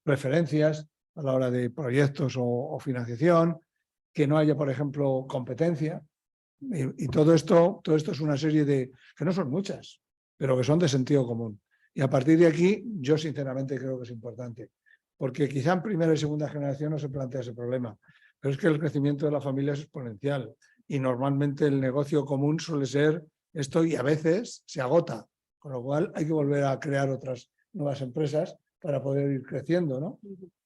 preferencias a la hora de proyectos o financiación, que no haya, por ejemplo, competencia. Y todo esto es una serie de, que no son muchas, pero que son de sentido común. Y a partir de aquí, yo sinceramente creo que es importante, porque quizá en primera y segunda generación no se plantea ese problema, pero es que el crecimiento de la familia es exponencial y normalmente el negocio común suele ser esto y a veces se agota, con lo cual hay que volver a crear otras nuevas empresas para poder ir creciendo, ¿no?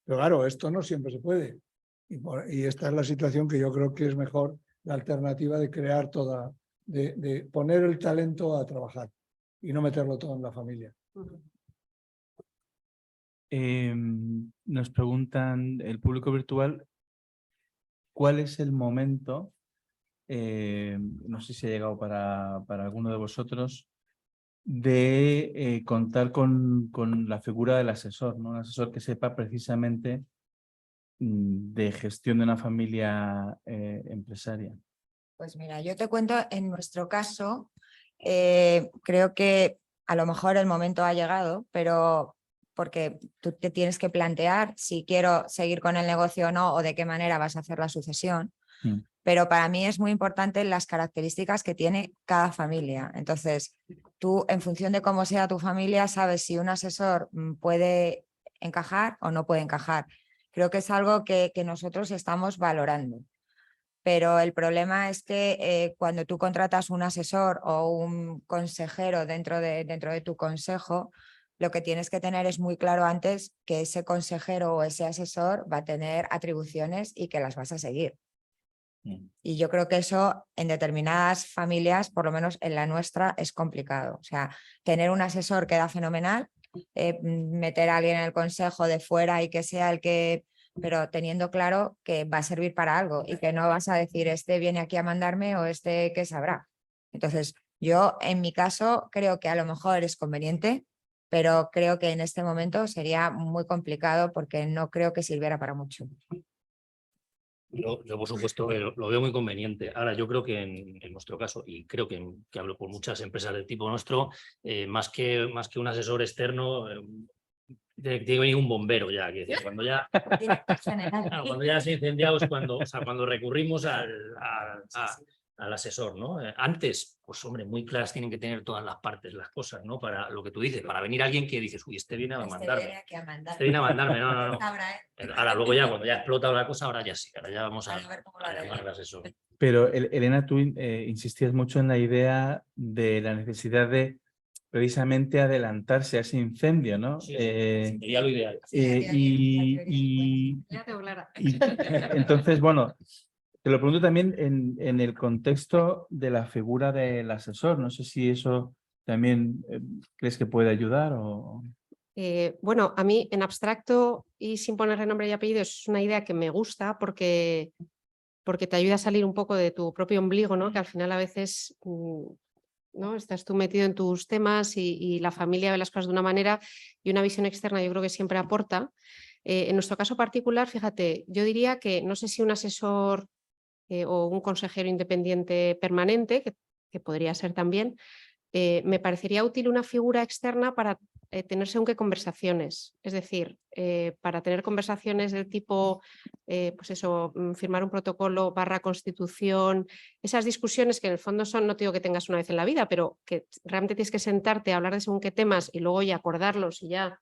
Pero claro, esto no siempre se puede. Y esta es la situación que yo creo que es mejor la alternativa de crear de poner el talento a trabajar y no meterlo todo en la familia. Nos preguntan el público virtual, ¿cuál es el momento? No sé si ha llegado para alguno de vosotros, de contar con la figura del asesor, ¿no? Un asesor que sepa precisamente de gestión de una familia empresaria. Pues mira, yo te cuento, en nuestro caso, creo que a lo mejor el momento ha llegado, pero porque tú te tienes que plantear si quiero seguir con el negocio o no, o de qué manera vas a hacer la sucesión. Pero para mí es muy importante las características que tiene cada familia. Entonces, tú, en función de cómo sea tu familia, sabes si un asesor puede encajar o no puede encajar. Creo que es algo que nosotros estamos valorando. Pero el problema es que cuando tú contratas un asesor o un consejero dentro de tu consejo, lo que tienes que tener es muy claro antes que ese consejero o ese asesor va a tener atribuciones y que las vas a seguir. Y yo creo que eso en determinadas familias, por lo menos en la nuestra, es complicado. O sea, tener un asesor queda fenomenal, meter a alguien en el consejo de fuera y que sea el que... pero teniendo claro que va a servir para algo y que no vas a decir este viene aquí a mandarme o este que sabrá. Entonces, yo en mi caso creo que a lo mejor es conveniente, pero creo que en este momento sería muy complicado porque no creo que sirviera para mucho. Yo, por supuesto, lo veo muy conveniente. Ahora, yo creo que en nuestro caso, y creo que hablo por muchas empresas del tipo nuestro, más que un asesor externo, tiene que venir un bombero ya. Que cuando ya se ha incendiado es cuando recurrimos al asesor, ¿no? Antes, pues hombre, muy claras tienen que tener todas las partes, las cosas, ¿no? Para lo que tú dices, para venir alguien que dices, uy, este viene a mandarme. Este viene a mandarme, no. Ahora, luego ya, cuando ya ha explotado la cosa, ahora ya sí, ahora ya vamos a llamar al asesor. Pero, Elena, tú insistías mucho en la idea de la necesidad de precisamente adelantarse a ese incendio, ¿no? Sí, sería lo ideal. Entonces, bueno, te lo pregunto también en el contexto de la figura del asesor. No sé si eso también crees que puede ayudar o... Bueno, a mí en abstracto y sin ponerle nombre y apellido es una idea que me gusta porque te ayuda a salir un poco de tu propio ombligo, ¿no? Que al final a veces ¿no? Estás tú metido en tus temas y la familia ve las cosas de una manera y una visión externa yo creo que siempre aporta. En nuestro caso particular, fíjate, yo diría que no sé si un asesor o un consejero independiente permanente, que podría ser también, me parecería útil una figura externa para tener según qué conversaciones. Es decir, para tener conversaciones del tipo, pues eso, firmar un protocolo / constitución, esas discusiones que en el fondo son, no te digo que tengas una vez en la vida, pero que realmente tienes que sentarte a hablar de según qué temas y luego ya acordarlos y ya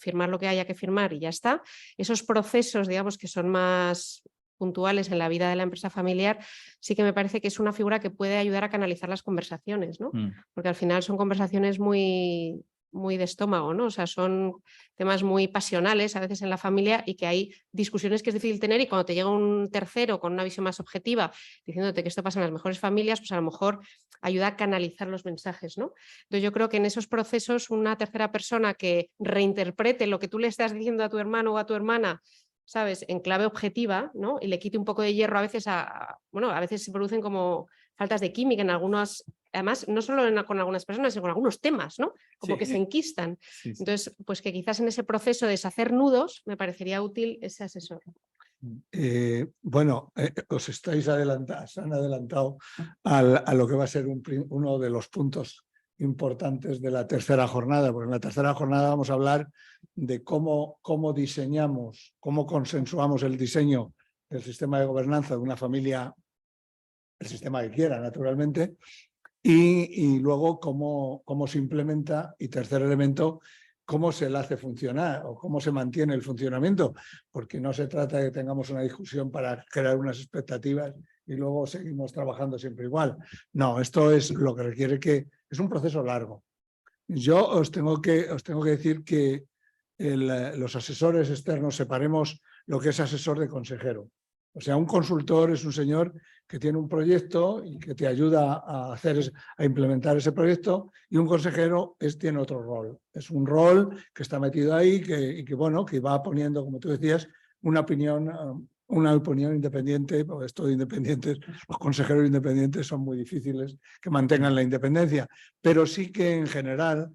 firmar lo que haya que firmar y ya está. Esos procesos, digamos, que son más puntuales en la vida de la empresa familiar, sí que me parece que es una figura que puede ayudar a canalizar las conversaciones, ¿no? Porque al final son conversaciones muy de estómago, ¿no? O sea, son temas muy pasionales a veces en la familia y que hay discusiones que es difícil tener, y cuando te llega un tercero con una visión más objetiva diciéndote que esto pasa en las mejores familias, pues a lo mejor ayuda a canalizar los mensajes, ¿no? Entonces yo creo que en esos procesos una tercera persona que reinterprete lo que tú le estás diciendo a tu hermano o a tu hermana, ¿sabes?, en clave objetiva, ¿no? Y le quite un poco de hierro a veces bueno, a veces se producen como faltas de química en algunas, además no solo con algunas personas, sino con algunos temas, ¿no? Como Sí. que se enquistan. Sí, sí. Entonces, pues que quizás en ese proceso de deshacer nudos me parecería útil ese asesor. Bueno, os estáis se han adelantado a lo que va a ser uno de los puntos importantes de la tercera jornada, porque en la tercera jornada vamos a hablar de cómo diseñamos, cómo consensuamos el diseño del sistema de gobernanza de una familia, el sistema que quiera, naturalmente, y luego cómo se implementa, y tercer elemento, cómo se le hace funcionar o cómo se mantiene el funcionamiento, porque no se trata de que tengamos una discusión para crear unas expectativas y luego seguimos trabajando siempre igual. No, esto es lo que requiere es un proceso largo. Yo os tengo que decir que los asesores externos separemos lo que es asesor de consejero. O sea, un consultor es un señor que tiene un proyecto y que te ayuda a implementar ese proyecto, y un consejero tiene otro rol. Es un rol que está metido ahí que va poniendo, como tú decías, una opinión independiente, porque esto de independientes, los consejeros independientes son muy difíciles que mantengan la independencia, pero sí que en general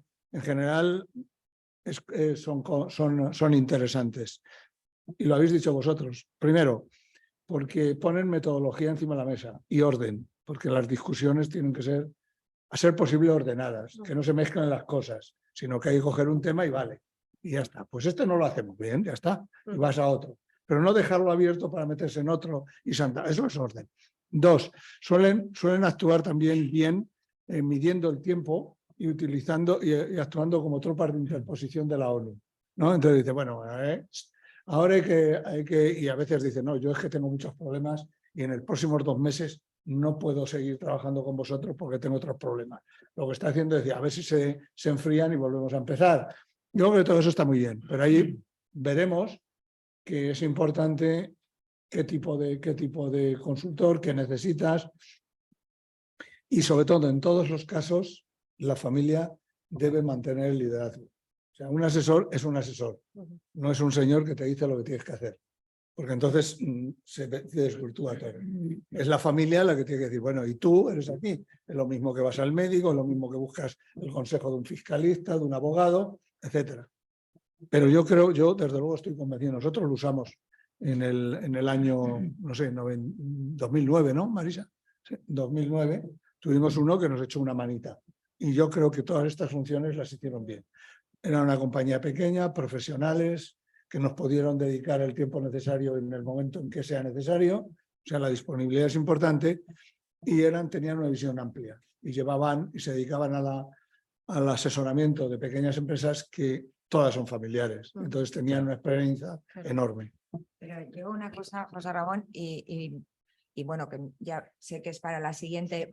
son interesantes. Y lo habéis dicho vosotros. Primero, porque ponen metodología encima de la mesa y orden, porque las discusiones tienen que ser, a ser posible, ordenadas, que no se mezclen las cosas, sino que hay que coger un tema y vale, y ya está. Pues este no lo hacemos bien, ya está, y vas a otro. Pero no dejarlo abierto para meterse en otro y saltar. Eso es orden. Dos, suelen actuar también bien midiendo el tiempo y utilizando y actuando como tropas de interposición de la ONU, ¿no? Entonces dice, bueno, ahora hay que, y a veces dicen, no, yo es que tengo muchos problemas y en los próximos 2 meses no puedo seguir trabajando con vosotros porque tengo otros problemas. Lo que está haciendo es decir, a ver si se enfrían y volvemos a empezar. Yo creo que todo eso está muy bien, pero ahí veremos que es importante qué tipo de consultor, qué necesitas, y sobre todo en todos los casos la familia debe mantener el liderazgo. O sea, un asesor es un asesor, no es un señor que te dice lo que tienes que hacer, porque entonces se desvirtúa todo. Es la familia la que tiene que decir, bueno, y tú eres aquí. Es lo mismo que vas al médico, es lo mismo que buscas el consejo de un fiscalista, de un abogado, etcétera. Pero yo desde luego estoy convencido, nosotros lo usamos en el año, no sé, 2009, ¿no, Marisa? Sí, 2009, tuvimos uno que nos echó una manita. Y yo creo que todas estas funciones las hicieron bien. Era una compañía pequeña, profesionales, que nos pudieron dedicar el tiempo necesario en el momento en que sea necesario. O sea, la disponibilidad es importante, y tenían una visión amplia y se dedicaban al asesoramiento de pequeñas empresas que todas son familiares. Entonces tenían una experiencia enorme. Pero yo una cosa, José Ramón, y bueno, que ya sé que es para la siguiente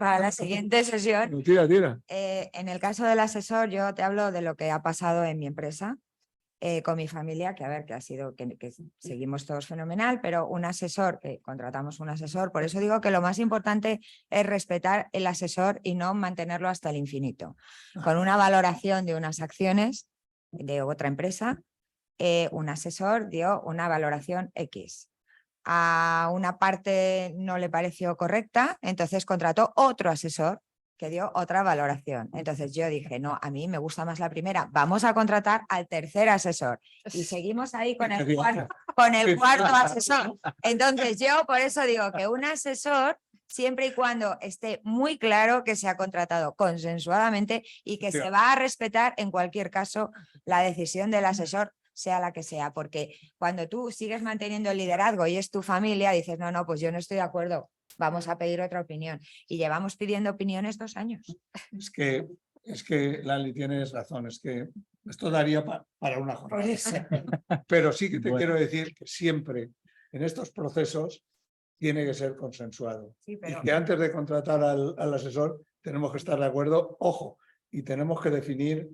sesión. Tira. En el caso del asesor, yo te hablo de lo que ha pasado en mi empresa, con mi familia, que a ver, que ha sido, que seguimos todos fenomenal, pero un asesor, que contratamos un asesor, por eso digo que lo más importante es respetar el asesor y no mantenerlo hasta el infinito, con una valoración de unas acciones de otra empresa, un asesor dio una valoración X. A una parte no le pareció correcta, entonces contrató otro asesor que dio otra valoración. Entonces yo dije, no, a mí me gusta más la primera, vamos a contratar al tercer asesor. Y seguimos ahí con el cuarto asesor. Entonces yo por eso digo que un asesor, siempre y cuando esté muy claro que se ha contratado consensuadamente y que se va a respetar en cualquier caso la decisión del asesor, sea la que sea, porque cuando tú sigues manteniendo el liderazgo y es tu familia, dices, no, no, pues yo no estoy de acuerdo, vamos a pedir otra opinión. Y llevamos pidiendo opiniones 2 años. Es que Lali, tienes razón, es que esto daría para una jornada. Pero sí que te quiero decir que siempre en estos procesos tiene que ser consensuado. Sí, pero... Y que antes de contratar al asesor tenemos que estar de acuerdo, ojo, y tenemos que definir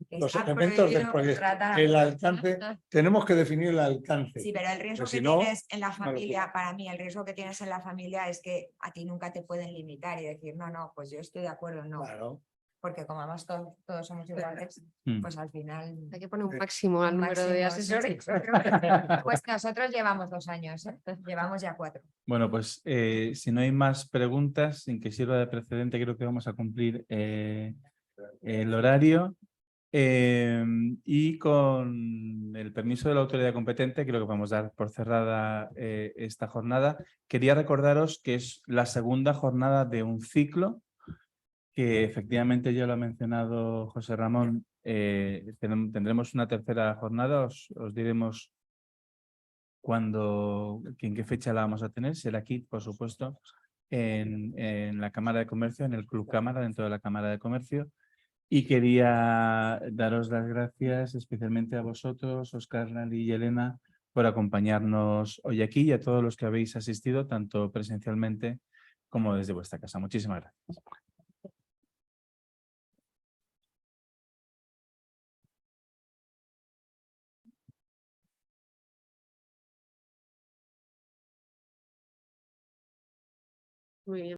los elementos del proyecto. El alcance, tenemos que definir el alcance. Sí, pero el riesgo Pues que si no, tienes en la no lo familia, puedo. para mí, el riesgo que tienes en la familia es que a ti nunca te pueden limitar y decir, no, no, pues yo estoy de acuerdo, no. Claro. Porque como además todos somos iguales, pues al final... Hay que poner un máximo al número de asesores. Pues nosotros llevamos 2 años, llevamos ya 4. Bueno, pues si no hay más preguntas, sin que sirva de precedente, creo que vamos a cumplir el horario. Y con el permiso de la autoridad competente, creo que vamos a dar por cerrada esta jornada. Quería recordaros que es la segunda jornada de un ciclo, que efectivamente ya lo ha mencionado José Ramón. Tendremos una tercera jornada, os diremos en qué fecha la vamos a tener. Será aquí, por supuesto, en la Cámara de Comercio, en el Club Cámara, dentro de la Cámara de Comercio. Y quería daros las gracias especialmente a vosotros, Óscar, Lali y Elena, por acompañarnos hoy aquí y a todos los que habéis asistido, tanto presencialmente como desde vuestra casa. Muchísimas gracias. Muy bien.